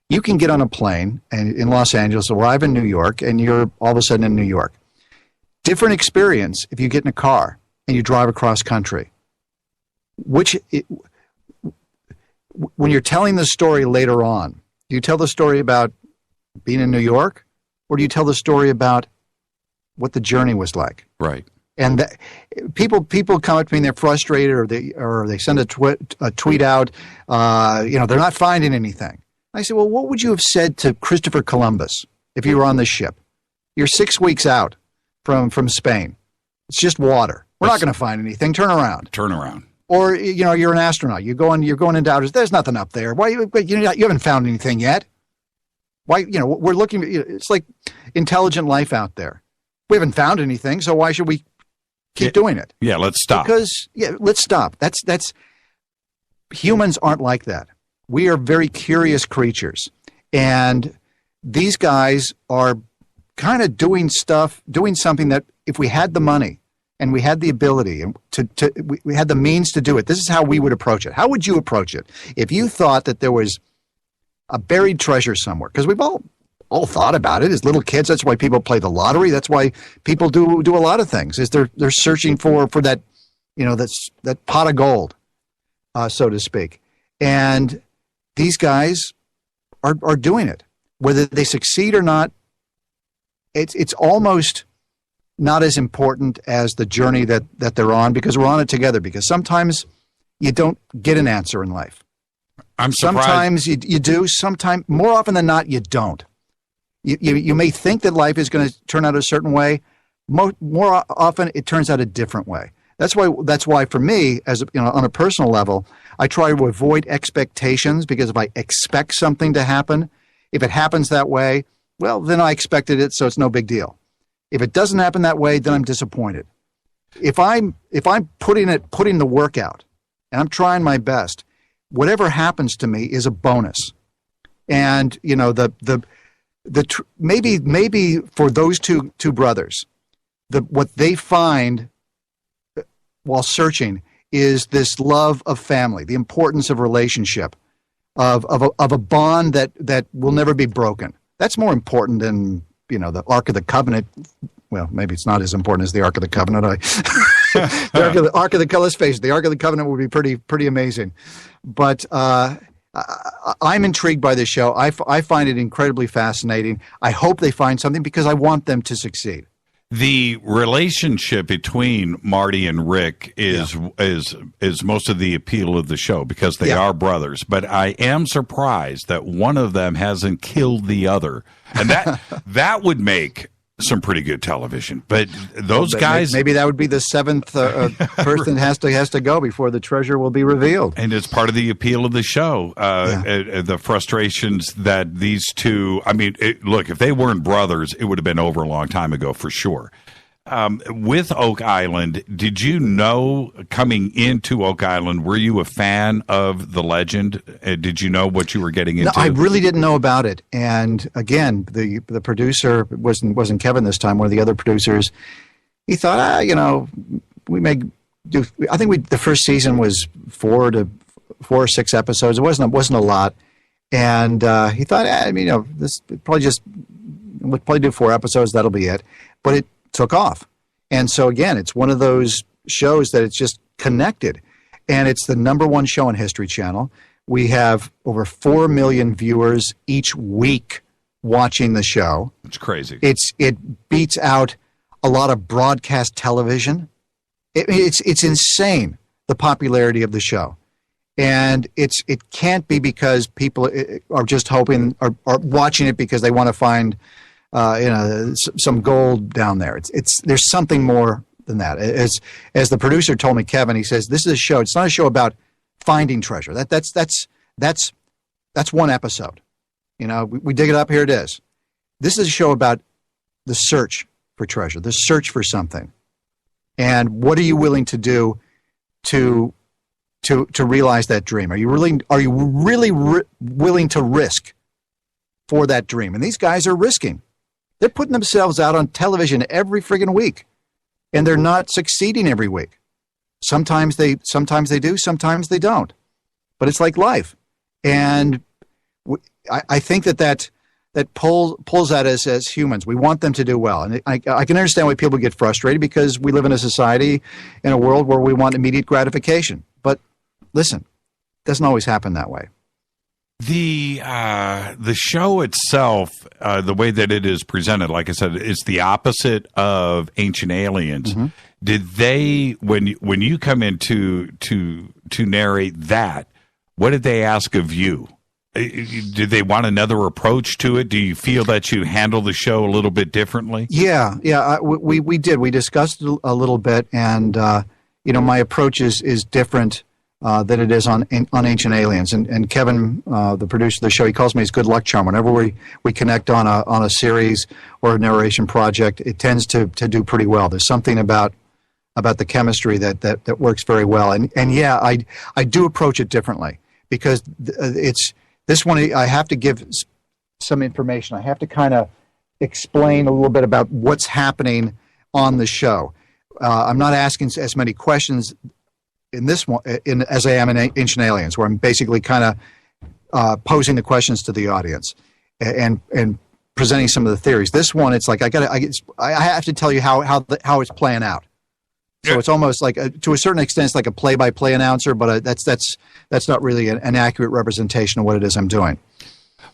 You can get on a plane and in Los Angeles, arrive in New York, and you're all of a sudden in New York. Different experience if you get in a car and you drive across country. When you're telling the story later on, do you tell the story about being in New York, or do you tell the story about what the journey was like? Right. And people come up to me and they're frustrated, or they send a tweet out. They're not finding anything. I say, well, what would you have said to Christopher Columbus if you were on this ship? You're 6 weeks out from Spain. It's just water. We're not going to find anything. Turn around. Or you're an astronaut. You're going into outer. There's nothing up there. Why you haven't found anything yet? Why we're looking. It's like intelligent life out there. We haven't found anything, so why should we keep doing it? Yeah, let's stop. Let's stop. That's humans aren't like that. We are very curious creatures, and these guys are kind of doing something that if we had the money and we had the ability and we had the means to do it, this is how we would approach it. How would you approach it if you thought that there was a buried treasure somewhere? Because we've all thought about it as little kids. That's why people play the lottery. That's why people do a lot of things. Is they're searching for that, that pot of gold, so to speak. And these guys are doing it. Whether they succeed or not, it's almost not as important as the journey that they're on, because we're on it together. Because sometimes you don't get an answer in life. I'm surprised. Sometimes you do. Sometimes, more often than not, you don't. You may think that life is going to turn out a certain way. More often, it turns out a different way. That's why for me, as on a personal level, I try to avoid expectations, because if I expect something to happen, if it happens that way, well, then I expected it, so it's no big deal. If it doesn't happen that way, then I'm disappointed. If I'm putting the work out and I'm trying my best, whatever happens to me is a bonus. And maybe for those two brothers, what they find while searching is this love of family, the importance of relationship, of a bond that will never be broken. That's more important than the Ark of the Covenant. Well, maybe it's not as important as the Ark of the Covenant. The Ark of the Let's face it, the Ark of the Covenant would be pretty amazing. But I'm intrigued by this show. I find it incredibly fascinating. I hope they find something, because I want them to succeed. The relationship between Marty and Rick is most of the appeal of the show, because they are brothers. But I am surprised that one of them hasn't killed the other, and that would make some pretty good television. But those guys, maybe that would be the seventh person has to go before the treasure will be revealed. And it's part of the appeal of the show. The frustrations that these two. I mean, look, if they weren't brothers, it would have been over a long time ago for sure. with Oak Island, did you know coming into Oak Island, were you a fan of the legend? Did you know what you were getting into? No, I really didn't know about it. And again, the producer wasn't Kevin this time. One of the other producers, he thought, we may do. I think the first season was 4 or 6 episodes. It wasn't a lot. And he thought, this we'll probably do 4 episodes. That'll be it. But it took off. And so again, it's one of those shows that it's just connected. And it's the #1 show on History Channel. We have over 4 million viewers each week watching the show. It's crazy. It beats out a lot of broadcast television. It's insane, the popularity of the show. And it can't be because people are just hoping or are watching it because they want to find some gold down there. There's something more than that. As the producer told me, Kevin, he says, this is a show. It's not a show about finding treasure. That's one episode. We dig it up. Here it is. This is a show about the search for treasure, the search for something. And what are you willing to do to realize that dream? Are you really willing to risk for that dream? And these guys are risking. They're putting themselves out on television every friggin' week, and they're not succeeding every week. Sometimes they do, sometimes they don't. But it's like life, and I think that pulls at us as humans. We want them to do well, and I can understand why people get frustrated because we live in a society, in a world where we want immediate gratification. But listen, it doesn't always happen that way. The show itself, the way that it is presented, like I said, is the opposite of Ancient Aliens. Mm-hmm. Did they, when you come in to narrate that, what did they ask of you? Did they want another approach to it? Do you feel that you handle the show a little bit differently? Yeah, we did. We discussed it a little bit, and my approach is different than it is on Ancient Aliens. And Kevin, the producer of the show, he calls me his good luck charm. Whenever we connect on a series or a narration project, it tends to do pretty well. There's something about the chemistry that works very well. And yeah, I do approach it differently because it's this one. I have to give some information. I have to kind of explain a little bit about what's happening on the show. I'm not asking as many questions in this one as I am in Ancient Aliens, where I'm basically kind of posing the questions to the audience and presenting some of the theories. This one, it's like I have to tell you how it's playing out. So it's almost like to a certain extent, it's like a play-by-play announcer, but that's not really an accurate representation of what it is I'm doing.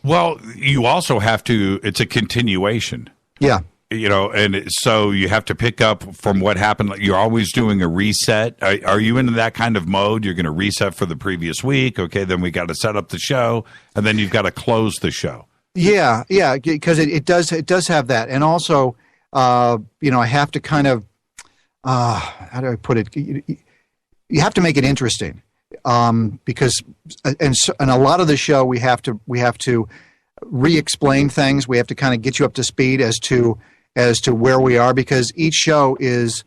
Well, you also have to. It's a continuation. Yeah. And so you have to pick up from what happened. You're always doing a reset. Are you in that kind of mode? You're going to reset for the previous week. Okay, then we got to set up the show, and then you've got to close the show. Yeah, because it does have that, and also, I have to kind of, how do I put it? You have to make it interesting, because and a lot of the show we have to re-explain things. We have to kind of get you up to speed as to where we are, because each show is.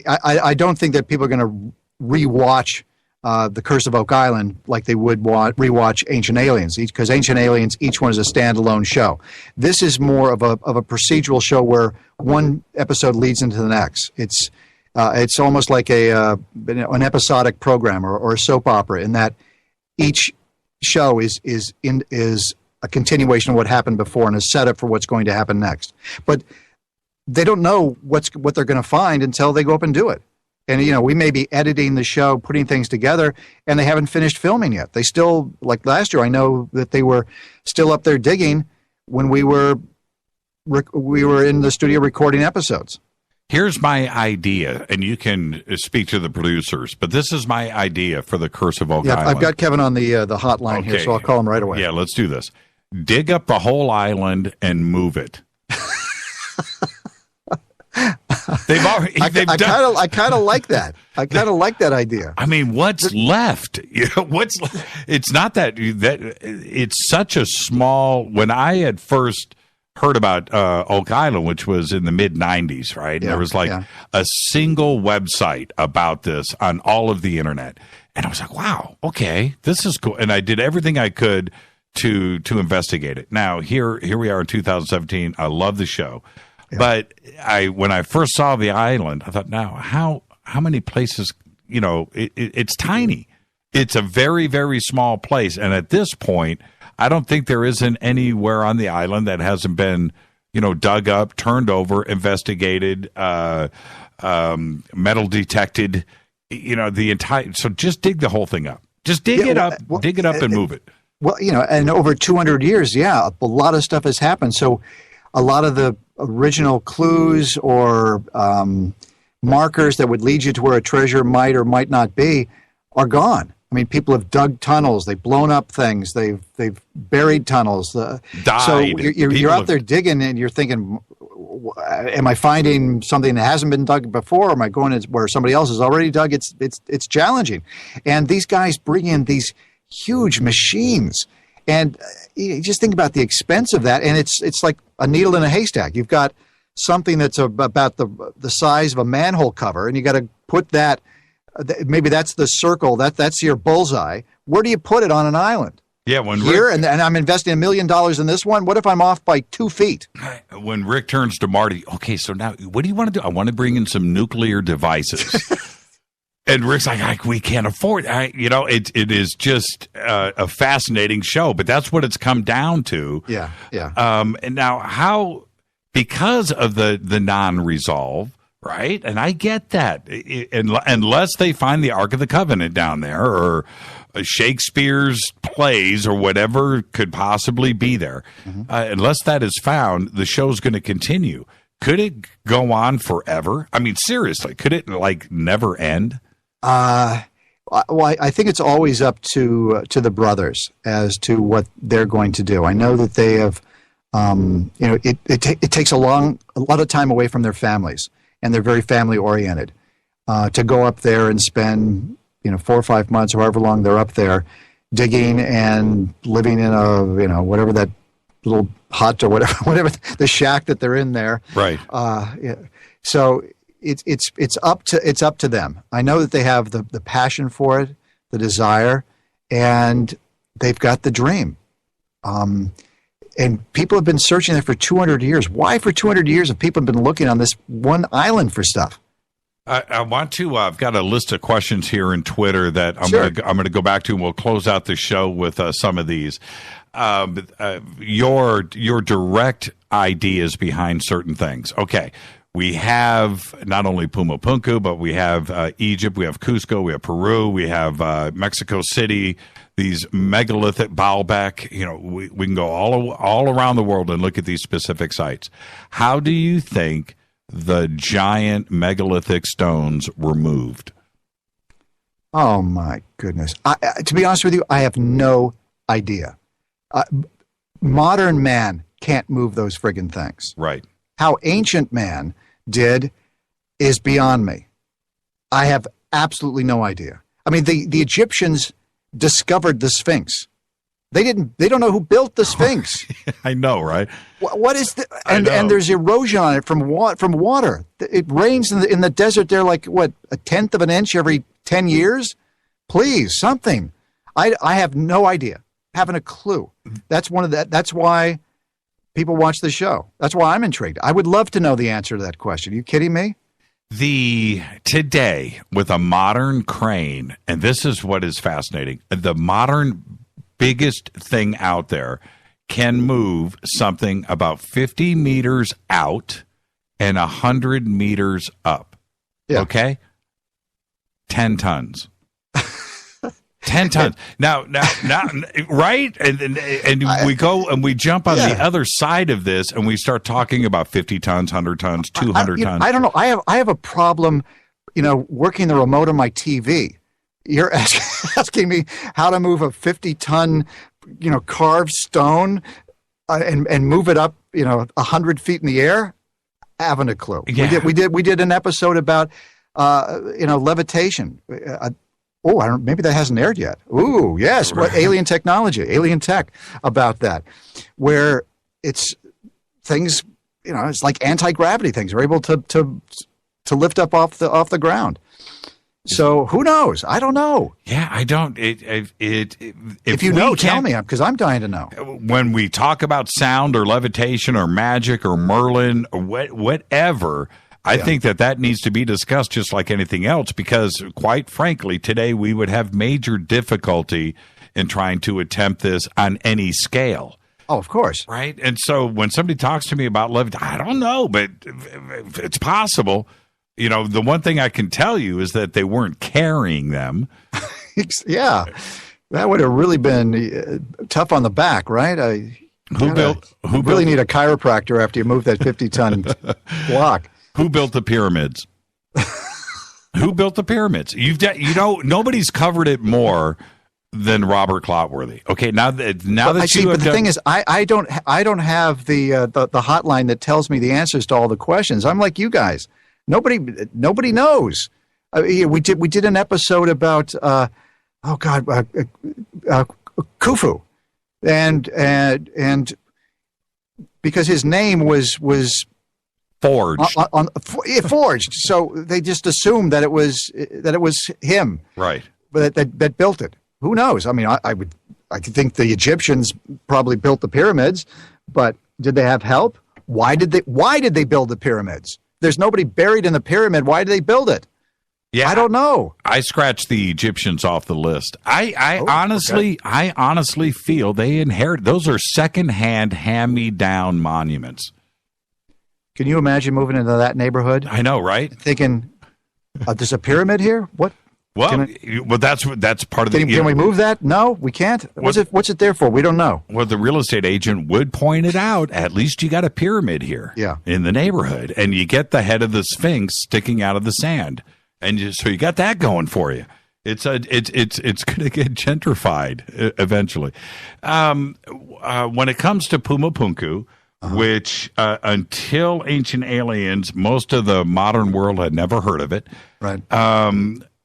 I don't think that people are going to rewatch The Curse of Oak Island like they would rewatch Ancient Aliens, because Ancient Aliens, each one is a standalone show. This is more of a procedural show where one episode leads into the next. It's almost like an episodic program or a soap opera, in that each show is a continuation of what happened before and a setup for what's going to happen next. But they don't know what they're going to find until they go up and do it. And, we may be editing the show, putting things together, and they haven't finished filming yet. They still, like last year, I know that they were still up there digging when we were in the studio recording episodes. Here's my idea, and you can speak to the producers, but this is my idea for The Curse of Oak Island. I've got Kevin on the hotline here, so I'll call him right away. Yeah, let's do this. Dig up the whole island and move it. I kind of like that. I kind of like that idea. I mean, what's left? It's not that it's such a small. When I had first heard about Oak Island, which was in the mid-'90s, right? And there was a single website about this on all of the internet. And I was like, wow, okay, this is cool. And I did everything I could to investigate it. Now, here we are in 2017. I love the show. Yeah. But when I first saw the island, I thought, now, how many places, it's tiny. It's a very, very small place. And at this point, I don't think there isn't anywhere on the island that hasn't been, dug up, turned over, investigated, metal detected, the entire. So just dig the whole thing up. Just dig it up and move it. Well, and over 200 years, a lot of stuff has happened. So a lot of the original clues or markers that would lead you to where a treasure might or might not be are gone. I mean, people have dug tunnels, they've blown up things, they've buried tunnels. Died. So you're out there digging, and you're thinking, am I finding something that hasn't been dug before? Or am I going where somebody else has already dug? It's challenging, and these guys bring in these huge machines, and you just think about the expense of that, and it's like a needle in a haystack. You've got something that's about the size of a manhole cover, and you got to put that. Maybe that's the circle. That's your bullseye. Where do you put it on an island? Yeah, and I'm investing $1 million in this one. What if I'm off by 2 feet? When Rick turns to Marty, okay, so now what do you want to do? I want to bring in some nuclear devices. And Rick's like, we can't afford it. It is just a fascinating show, but that's what it's come down to. Yeah. And now because of the non-resolve, right? And I get that. Unless they find the Ark of the Covenant down there or Shakespeare's plays or whatever could possibly be there, unless that is found, the show's going to continue. Could it go on forever? I mean, seriously, could it never end? Well, I think it's always up to the brothers as to what they're going to do. I know that they have, it takes a lot of time away from their families. And they're very family oriented. To go up there and spend 4 or 5 months, or however long they're up there, digging and living in a whatever that little hut or whatever the shack that they're in there. Right. So it's up to them. I know that they have the passion for it, the desire, and they've got the dream. And people have been searching there for 200 years. Why for 200 years have people been looking on this one island for stuff? I want to. I've got a list of questions here in Twitter that I'm going to go back to, and we'll close out the show with some of these. Your direct ideas behind certain things. Okay, we have not only Pumapunku, but we have Egypt, we have Cusco, we have Peru, we have Mexico City. These megalithic Baalbek, we can go all around the world and look at these specific sites. How do you think the giant megalithic stones were moved? Oh, my goodness. To be honest with you, I have no idea. Modern man can't move those friggin' things. Right. How ancient man did is beyond me. I have absolutely no idea. I mean, the Egyptians discovered the Sphinx. They don't know who built the Sphinx. I know, right? What is the and there's erosion on it from water. It rains in the desert there like what, 1/10 of an inch every 10 years? Please, something. I have no idea. Haven't a clue. That's why people watch the show. That's why I'm intrigued. I would love to know the answer to that question. Are you kidding me? Today, with a modern crane, and this is what is fascinating, the modern biggest thing out there can move something about 50 meters out and 100 meters up. Yeah. Okay? 10 tons. 10 tons. Now, right? And we go and we jump on the other side of this and we start talking about 50 tons, 100 tons, 200 tons. I don't know. I have a problem, working the remote on my TV. You're asking me how to move a 50-ton, carved stone and move it up, 100 feet in the air? I haven't a clue. Yeah. We did an episode about, levitation. Maybe that hasn't aired yet. Ooh, yes. What alien technology, alien tech about that, where it's things, it's like anti-gravity things are able to lift up off the ground. So who knows? I don't know. Yeah, I don't. If you know, tell me, because I'm dying to know. When we talk about sound or levitation or magic or Merlin or whatever, I think that needs to be discussed just like anything else, because quite frankly, today we would have major difficulty in trying to attempt this on any scale. Oh, of course. Right? And so when somebody talks to me about levitation, I don't know, but it's possible. The one thing I can tell you is that they weren't carrying them. Yeah. That would have really been tough on the back, right? Who really need a chiropractor after you move that 50-ton block. Who built the pyramids? Who built the pyramids? Nobody's covered it more than Robert Clotworthy. Okay, now that the thing is, I don't have the hotline that tells me the answers to all the questions. I'm like you guys. Nobody knows. We did an episode about Khufu, and because his name was forged, forged, so they just assumed that it was him, right? But that built it. Who knows? I mean, I could think the Egyptians probably built the pyramids, but did they have help? Why did they build the pyramids? There's nobody buried in the pyramid. Why did they build it? Yeah, I don't know. I scratched the Egyptians off the list. I honestly feel they inherit. Those are secondhand, hand-me-down monuments. Can you imagine moving into that neighborhood? I know, right? Thinking, there's a pyramid here. What? Well, that's part of the. Can we move that? No, we can't. What's it there for? We don't know. Well, the real estate agent would point it out. At least you got a pyramid here, in the neighborhood, and you get the head of the Sphinx sticking out of the sand, and so you got that going for you. It's going to get gentrified eventually. When it comes to Puma Punku, which until Ancient Aliens, most of the modern world had never heard of it. Right.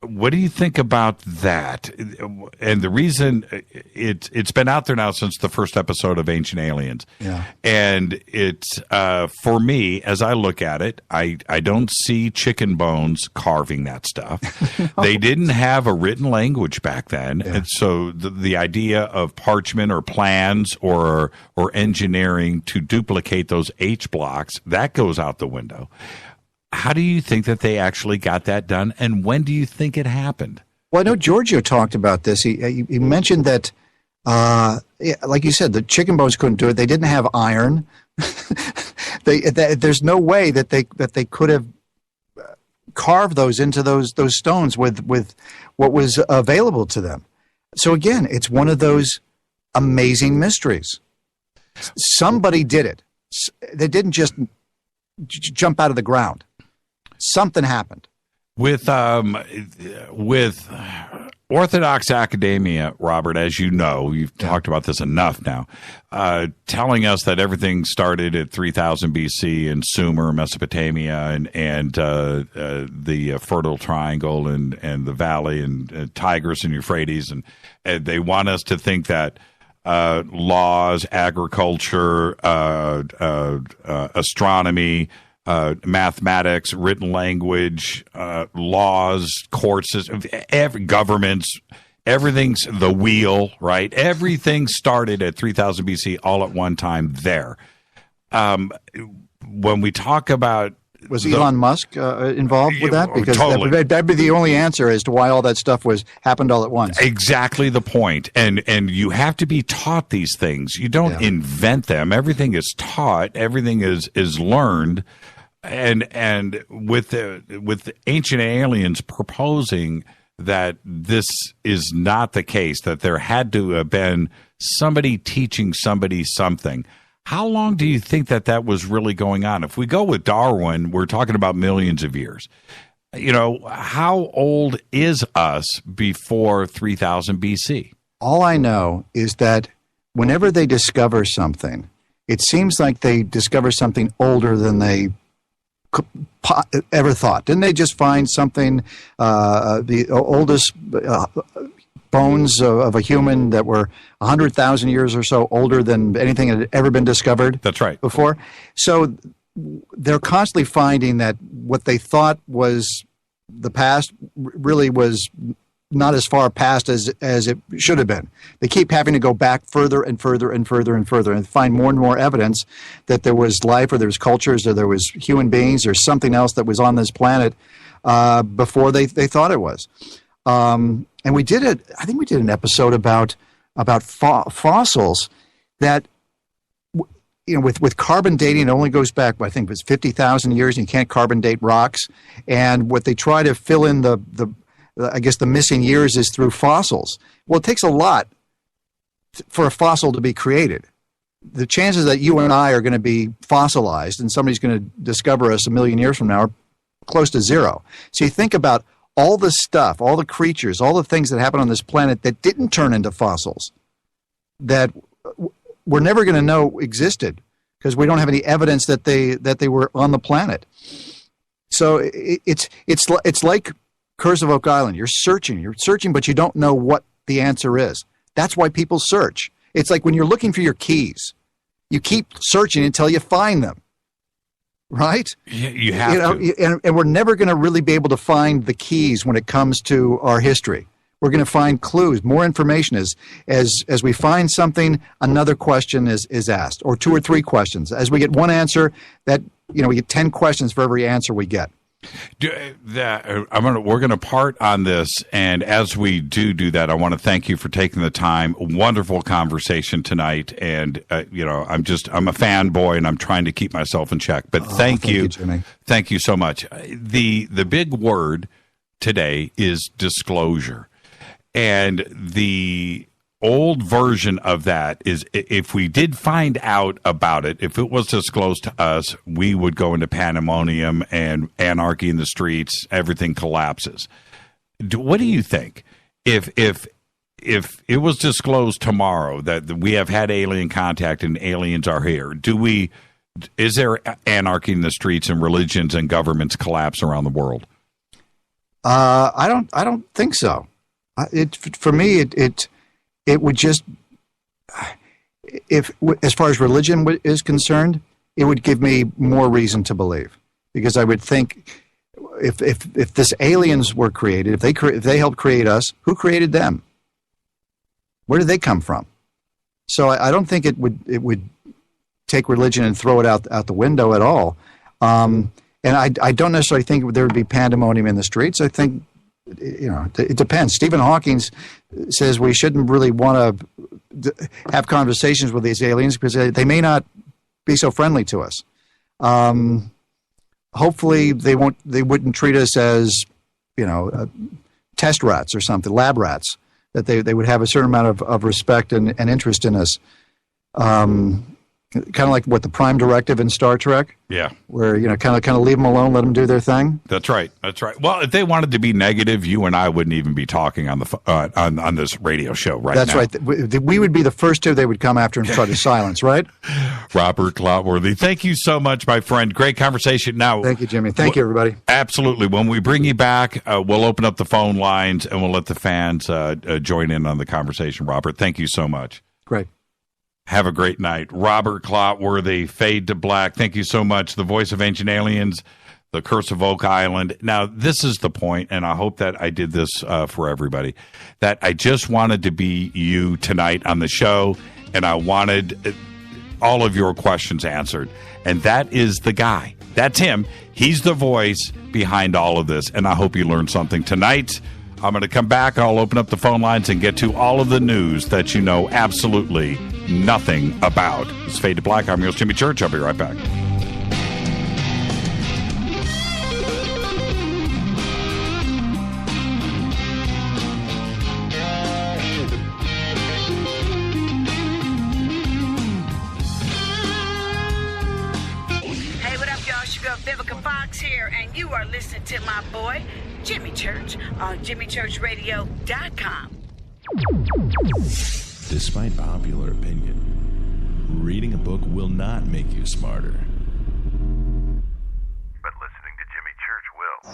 What do you think about that? And the reason it's been out there now since the first episode of Ancient Aliens. Yeah. And it's for me, as I look at it, I don't see chicken bones carving that stuff. They didn't have a written language back then. Yeah. And so the idea of parchment or plans or engineering to duplicate those H blocks, that goes out the window. How do you think that they actually got that done, and when do you think it happened? Well, I know Giorgio talked about this. He mentioned that, like you said, the chicken bones couldn't do it. They didn't have iron. There's no way that they could have carved those into those stones with what was available to them. So again, it's one of those amazing mysteries. Somebody did it. They didn't just jump out of the ground. Something happened. With Orthodox academia, Robert, as you know, you've talked about this enough now, telling us that everything started at 3000 BC in Sumer, Mesopotamia, and the Fertile Triangle and the Valley and Tigris and Euphrates, and they want us to think that laws, agriculture, astronomy, mathematics, written language, laws, courts, governments, everything's the wheel, right? Everything started at 3000 BC all at one time there. When we talk about... Was Elon Musk involved with that? Because totally. that'd be the only answer as to why all that stuff happened all at once. Exactly the point. And you have to be taught these things. You don't invent them. Everything is taught. Everything is learned. And with the Ancient Aliens proposing that this is not the case, that there had to have been somebody teaching somebody something. How long do you think that was really going on? If we go with Darwin, we're talking about millions of years. How old is us before 3000 BC? All I know is that whenever they discover something, it seems like they discover something older than they ever thought. Didn't they just find something, the oldest bones of a human that were 100,000 years or so older than anything that had ever been discovered. That's right. Before. So they're constantly finding that what they thought was the past really was not as far past as it should have been. They keep having to go back further and further and further and further and find more and more evidence that there was life, or there was cultures, or there was human beings, or something else that was on this planet before they thought it was. And we did it. I think we did an episode about fossils that, with carbon dating, it only goes back, I think it was 50,000 years, and you can't carbon date rocks. And what they try to fill in the missing years is through fossils. Well, it takes a lot for a fossil to be created. The chances that you and I are going to be fossilized and somebody's going to discover us a million years from now are close to zero. So you think about all the stuff, all the creatures, all the things that happen on this planet that didn't turn into fossils, that we're never going to know existed because we don't have any evidence that they were on the planet. So it's like Curse of Oak Island. You're searching, but you don't know what the answer is. That's why people search. It's like when you're looking for your keys. You keep searching until you find them, right? You have to. And we're never going to really be able to find the keys when it comes to our history. We're going to find clues, more information. As we find something, another question is asked, or 2 or 3 questions. As we get one answer, we get 10 questions for every answer we get. We're going to part on this, and as we do that, I want to thank you for taking the time. Wonderful conversation tonight, and I'm a fanboy, and I'm trying to keep myself in check. But thank you, Jimmy. Thank you so much. The big word today is disclosure, and the old version of that is, if we did find out about it, if it was disclosed to us, we would go into pandemonium and anarchy in the streets. Everything collapses. What do you think? If it was disclosed tomorrow that we have had alien contact and aliens are here, is there anarchy in the streets and religions and governments collapse around the world? I don't think so. For me, it would just, as far as religion is concerned, it would give me more reason to believe, because I would think if this aliens were created, if they helped create us, who created them? Where did they come from? So I don't think it would take religion and throw it out the window at all. And I don't necessarily think there would be pandemonium in the streets. I think, it depends. Stephen Hawking says we shouldn't really want to have conversations with these aliens because they may not be so friendly to us. Hopefully they wouldn't treat us as, test rats or something, lab rats, that they would have a certain amount of respect and interest in us. Kind of like what the Prime Directive in Star Trek. Yeah. Where, kind of leave them alone, let them do their thing. That's right. Well, if they wanted to be negative, you and I wouldn't even be talking on the on this radio show right now. That's right. We would be the first two they would come after and try to silence, right? Robert Clotworthy, thank you so much, my friend. Great conversation. Now, thank you, Jimmy. Thank you, everybody. Absolutely. When we bring you back, we'll open up the phone lines and we'll let the fans join in on the conversation. Robert, thank you so much. Great. Have a great night. Robert Clotworthy, Fade to Black. Thank you so much. The voice of Ancient Aliens, The Curse of Oak Island. Now, this is the point, and I hope that I did this for everybody, that I just wanted to be you tonight on the show, and I wanted all of your questions answered. And that is the guy. That's him. He's the voice behind all of this, and I hope you learned something tonight. I'm going to come back. I'll open up the phone lines and get to all of the news that you know absolutely nothing about. It's Fade to Black. I'm your host, Jimmy Church. I'll be right back. Hey, what up, y'all? Sugar Vivica Fox here, and you are listening to my boy, Jimmy Church, on JimmyChurchRadio.com. Despite popular opinion, reading a book will not make you smarter. But listening to Jimmy Church will.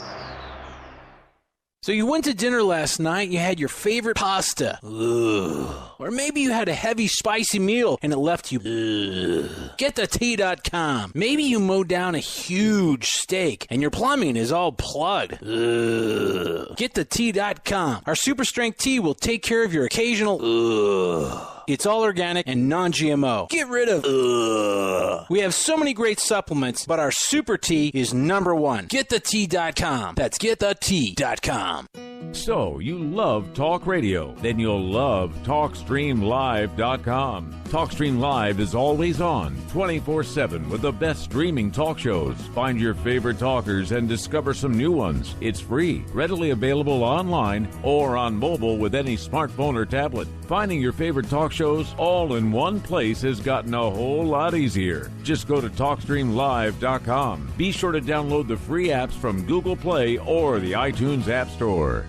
So you went to dinner last night, you had your favorite pasta. Ugh. Or maybe you had a heavy, spicy meal and it left you. Ugh. GetTheTea.com. Maybe you mowed down a huge steak and your plumbing is all plugged. Ugh. GetTheTea.com. Our super strength tea will take care of your occasional. Ugh. It's all organic and non-GMO. Get rid of ugh. We have so many great supplements, but our super tea is number one. GetTheTea.com. That's GetTheTea.com. So, you love talk radio? Then you'll love TalkStreamLive.com. TalkStream Live is always on, 24/7 with the best streaming talk shows. Find your favorite talkers and discover some new ones. It's free, readily available online or on mobile with any smartphone or tablet. Finding your favorite talk shows all in one place has gotten a whole lot easier. Just go to TalkStreamLive.com. Be sure to download the free apps from Google Play or the iTunes App Store.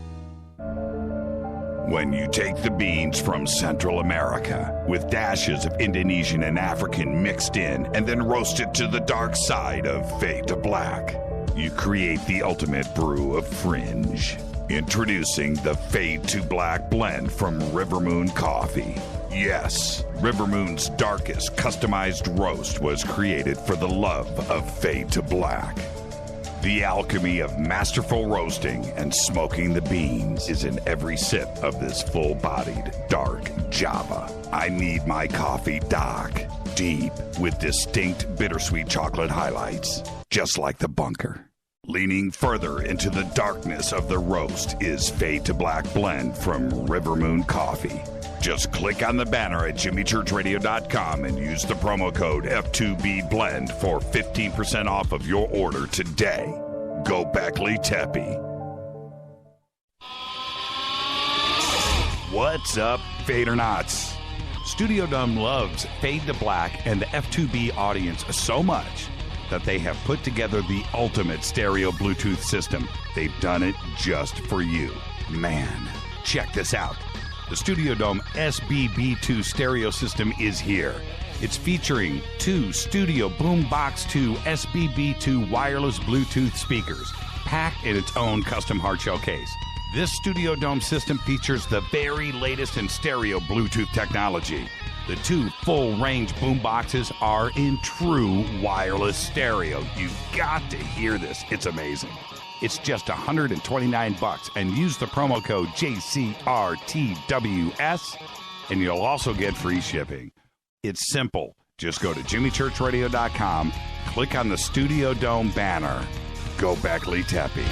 When you take the beans from Central America with dashes of Indonesian and African mixed in and then roasted to the dark side of fade to black, you create the ultimate brew of fringe. Introducing the Fade to Black blend from Rivermoon Coffee. Yes, Rivermoon's darkest customized roast was created for the love of Fade to Black. The alchemy of masterful roasting and smoking the beans is in every sip of this full-bodied, dark Java. I need my coffee dark, deep, with distinct bittersweet chocolate highlights, just like the bunker. Leaning further into the darkness of the roast is Fade to Black blend from Rivermoon Coffee. Just click on the banner at jimmychurchradio.com and use the promo code F2BBLEND for 15% off of your order today. Go Beckley Teppy. What's up, Fadernauts? Studio Dome loves Fade to Black and the F2B audience so much that they have put together the ultimate stereo Bluetooth system. They've done it just for you. Man, check this out. The Studio Dome SBB2 stereo system is here. It's featuring two Studio Boombox 2 SBB2 wireless Bluetooth speakers, packed in its own custom hardshell case. This Studio Dome system features the very latest in stereo Bluetooth technology. The two full-range boomboxes are in true wireless stereo. You've got to hear this. It's amazing. It's just $129 and use the promo code JCRTWS and you'll also get free shipping. It's simple. Just go to jimmychurchradio.com, click on the Studio Dome banner. Go Beckley Teppy.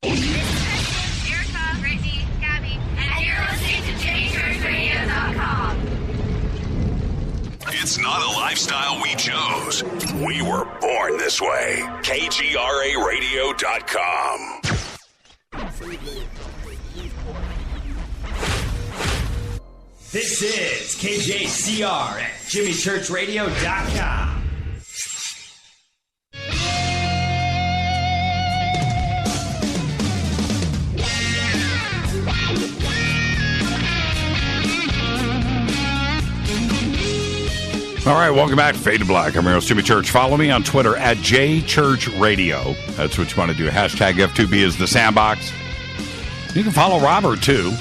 Erica, Brittany, Gabby, and you're listening to jimmychurchradio.com. It's not a lifestyle we chose. We were born this way. KGRAradio.com. This is KJCR at jimmychurchradio.com. All right, welcome back to Fade to Black. I'm your host, Jimmy Church. Follow me on Twitter at JChurchRadio. That's what you want to do. Hashtag F2B is the sandbox. You can follow Robert, too,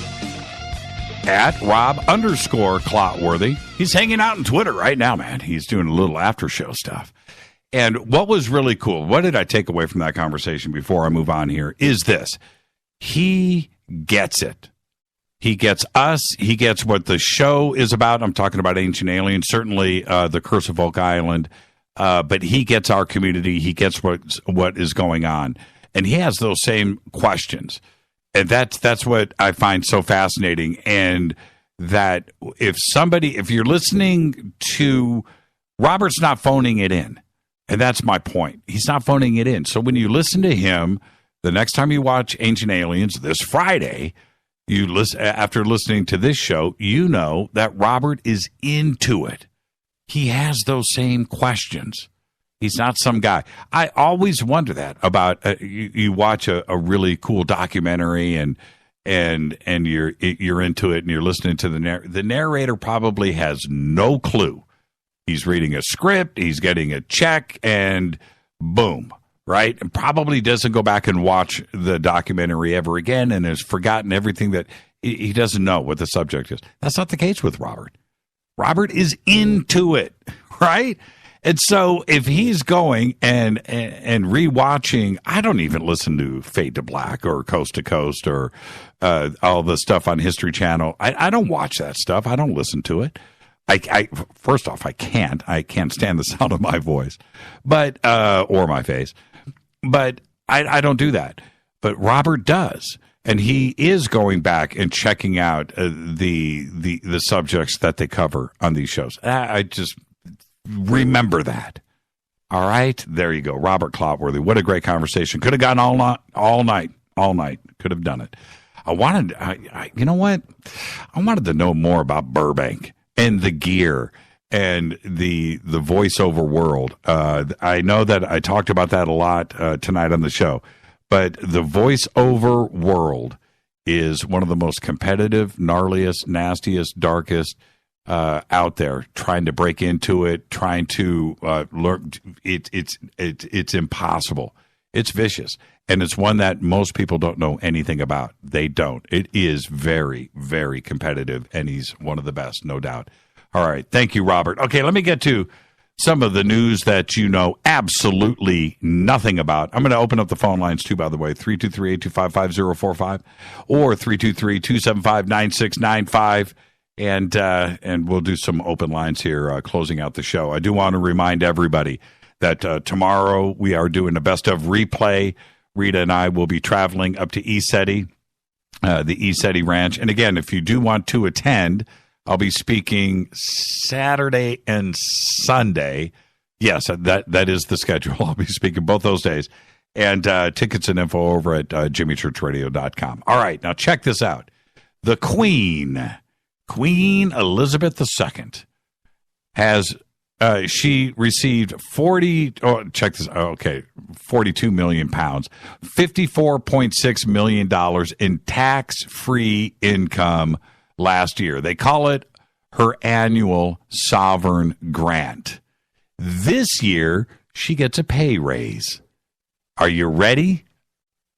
at Rob_Clotworthy. He's hanging out on Twitter right now, man. He's doing a little after-show stuff. And what was really cool, what did I take away from that conversation before I move on here, is this. He gets it. He gets us. He gets what the show is about. I'm talking about Ancient Aliens, certainly the Curse of Oak Island. But he gets our community. He gets what is going on. And he has those same questions. And that's what I find so fascinating. And that if you're listening to, Robert's not phoning it in. And that's my point. He's not phoning it in. So when you listen to him, the next time you watch Ancient Aliens this Friday, you listen, after listening to this show, you know that Robert is into it. He has those same questions. He's not some guy. I always wonder that about you watch a really cool documentary and you're into it and you're listening to the narrator probably has no clue. He's reading a script, he's getting a check, and boom, right? And probably doesn't go back and watch the documentary ever again and has forgotten everything that he doesn't know what the subject is. That's not the case with Robert. Robert is into it, right? And so if he's going and rewatching, I don't even listen to Fade to Black or Coast to Coast or all the stuff on History Channel. I don't watch that stuff. I don't listen to it. I first off, I can't stand the sound of my voice, but or my face. But I don't do that. But Robert does. And he is going back and checking out the subjects that they cover on these shows. I just remember that. All right, there you go, Robert Clotworthy. What a great conversation. Could have gone all night. Could have done it. You know what? I wanted to know more about Burbank and the gear and the voiceover world. I know that I talked about that a lot tonight on the show. But the voiceover world is one of the most competitive, gnarliest, nastiest, darkest out there. Trying to break into it, trying to learn. It's impossible. It's vicious, and it's one that most people don't know anything about. They don't. It is very, very competitive, and he's one of the best, no doubt. All right, thank you, Robert. Okay, let me get to some of the news that you know absolutely nothing about. I'm going to open up the phone lines, too, by the way, 323-825-5045 or 323-275-9695, and we'll do some open lines here closing out the show. I do want to remind everybody that tomorrow we are doing a best of replay. Rita and I will be traveling up to ECETI, the ECETI Ranch. And again, if you do want to attend, I'll be speaking Saturday and Sunday. Yes, that is the schedule. I'll be speaking both those days. And tickets and info over at jimmychurchradio.com. All right, now check this out. The Queen Elizabeth II, has she received 42 million pounds, $54.6 million in tax-free income last year. They call it her annual sovereign grant. This year, she gets a pay raise. Are you ready?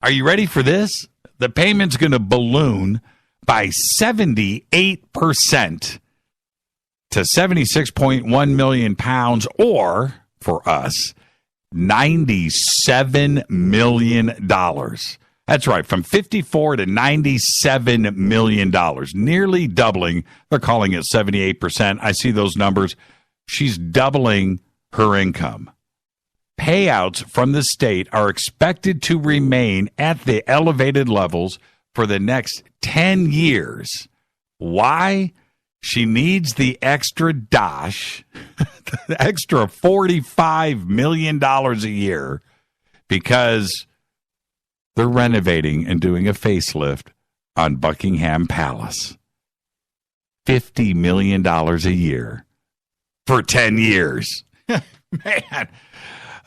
Are you ready for this? The payment's going to balloon by 78% to 76.1 million pounds, or for us, $97 million. That's right, from 54 to $97 million, nearly doubling. They're calling it 78%. I see those numbers. She's doubling her income. Payouts from the state are expected to remain at the elevated levels for the next 10 years. Why? She needs the extra dosh, the extra $45 million a year, because they're renovating and doing a facelift on Buckingham Palace. $50 million a year for 10 years. Man.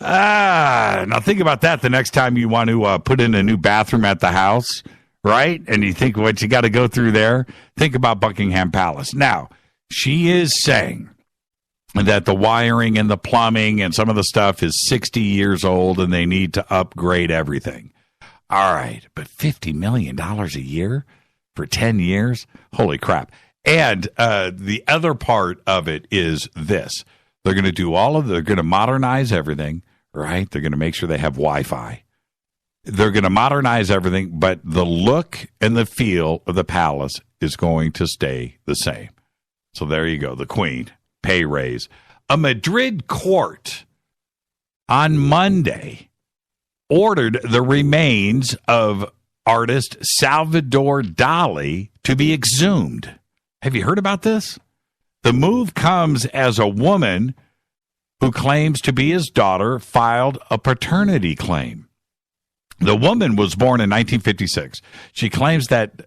Now think about that the next time you want to put in a new bathroom at the house, right? And you think what you got to go through there. Think about Buckingham Palace. Now, she is saying that the wiring and the plumbing and some of the stuff is 60 years old and they need to upgrade everything. All right, but $50 million a year for 10 years? Holy crap. And the other part of it is this. They're going to do they're going to modernize everything, right? They're going to make sure they have Wi-Fi. They're going to modernize everything, but the look and the feel of the palace is going to stay the same. So there you go, the Queen, pay raise. A Madrid court on Monday ordered the remains of artist Salvador Dali to be exhumed. Have you heard about this? The move comes as a woman who claims to be his daughter filed a paternity claim. The woman was born in 1956. She claims that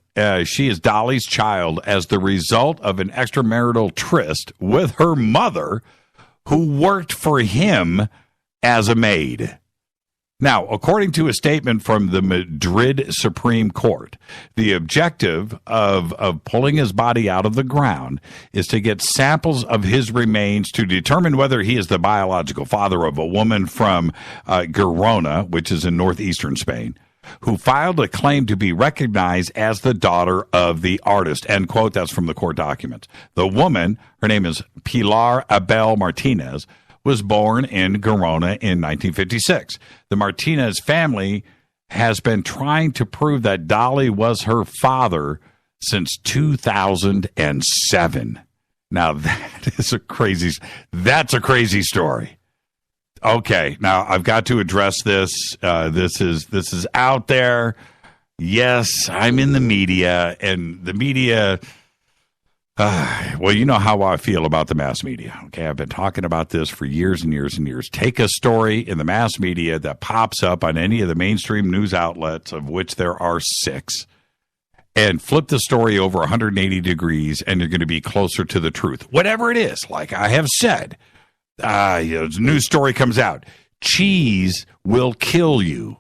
she is Dali's child as the result of an extramarital tryst with her mother, who worked for him as a maid. Now, according to a statement from the Madrid Supreme Court, the objective of pulling his body out of the ground is to get samples of his remains to determine whether he is the biological father of a woman from Girona, which is in northeastern Spain, who filed a claim to be recognized as the daughter of the artist. End quote. That's from the court documents. The woman, her name is Pilar Abel Martinez, was born in Girona in 1956. The Martinez family has been trying to prove that Dolly was her father since 2007. Now that's a crazy story. Okay, now I've got to address this. This is out there. Yes, I'm in the media, and the media. Well, you know how I feel about the mass media. Okay, I've been talking about this for years and years and years. Take a story in the mass media that pops up on any of the mainstream news outlets, of which there are 6, and flip the story over 180 degrees, and you're going to be closer to the truth. Whatever it is, like I have said, a news story comes out. Cheese will kill you.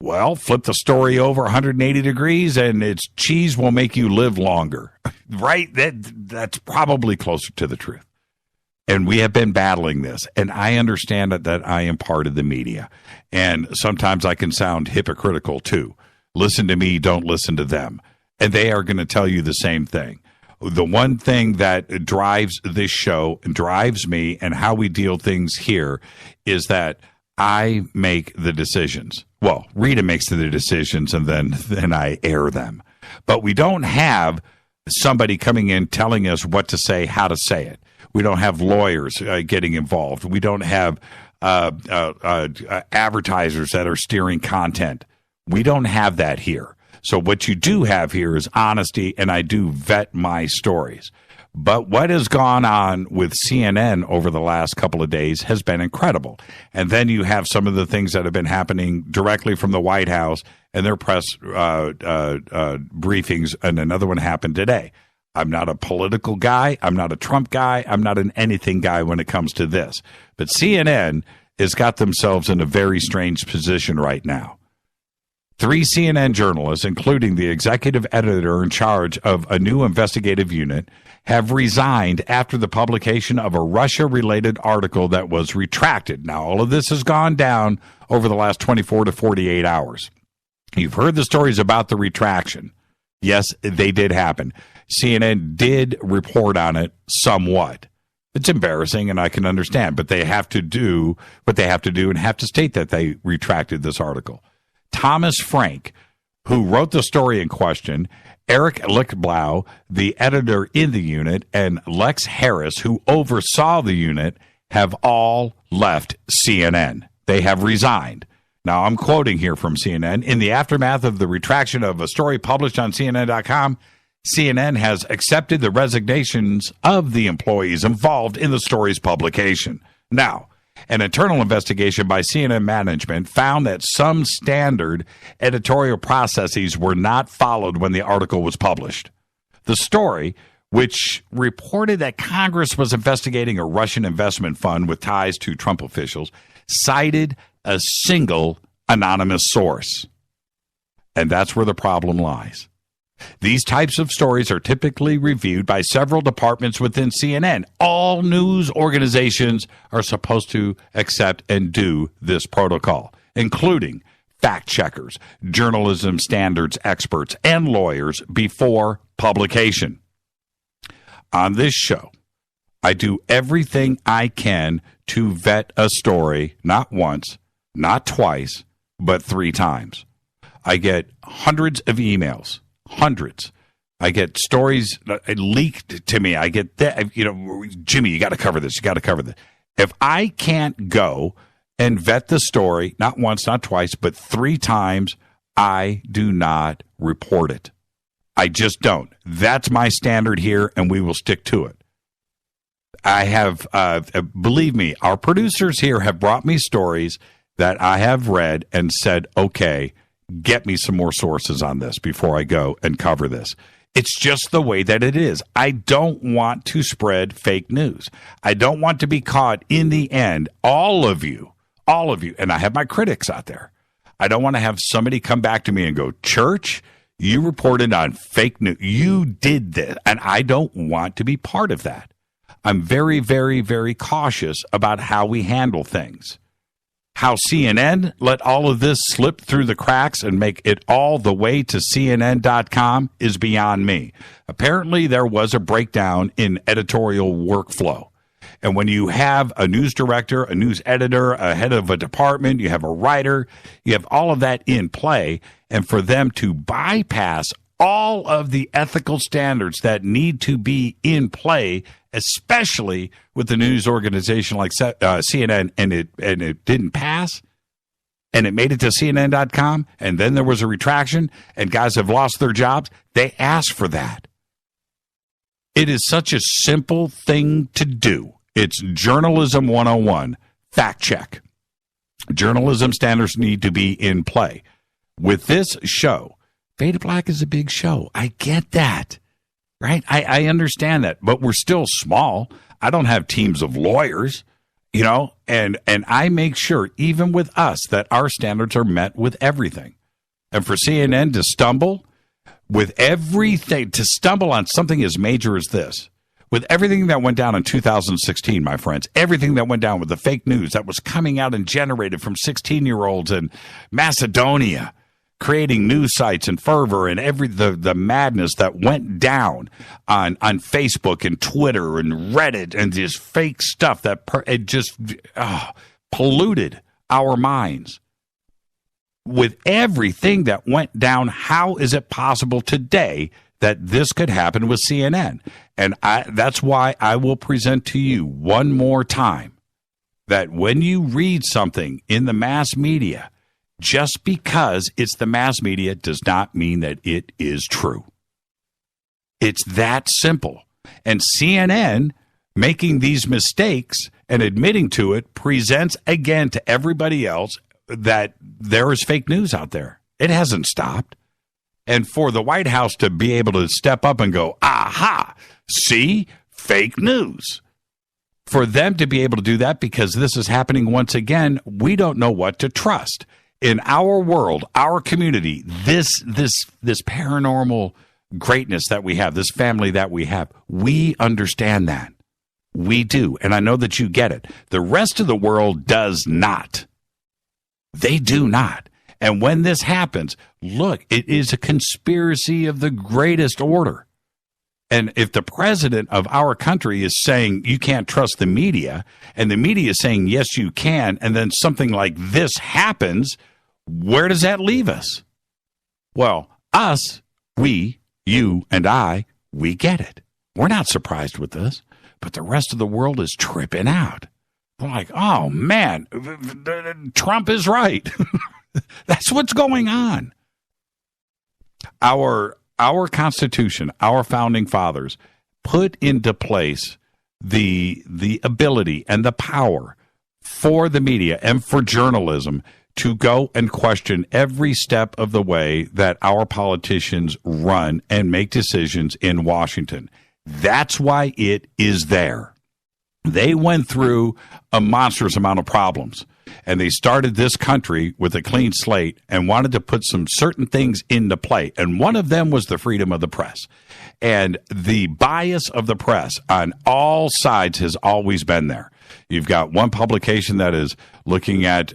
Well, flip the story over 180 degrees, and it's cheese will make you live longer, right? That's probably closer to the truth. And we have been battling this, and I understand that I am part of the media, and sometimes I can sound hypocritical too. Listen to me, don't listen to them. And they are going to tell you the same thing. The one thing that drives this show and drives me and how we deal things here is that I make the decisions. Well, Rita makes the decisions, and then I air them. But we don't have somebody coming in telling us what to say, how to say it. We don't have lawyers getting involved. We don't have advertisers that are steering content. We don't have that here. So what you do have here is honesty, and I do vet my stories. But what has gone on with CNN over the last couple of days has been incredible. And then you have some of the things that have been happening directly from the White House and their press briefings, and another one happened today. I'm not a political guy. I'm not a Trump guy. I'm not an anything guy when it comes to this. But CNN has got themselves in a very strange position right now. 3 CNN journalists, including the executive editor in charge of a new investigative unit, have resigned after the publication of a Russia-related article that was retracted. Now, all of this has gone down over the last 24 to 48 hours. You've heard the stories about the retraction. Yes, they did happen. CNN did report on it somewhat. It's embarrassing, and I can understand, but they have to do what they have to do and have to state that they retracted this article. Thomas Frank, who wrote the story in question, Eric Lichtblau, the editor in the unit, and Lex Harris, who oversaw the unit, have all left CNN. They have resigned. Now, I'm quoting here from CNN. In the aftermath of the retraction of a story published on CNN.com, CNN has accepted the resignations of the employees involved in the story's publication. Now, an internal investigation by CNN management found that some standard editorial processes were not followed when the article was published. The story, which reported that Congress was investigating a Russian investment fund with ties to Trump officials, cited a single anonymous source. And that's where the problem lies. These types of stories are typically reviewed by several departments within CNN. All news organizations are supposed to accept and do this protocol, including fact checkers, journalism standards experts, and lawyers before publication. On this show, I do everything I can to vet a story, not once, not twice, but 3 times. I get hundreds of emails. Hundreds. I get stories leaked to me. I get that, Jimmy, you got to cover this. You got to cover this. If I can't go and vet the story, not once, not twice, but 3 times, I do not report it. I just don't. That's my standard here, and we will stick to it. I have, believe me, our producers here have brought me stories that I have read and said, okay, get me some more sources on this before I go and cover this. It's just the way that it is. I don't want to spread fake news. I don't want to be caught in the end, all of you, and I have my critics out there. I don't want to have somebody come back to me and go, Church, you reported on fake news. You did this. And I don't want to be part of that. I'm very, very, very cautious about how we handle things. How CNN let all of this slip through the cracks and make it all the way to CNN.com is beyond me. Apparently, there was a breakdown in editorial workflow. And when you have a news director, a news editor, a head of a department, you have a writer, you have all of that in play, and for them to bypass all of the ethical standards that need to be in play, especially with the news organization like CNN, and it didn't pass, and it made it to CNN.com, and then there was a retraction, and guys have lost their jobs, they asked for that. It is such a simple thing to do. It's journalism 101, fact check. Journalism standards need to be in play. With this show, Fade to Black is a big show. I get that, right? I understand that, but we're still small. I don't have teams of lawyers, you know, and I make sure, even with us, that our standards are met with everything. And for CNN to stumble with everything, to stumble on something as major as this, with everything that went down in 2016, my friends, everything that went down with the fake news that was coming out and generated from 16-year-olds in Macedonia, creating news sites and fervor and the madness that went down on Facebook and Twitter and Reddit and this fake stuff that it just polluted our minds. With everything that went down, how is it possible today that this could happen with CNN? And that's why I will present to you one more time that when you read something in the mass media, just because it's the mass media does not mean that it is true. It's that simple. And CNN making these mistakes and admitting to it presents again to everybody else that there is fake news out there. It hasn't stopped. And for the White House to be able to step up and go, aha, see, fake news. For them to be able to do that, because this is happening once again, we don't know what to trust. In our world, our community, this paranormal greatness that we have, this family that we have, we understand that. We do. And I know that you get it. The rest of the world does not. They do not. And when this happens, look, it is a conspiracy of the greatest order. And if the president of our country is saying you can't trust the media, and the media is saying, yes, you can, and then something like this happens, where does that leave us? Well, us, we, you, and I, we get it. We're not surprised with this, but the rest of the world is tripping out. They're like, oh, man, Trump is right. That's what's going on. Our Constitution, our founding fathers put into place the ability and the power for the media and for journalism to go and question every step of the way that our politicians run and make decisions in Washington. That's why it is there. They went through a monstrous amount of problems, and they started this country with a clean slate and wanted to put some certain things into play. And one of them was the freedom of the press. And the bias of the press on all sides has always been there. You've got one publication that is looking at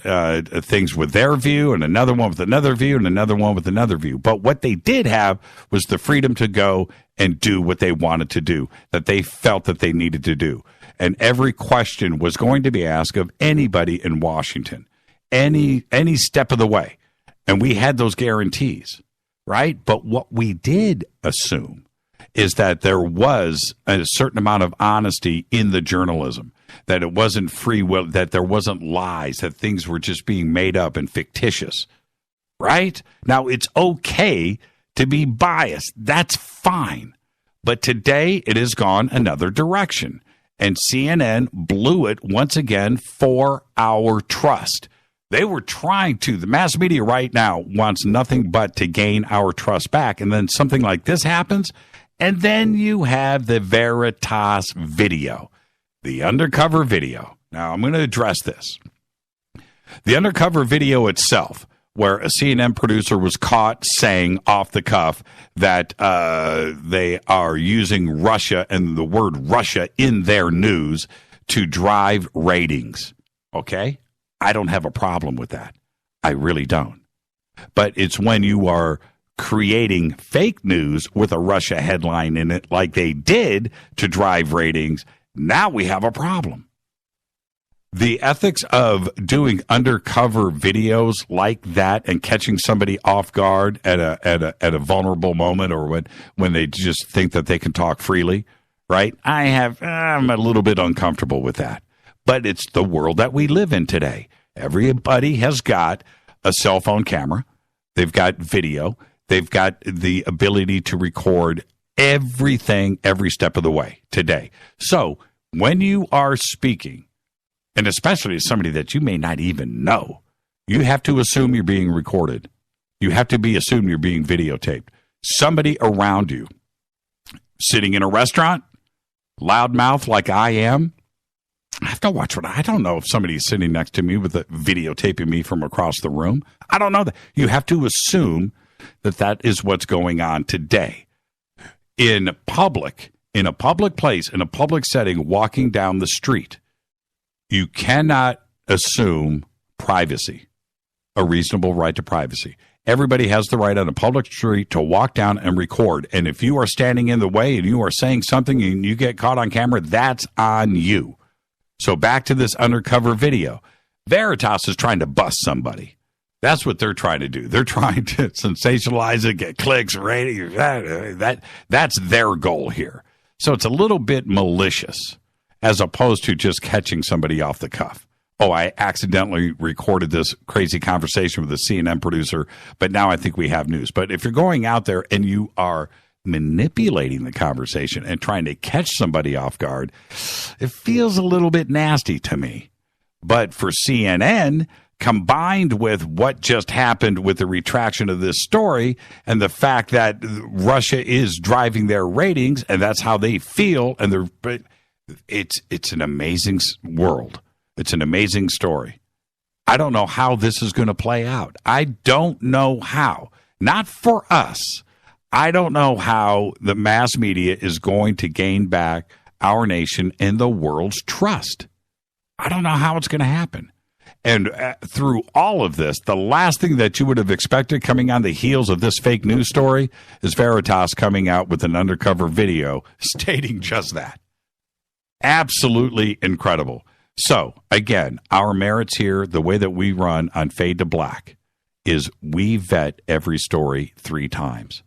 things with their view, and another one with another view, and another one with another view. But what they did have was the freedom to go and do what they wanted to do, that they felt that they needed to do. And every question was going to be asked of anybody in Washington, any step of the way. And we had those guarantees, right? But what we did assume is that there was a certain amount of honesty in the journalism, that it wasn't free will, that there wasn't lies, that things were just being made up and fictitious, right? Now, it's okay to be biased. That's fine. But today it has gone another direction. And CNN blew it once again for our trust. They were trying to. The mass media right now wants nothing but to gain our trust back. And then something like this happens. And then you have the Veritas video, the undercover video. Now, I'm going to address this. The undercover video itself where a CNN producer was caught saying off the cuff that they are using Russia and the word Russia in their news to drive ratings. Okay? I don't have a problem with that. I really don't. But it's when you are creating fake news with a Russia headline in it like they did to drive ratings, now we have a problem. The ethics of doing undercover videos like that and catching somebody off guard at a vulnerable moment, or when they just think that they can talk freely, right? I'm a little bit uncomfortable with that. But it's the world that we live in today. Everybody has got a cell phone camera. They've got video. They've got the ability to record everything every step of the way today. So when you are speaking, and especially as somebody that you may not even know, you have to assume you're being recorded. You have to assume you're being videotaped. Somebody around you, sitting in a restaurant, loudmouth like I am, I have to watch I don't know if somebody's sitting next to me with a videotaping me from across the room. I don't know that. You have to assume that is what's going on today. In public, in a public place, in a public setting, walking down the street, you cannot assume privacy, a reasonable right to privacy. Everybody has the right on a public street to walk down and record. And if you are standing in the way and you are saying something and you get caught on camera, that's on you. So back to this undercover video. Veritas is trying to bust somebody. That's what they're trying to do. They're trying to sensationalize it, get clicks, ratings. That's their goal here. So it's a little bit malicious, as opposed to just catching somebody off the cuff. Oh, I accidentally recorded this crazy conversation with a CNN producer, but now I think we have news. But if you're going out there and you are manipulating the conversation and trying to catch somebody off guard, it feels a little bit nasty to me. But for CNN, combined with what just happened with the retraction of this story and the fact that Russia is driving their ratings and that's how they feel, and it's an amazing world. It's an amazing story. I don't know how this is going to play out. I don't know how. Not for us. I don't know how the mass media is going to gain back our nation and the world's trust. I don't know how it's going to happen. And through all of this, the last thing that you would have expected coming on the heels of this fake news story is Veritas coming out with an undercover video stating just that. Absolutely incredible. So, again, our merits here, the way that we run on Fade to Black, is we vet every story 3 times.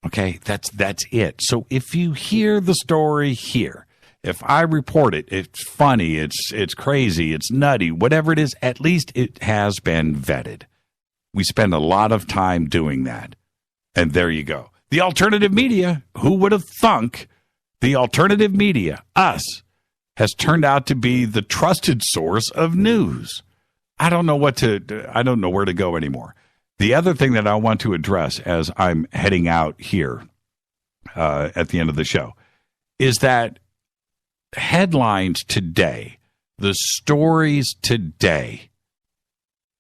Okay, that's it. So if you hear the story here, if I report it, it's funny, it's crazy, it's nutty, whatever it is, at least it has been vetted. We spend a lot of time doing that. And there you go. The alternative media, who would have thunk the alternative media, us, has turned out to be the trusted source of news. I don't know where to go anymore. The other thing that I want to address as I'm heading out here at the end of the show is that headlines today, the stories today,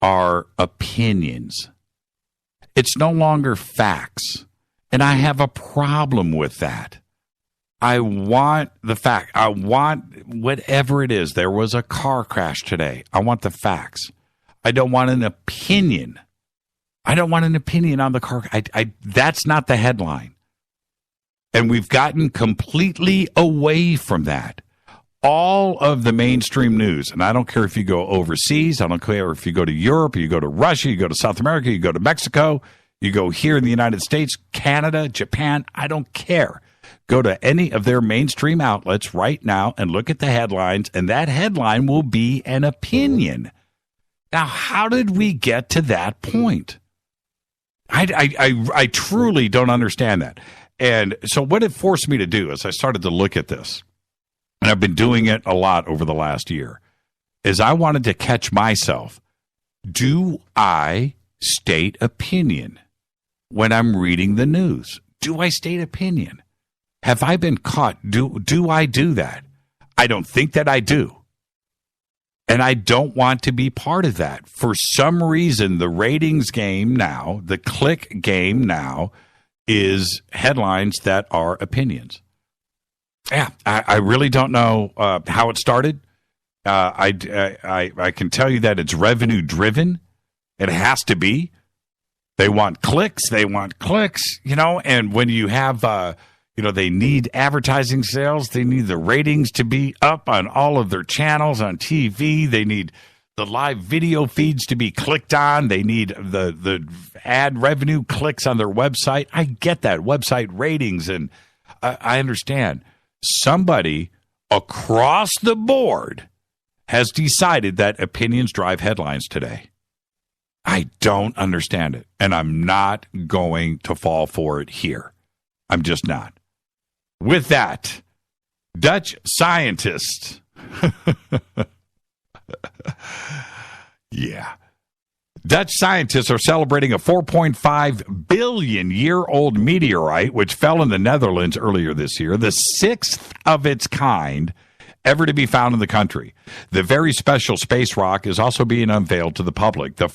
are opinions. It's no longer facts. And I have a problem with that. I want the fact. I want whatever it is. There was a car crash today. I want the facts. I don't want an opinion. I don't want an opinion on the car. That's not the headline. And we've gotten completely away from that. All of the mainstream news, and I don't care if you go overseas, I don't care if you go to Europe, you go to Russia, you go to South America, you go to Mexico, you go here in the United States, Canada, Japan, I don't care. Go to any of their mainstream outlets right now and look at the headlines, and that headline will be an opinion. Now, how did we get to that point? I truly don't understand that. And so what it forced me to do is I started to look at this, and I've been doing it a lot over the last year, is I wanted to catch myself. Do I state opinion when I'm reading the news? Do I state opinion? Have I been caught? Do I do that? I don't think that I do. And I don't want to be part of that. For some reason, the ratings game now, the click game now, is headlines that are opinions. Yeah, I really don't know how it started. I can tell you that it's revenue driven. It has to be. They want clicks. And when you have, they need advertising sales. They need the ratings to be up on all of their channels on TV. They need the live video feeds to be clicked on. They need the ad revenue clicks on their website. I get that. Website ratings, and I understand. Somebody across the board has decided that opinions drive headlines today. I don't understand it, and I'm not going to fall for it here. I'm just not. With that, Dutch scientists. Yeah. Dutch scientists are celebrating a 4.5 billion year old meteorite which fell in the Netherlands earlier this year, the sixth of its kind ever to be found in the country. The very special space rock is also being unveiled to the public. The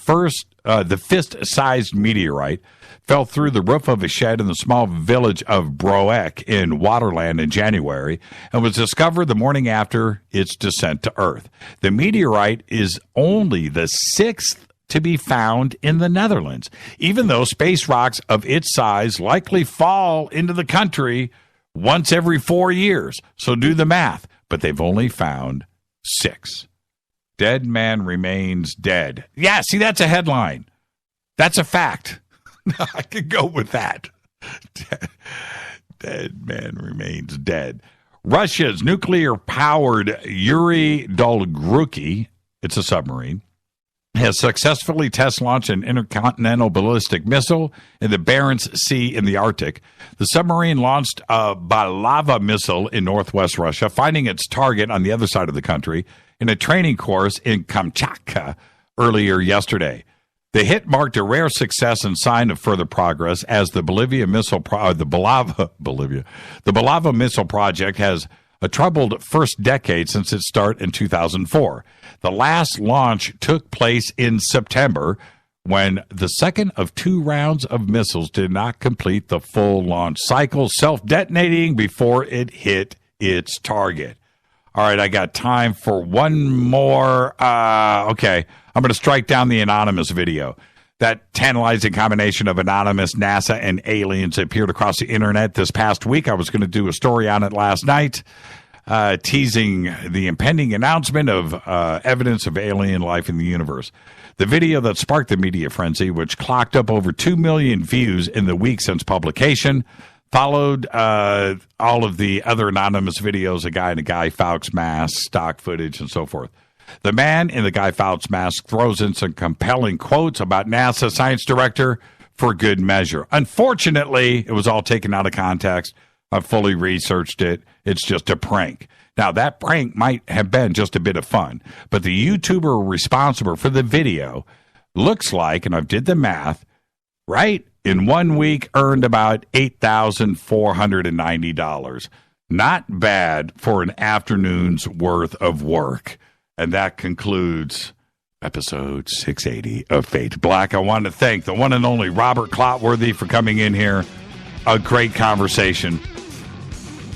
fist-sized meteorite fell through the roof of a shed in the small village of Broek in Waterland in January and was discovered the morning after its descent to Earth. The meteorite is only the sixth to be found in the Netherlands, even though space rocks of its size likely fall into the country once every 4 years. So do the math. But they've only found 6. Dead man remains dead. Yeah, see, that's a headline. That's a fact. I could go with that. Dead man remains dead. Russia's nuclear-powered Yuri Dolgruki, it's a submarine, has successfully test-launched an intercontinental ballistic missile in the Barents Sea in the Arctic. The submarine launched a Balava missile in northwest Russia, finding its target on the other side of the country in a training course in Kamchatka earlier yesterday. The hit marked a rare success and sign of further progress as the Balava missile project has a troubled first decade since its start in 2004. The last launch took place in September when the second of 2 rounds of missiles did not complete the full launch cycle, self-detonating before it hit its target. All right, I got time for one more. Okay, I'm going to strike down the anonymous video. That tantalizing combination of anonymous, NASA, and aliens appeared across the internet this past week. I was going to do a story on it last night, teasing the impending announcement of evidence of alien life in the universe. The video that sparked the media frenzy, which clocked up over 2 million views in the week since publication, followed all of the other anonymous videos, a guy in a Guy Fawkes mask, stock footage, and so forth. The man in the Guy Fawkes mask throws in some compelling quotes about NASA science director for good measure. Unfortunately, it was all taken out of context. I fully researched it. It's just a prank. Now, that prank might have been just a bit of fun, but the YouTuber responsible for the video looks like, and I've did the math, right, in 1 week earned about $8,490. Not bad for an afternoon's worth of work. And that concludes episode 680 of Fade to Black. I want to thank the one and only Robert Clotworthy for coming in here. A great conversation.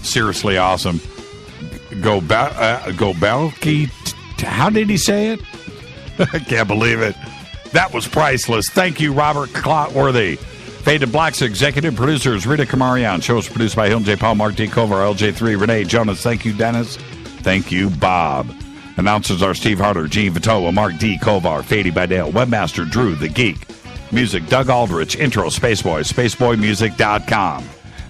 Seriously awesome. Gobelki. How did he say it? I can't believe it. That was priceless. Thank you, Robert Clotworthy. Fade to Black's executive producers, Rita Kamarian. Show is produced by Hilton J. Paul, Mark D. Kovar, LJ3, Renee Jonas. Thank you, Dennis. Thank you, Bob. Announcers are Steve Harder, Gene Vitoa, Mark D. Kovar, Fady Bidell, Webmaster Drew, The Geek. Music, Doug Aldrich. Intro, Spaceboy, spaceboymusic.com.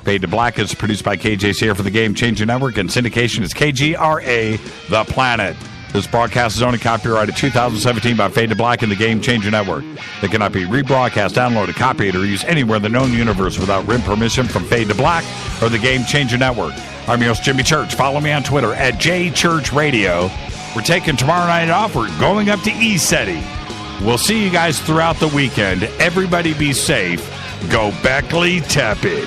Fade to Black is produced by KJ Sierra for the Game Changer Network, and syndication is KGRA, The Planet. This broadcast is only copyrighted 2017 by Fade to Black and the Game Changer Network. It cannot be rebroadcast, downloaded, copied, or used anywhere in the known universe without written permission from Fade to Black or the Game Changer Network. I'm your host, Jimmy Church. Follow me on Twitter at JChurchRadio. We're taking tomorrow night off. We're going up to ECETI. We'll see you guys throughout the weekend. Everybody be safe. Go Beckley Teppy.